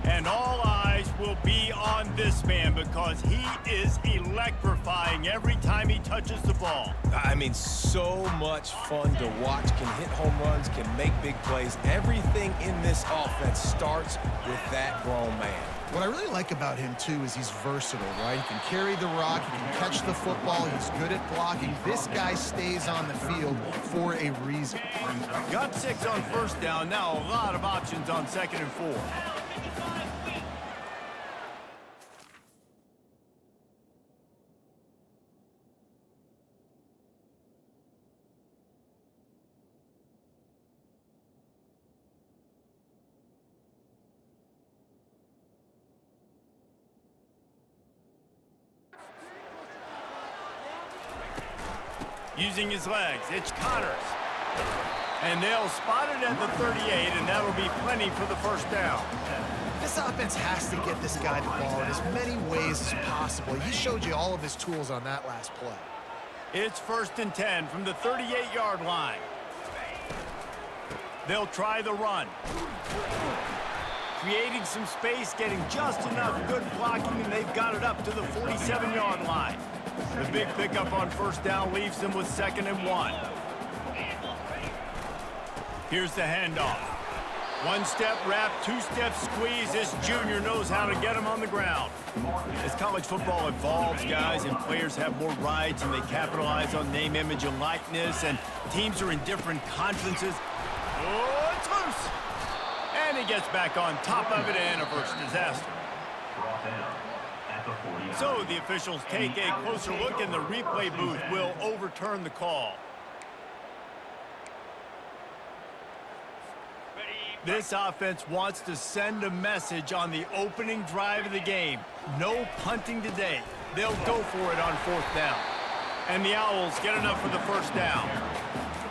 And all eyes will be on this man because he is electrifying every time he touches the ball.
I mean, so much fun to watch. Can hit home runs, can make big plays. Everything in this offense starts with that grown man.
What I really like about him, too, is he's versatile, right? He can carry the rock, he can catch the football, he's good at blocking. This guy stays on the field for a reason.
Got 6 on first down, now a lot of options on 2nd and 4. Using his legs, it's Connors. And they'll spot it at the 38, and that'll be plenty for the first down.
This offense has to get this guy the ball in as many ways as possible. He showed you all of his tools on that last play.
It's 1st and 10 from the 38-yard line. They'll try the run. Creating some space, getting just enough good blocking, and they've got it up to the 47-yard line. The big pickup on first down leaves them with 2nd and 1. Here's the handoff. 1-step wrap, 2-step squeeze. This junior knows how to get him on the ground. As college football evolves, guys, and players have more rights and they capitalize on name, image, and likeness, and teams are in different conferences. Oh, it's loose. And he gets back on top of it and averts disaster. So the officials take a closer look, and the replay booth will overturn the call. This offense wants to send a message on the opening drive of the game. No punting today. They'll go for it on 4th down. And the Owls get enough for the first down.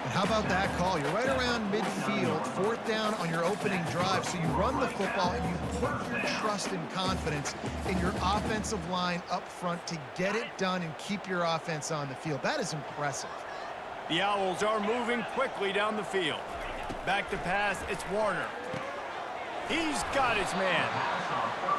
And how about that call? You're right around midfield, 4th down on your opening drive. So you run the football and you put your trust and confidence in your offensive line up front to get it done and keep your offense on the field. That is impressive.
The Owls are moving quickly down the field. Back to pass, it's Warner. He's got his man.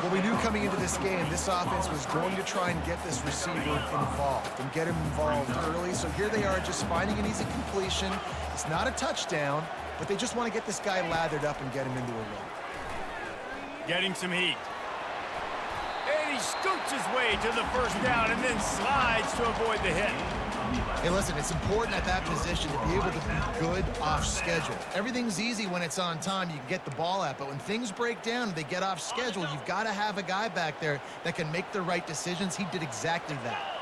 Well, we knew coming into this game, this offense was going to try and get this receiver involved and get him involved early. So here they are just finding an easy completion. It's not a touchdown, but they just want to get this guy lathered up and get him into a run.
Getting some heat. And he scoots his way to the first down and then slides to avoid the hit.
Hey, listen, it's important at that position to be able to be good off schedule. Everything's easy when it's on time. You can get the ball out, but when things break down, they get off schedule. You've got to have a guy back there that can make the right decisions. He did exactly that.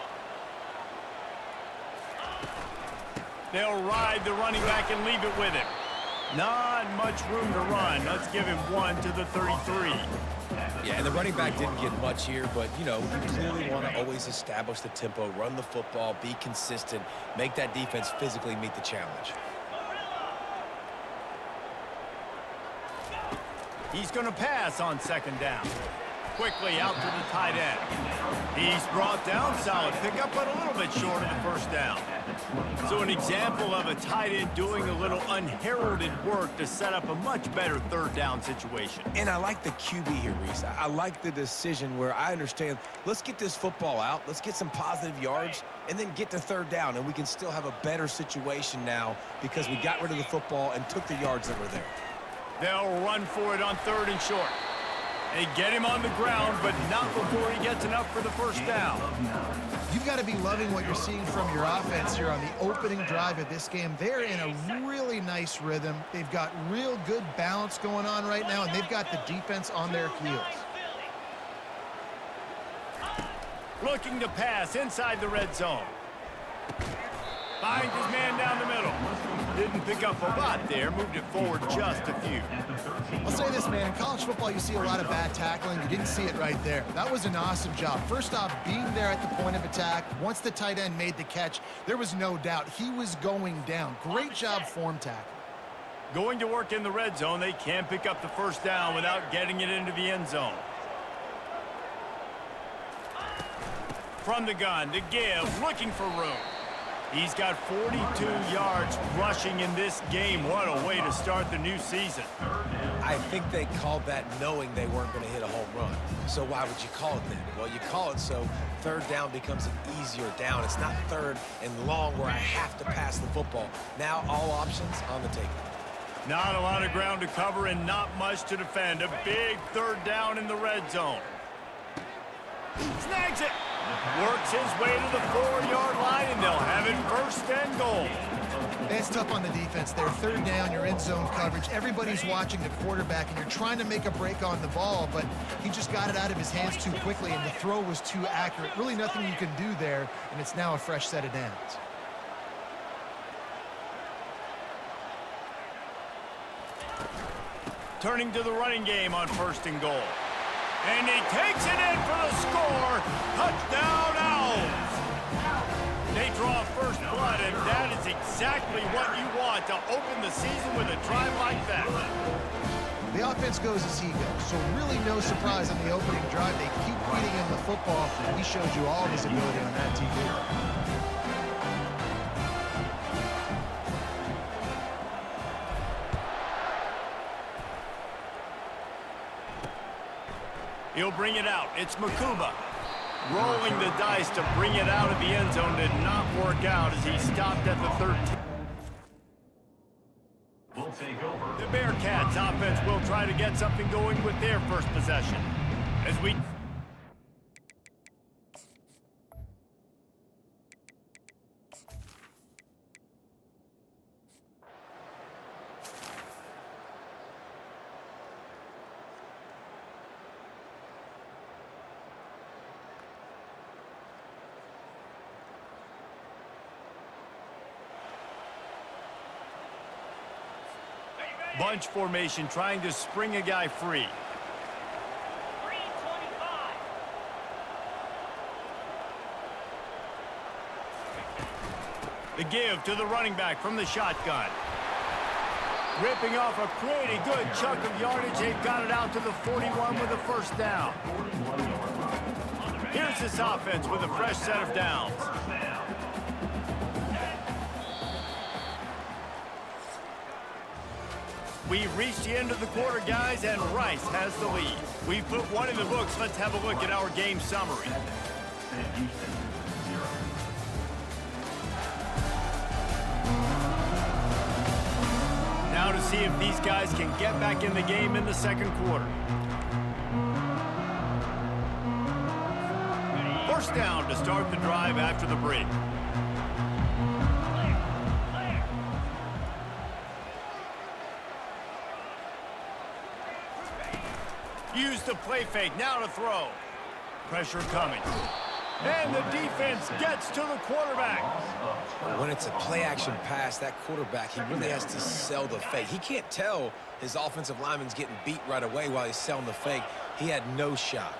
They'll ride the running back and leave it with him. Not much room to run. Let's give him 1 to the 33.
Yeah, and the running back didn't get much here, but, you know, you clearly want to always establish the tempo, run the football, be consistent, make that defense physically meet the challenge.
He's going to pass on 2nd down. Quickly out to the tight end. He's brought down, solid pickup, but a little bit short of the first down. So an example of a tight end doing a little unheralded work to set up a much better 3rd down situation.
And I like the QB here, Reese. I like the decision where I understand, let's get this football out, let's get some positive yards, and then get to 3rd down, and we can still have a better situation now because we got rid of the football and took the yards that were there.
They'll run for it on 3rd and short. They get him on the ground, but not before he gets enough for the first down.
You've got to be loving what you're seeing from your offense here on the opening drive of this game. They're in a really nice rhythm. They've got real good balance going on right now, and they've got the defense on their heels.
Looking to pass inside the red zone. Finds his man down the middle. Didn't pick up a lot there, moved it forward just a few.
I'll say this, man. In college football, you see a lot of bad tackling. You didn't see it right there. That was an awesome job. First off, being there at the point of attack. Once the tight end made the catch, there was no doubt he was going down. Great job form tackling.
Going to work in the red zone, they can't pick up the first down without getting it into the end zone. From the gun, to give, looking for room. He's got 42 yards rushing in this game. What a way to start the new season.
I think they called that knowing they weren't going to hit a home run. So why would you call it then? Well, you call it so third down becomes an easier down. It's not third and long where I have to pass the football. Now all options on the table.
Not a lot of ground to cover and not much to defend. A big third down in the red zone. Snags it. Works his way to the 4-yard line, and they'll have it first and goal.
It's tough on the defense there. Third down, your end zone coverage. Everybody's watching the quarterback, and you're trying to make a break on the ball, but he just got it out of his hands too quickly, and the throw was too accurate. Really nothing you can do there, and it's now a fresh set of downs.
Turning to the running game on first and goal. And he takes it in for the score. Touchdown, Owls. They draw first blood, and that is exactly what you want to open the season with a drive like that.
The offense goes as he goes, so really no surprise on the opening drive. They keep feeding him the football. He showed you all of his ability on that TV.
He'll bring it out. It's Makuba. Rolling the dice to bring it out of the end zone did not work out as he stopped at the 13.
We'll take over.
The Bearcats offense will try to get something going with their first possession. As we... Bunch formation, trying to spring a guy free.
325.
The give to the running back from the shotgun. Ripping off a pretty good chunk of yardage. They've got it out to the 41 with a first down. Here's this offense with a fresh set of downs. We've reached the end of the quarter, guys, and Rice has the lead. We've put one in the books. Let's have a look at our game summary. Now to see if these guys can get back in the game in the second quarter. First down to start the drive after the break. Use the play fake, now to throw. Pressure coming. And the defense gets to the quarterback.
When it's a play-action pass, that quarterback, he really has to sell the fake. He can't tell his offensive lineman's getting beat right away while he's selling the fake. He had no shot.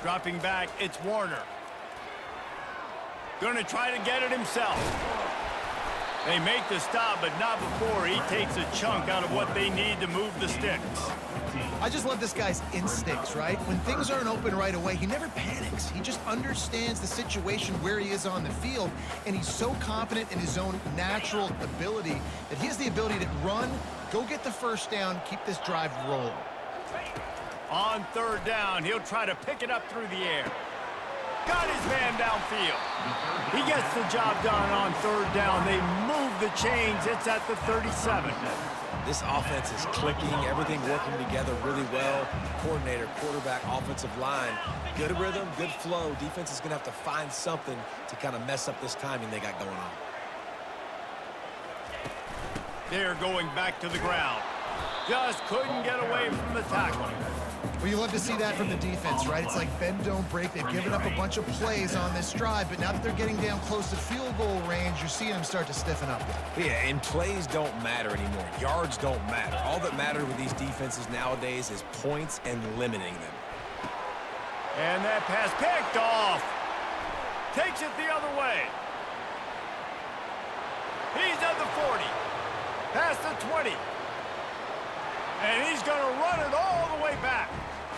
Dropping back, it's Warner. Going to try to get it himself. They make the stop, but not before he takes a chunk out of what they need to move the sticks.
I just love this guy's instincts, right? When things aren't open right away, he never panics. He just understands the situation where he is on the field, and he's so confident in his own natural ability that he has the ability to run, go get the first down, keep this drive rolling.
On third down, he'll try to pick it up through the air. Got his man downfield. He gets the job done on third down. They move the chains. It's at the 37.
This offense is clicking, everything working together really well. Coordinator, quarterback, offensive line. Good rhythm, good flow. Defense is going to have to find something to kind of mess up this timing they got going on.
They're going back to the ground. Just couldn't get away from the tackle.
Well, you love to see that from the defense, right? It's like bend, don't break. They've given up a bunch of plays on this drive, but now that they're getting down close to field goal range, you're seeing them start to stiffen up.
Yeah, and plays don't matter anymore. Yards don't matter. All that matters with these defenses nowadays is points and limiting them.
And that pass picked off. Takes it the other way. He's at the 40. Past the 20. And he's going to run it all the way back.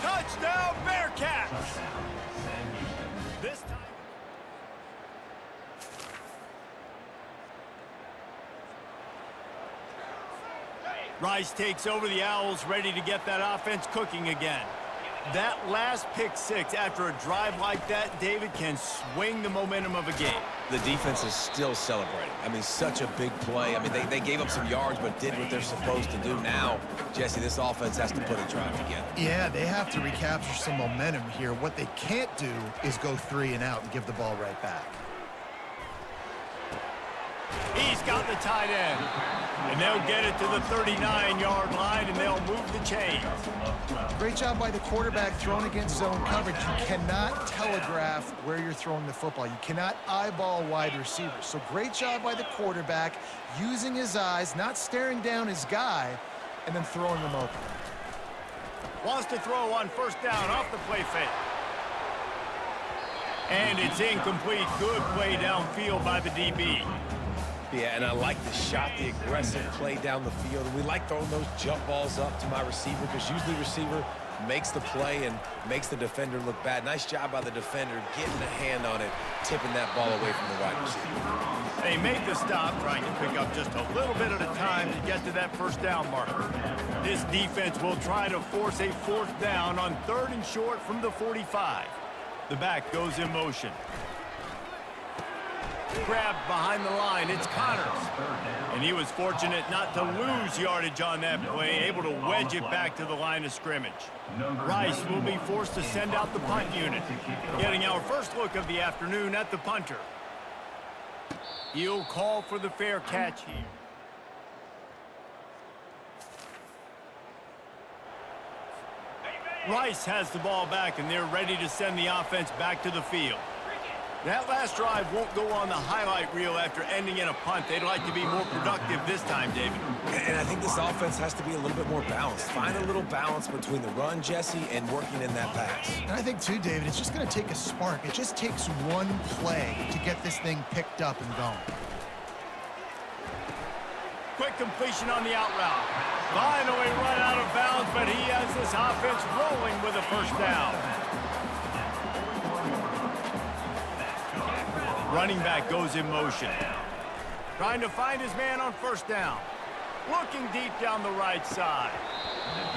Touchdown, Bearcats! This time. Rice takes over the Owls, ready to get that offense cooking again. That last pick six after a drive like that, David, can swing the momentum of a game.
The defense is still celebrating. I mean, such a big play. I mean, they gave up some yards but did what they're supposed to do. Now, Jesse, this offense has to put a drive together.
Yeah, they have to recapture some momentum here. What they can't do is go 3 and out and give the ball right back.
He's got the tight end. And they'll get it to the 39-yard line, and they'll move the chains.
Great job by the quarterback throwing against zone coverage. You cannot telegraph where you're throwing the football. You cannot eyeball wide receivers. So great job by the quarterback using his eyes, not staring down his guy, and then throwing them open.
Wants to throw on first down off the play fake. And it's incomplete. Good play downfield by the DB.
Yeah, and I like the shot, the aggressive play down the field. And we like throwing those jump balls up to my receiver because usually the receiver makes the play and makes the defender look bad. Nice job by the defender getting a hand on it, tipping that ball away from the wide receiver.
They make the stop, trying to pick up just a little bit at a time to get to that first down marker. This defense will try to force a fourth down on 3rd and short from the 45. The back goes in motion. Grabbed behind the line, it's Connors. And he was fortunate not to lose yardage on that play, able to wedge it back to the line of scrimmage. Rice will be forced to send out the punt unit, getting our first look of the afternoon at the punter. He'll call for the fair catch here. Rice has the ball back, and they're ready to send the offense back to the field. That last drive won't go on the highlight reel after ending in a punt. They'd like to be more productive this time, David.
And I think this offense has to be a little bit more balanced. Find a little balance between the run, Jesse, and working in that pass.
And I think, too, David, it's just going to take a spark. It just takes one play to get this thing picked up and going.
Quick completion on the out route. Finally run out of bounds, but he has this offense rolling with a first down. Running back goes in motion. Trying to find his man on first down. Looking deep down the right side.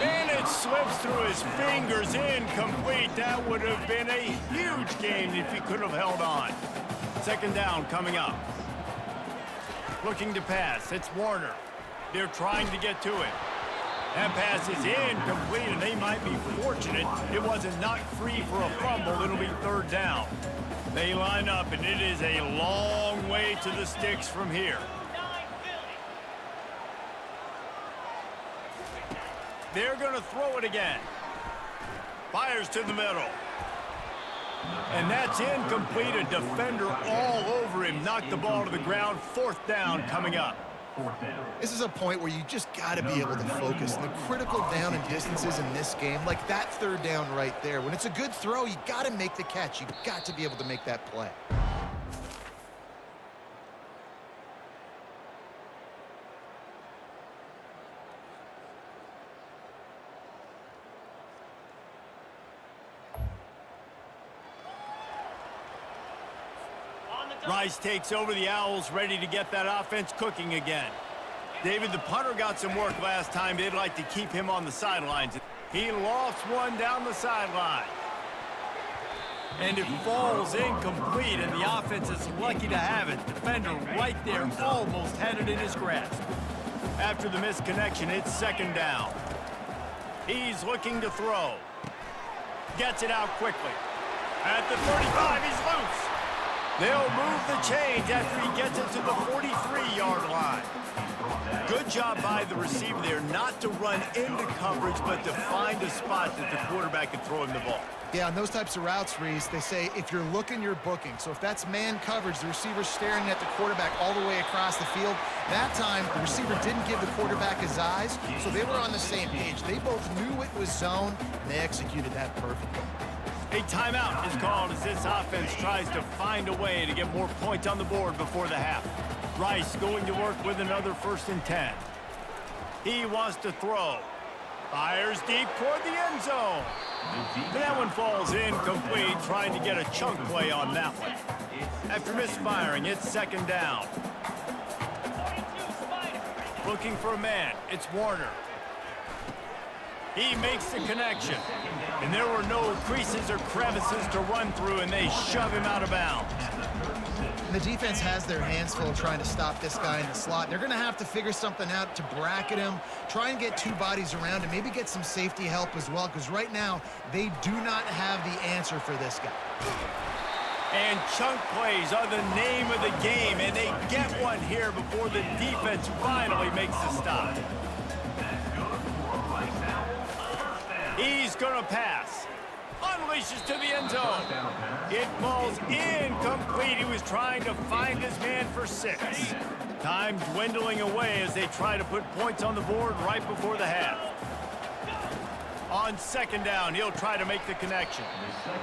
And it slips through his fingers, incomplete. That would have been a huge gain if he could have held on. Second down coming up. Looking to pass, it's Warner. They're trying to get to it. That pass is incomplete, and they might be fortunate it wasn't knocked free for a fumble. It'll be third down. They line up, and it is a long way to the sticks from here. They're going to throw it again. Fires to the middle. And that's incomplete. A defender all over him. Knocked the ball to the ground. Fourth down coming up.
This is a point where you just got to be able to focus. And the critical down and distances in this game, like that third down right there, when it's a good throw, you got to make the catch. You got to be able to make that play.
Rice takes over the Owls, ready to get that offense cooking again. David, the punter got some work last time. They'd like to keep him on the sidelines. He lofts one down the sideline. And it falls incomplete, and the offense is lucky to have it. Defender right there almost had it in his grasp. After the misconnection, it's second down. He's looking to throw. Gets it out quickly. At the 35, he's loose. They'll move the chains after he gets it to the 43-yard line. Good Good job by the receiver there not to run into coverage, but to find a spot that the quarterback can throw him the ball.
Yeah, on those types of routes, Reese, they say if you're looking, you're booking. So if that's man coverage, the receiver's staring at the quarterback all the way across the field. That time, the receiver didn't give the quarterback his eyes, so they were on the same page. They both knew it was zone, and they executed that perfectly.
A timeout is called as this offense tries to find a way to get more points on the board before the half. Rice going to work with another 1st and 10. He wants to throw. Fires deep toward the end zone. That one falls incomplete, trying to get a chunk play on that one. After misfiring, it's 2nd down. Looking for a man. It's Warner. He makes the connection. And there were no creases or crevices to run through, and they shove him out of bounds.
And the defense has their hands full trying to stop this guy in the slot. They're going to have to figure something out to bracket him, try and get 2 bodies around him, maybe get some safety help as well, because right now they do not have the answer for this guy.
And chunk plays are the name of the game, and they get one here before the defense finally makes the stop. He's going to pass. Unleashes to the end zone. It falls incomplete. He was trying to find his man for 6. Time dwindling away as they try to put points on the board right before the half. On 2nd down, he'll try to make the connection.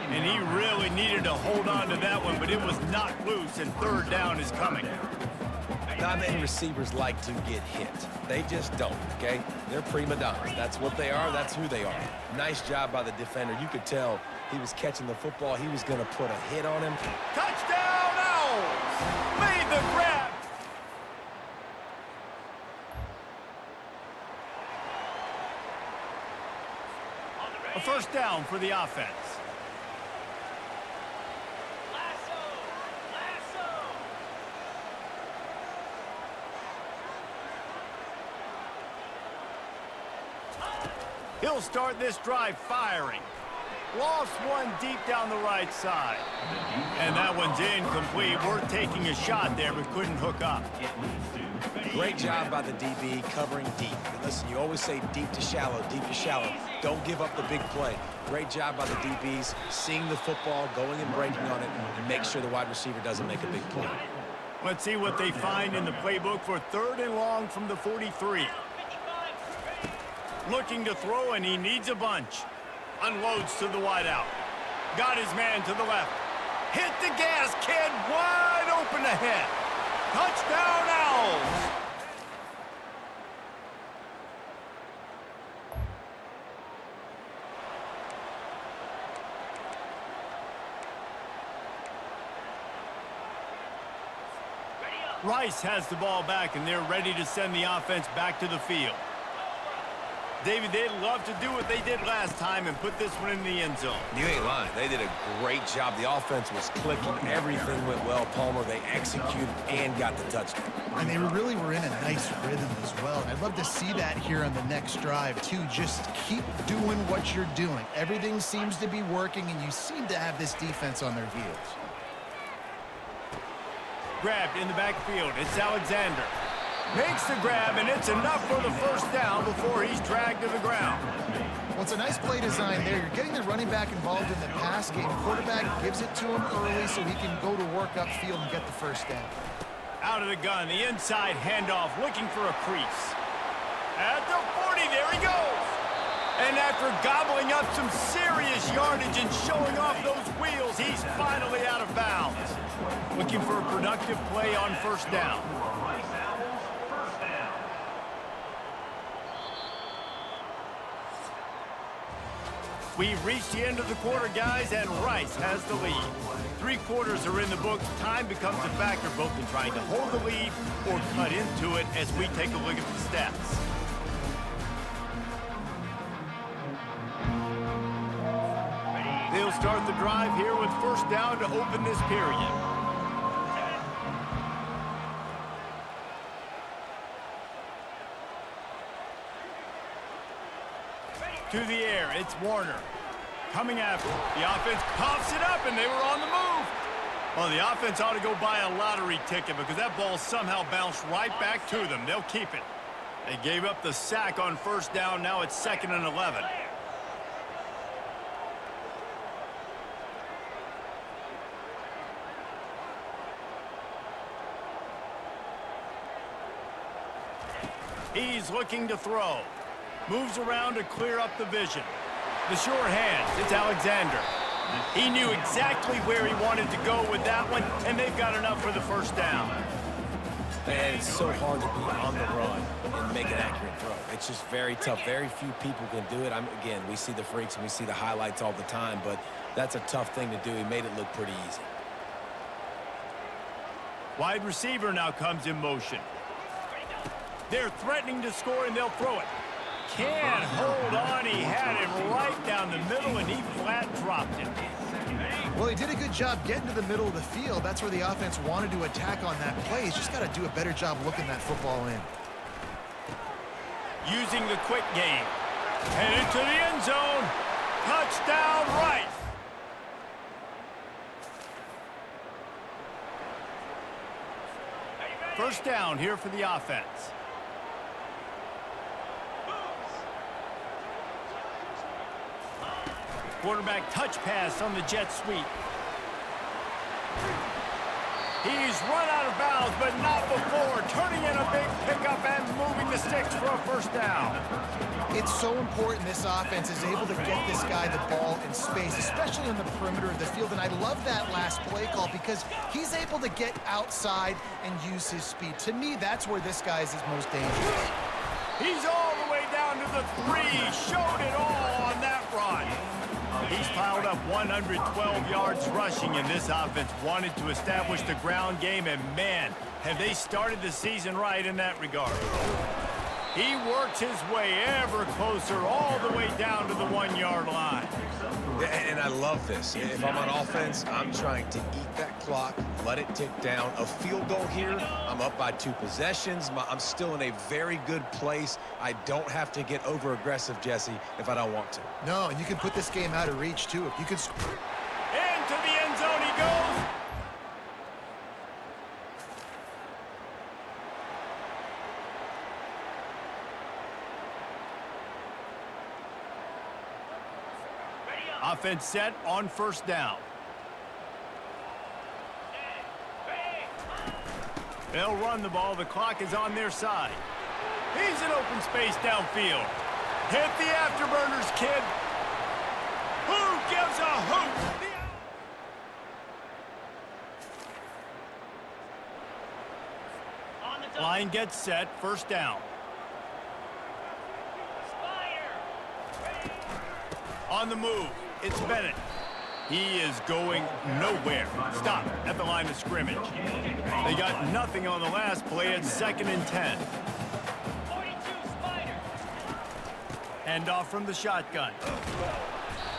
And he really needed to hold on to that one, but it was knocked loose, and 3rd down is coming.
Not many receivers like to get hit. They just don't, okay? They're prima donnas. That's what they are. That's who they are. Nice job by the defender. You could tell he was catching the football. He was going to put a hit on him.
Touchdown, Owls! Made the grab. A 1st down for the offense. He'll start this drive firing. Lost one deep down the right side. And that one's incomplete. We're taking a shot there, but couldn't hook up.
Great job by the DB covering deep. And listen, you always say deep to shallow, deep to shallow. Don't give up the big play. Great job by the DBs, seeing the football, going and breaking on it, and make sure the wide receiver doesn't make a big play.
Let's see what they find in the playbook for 3rd and long from the 43. Looking to throw, and he needs a bunch. Unloads to the wideout. Got his man to the left. Hit the gas, kid. Wide open ahead. Touchdown, Owls. Rice has the ball back, and they're ready to send the offense back to the field. David, they'd love to do what they did last time and put this one in the end zone.
You ain't lying. They did a great job. The offense was clicking. Everything went well, Palmer. They executed and got the touchdown.
And they really were in a nice rhythm as well. And I'd love to see that here on the next drive, too. Just keep doing what you're doing. Everything seems to be working, and you seem to have this defense on their heels.
Grabbed in the backfield. It's Alexander. Makes the grab, and it's enough for the 1st down before he's dragged to the ground.
Well, it's a nice play design there. You're getting the running back involved in the pass game. Quarterback gives it to him early so he can go to work upfield and get the 1st down.
Out of the gun, the inside handoff, looking for a crease. At the 40, there he goes. And after gobbling up some serious yardage and showing off those wheels, he's finally out of bounds. Looking for a productive play on 1st down. We've reached the end of the quarter, guys, and Rice has the lead. 3 quarters are in the books. Time becomes a factor both in trying to hold the lead or cut into it as we take a look at the stats. They'll start the drive here with 1st down to open this period. To the air, it's Warner. Coming after. The offense coughs it up, and they were on the move. Well, the offense ought to go buy a lottery ticket because that ball somehow bounced right back to them. They'll keep it. They gave up the sack on first down. Now it's 2nd and 11. He's looking to throw. Moves around to clear up the vision. The sure hands, it's Alexander. He knew exactly where he wanted to go with that one, and they've got enough for the first down.
Man, it's so hard to be on the run and make an accurate throw. It's just very tough. Very few people can do it. Again, we see the freaks and we see the highlights all the time, but that's a tough thing to do. He made it look pretty easy.
Wide receiver now comes in motion. They're threatening to score, and they'll throw it. Can't hold on. He had him right down the middle, and he flat dropped it.
Well, he did a good job getting to the middle of the field. That's where the offense wanted to attack on that play. He's just got to do a better job looking that football in.
Using the quick game. Headed to the end zone. Touchdown, Rice. First down here for the offense. Quarterback touch pass on the jet sweep. He's run out of bounds, but not before. Turning in a big pickup and moving the sticks for a first down.
It's so important this offense is able to get this guy the ball in space, especially on the perimeter of the field. And I love that last play call because he's able to get outside and use his speed. To me, that's where this guy is his most dangerous.
He's all the way down to the 3. Showed it all on that run. He's piled up 112 yards rushing, and this offense wanted to establish the ground game, and man, have they started the season right in that regard. He works his way ever closer all the way down to the 1-yard line.
And I love this. If I'm on offense, I'm trying to eat that clock, let it tick down. A field goal here, I'm up by 2 possessions. I'm still in a very good place. I don't have to get over-aggressive, Jesse, if I don't want to.
No, and you can put this game out of reach, too. If you could...
Into the end zone he goes. Offense set on first down. They'll run the ball. The clock is on their side. He's in open space downfield. Hit the afterburners, kid. Who gives a hoot? Line gets set. First down. On the move. It's Bennett. He is going nowhere. Stop at the line of scrimmage. They got nothing on the last play. It's 2nd and 10.
42 Spider.
Handoff from the shotgun.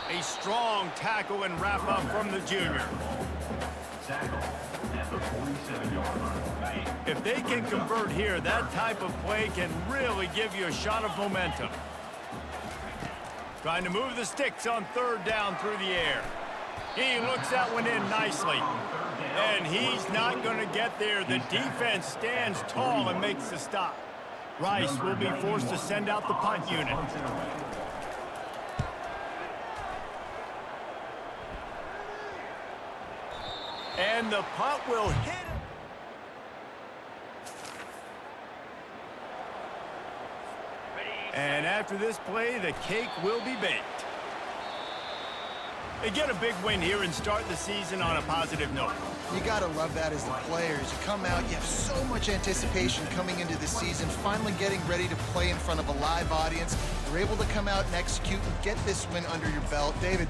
A strong tackle and wrap up from the junior.
Tackle at the 47-yard line.
If they can convert here, that type of play can really give you a shot of momentum. Trying to move the sticks on third down through the air. He looks that one in nicely. And he's not going to get there. The defense stands tall and makes the stop. Rice will be forced to send out the punt unit. And the punt will hit him. And after this play, the cake will be baked. They get a big win here and start the season on a positive note.
You got to love that as the players. You come out, you have so much anticipation coming into the season, finally getting ready to play in front of a live audience. You're able to come out and execute and get this win under your belt. David,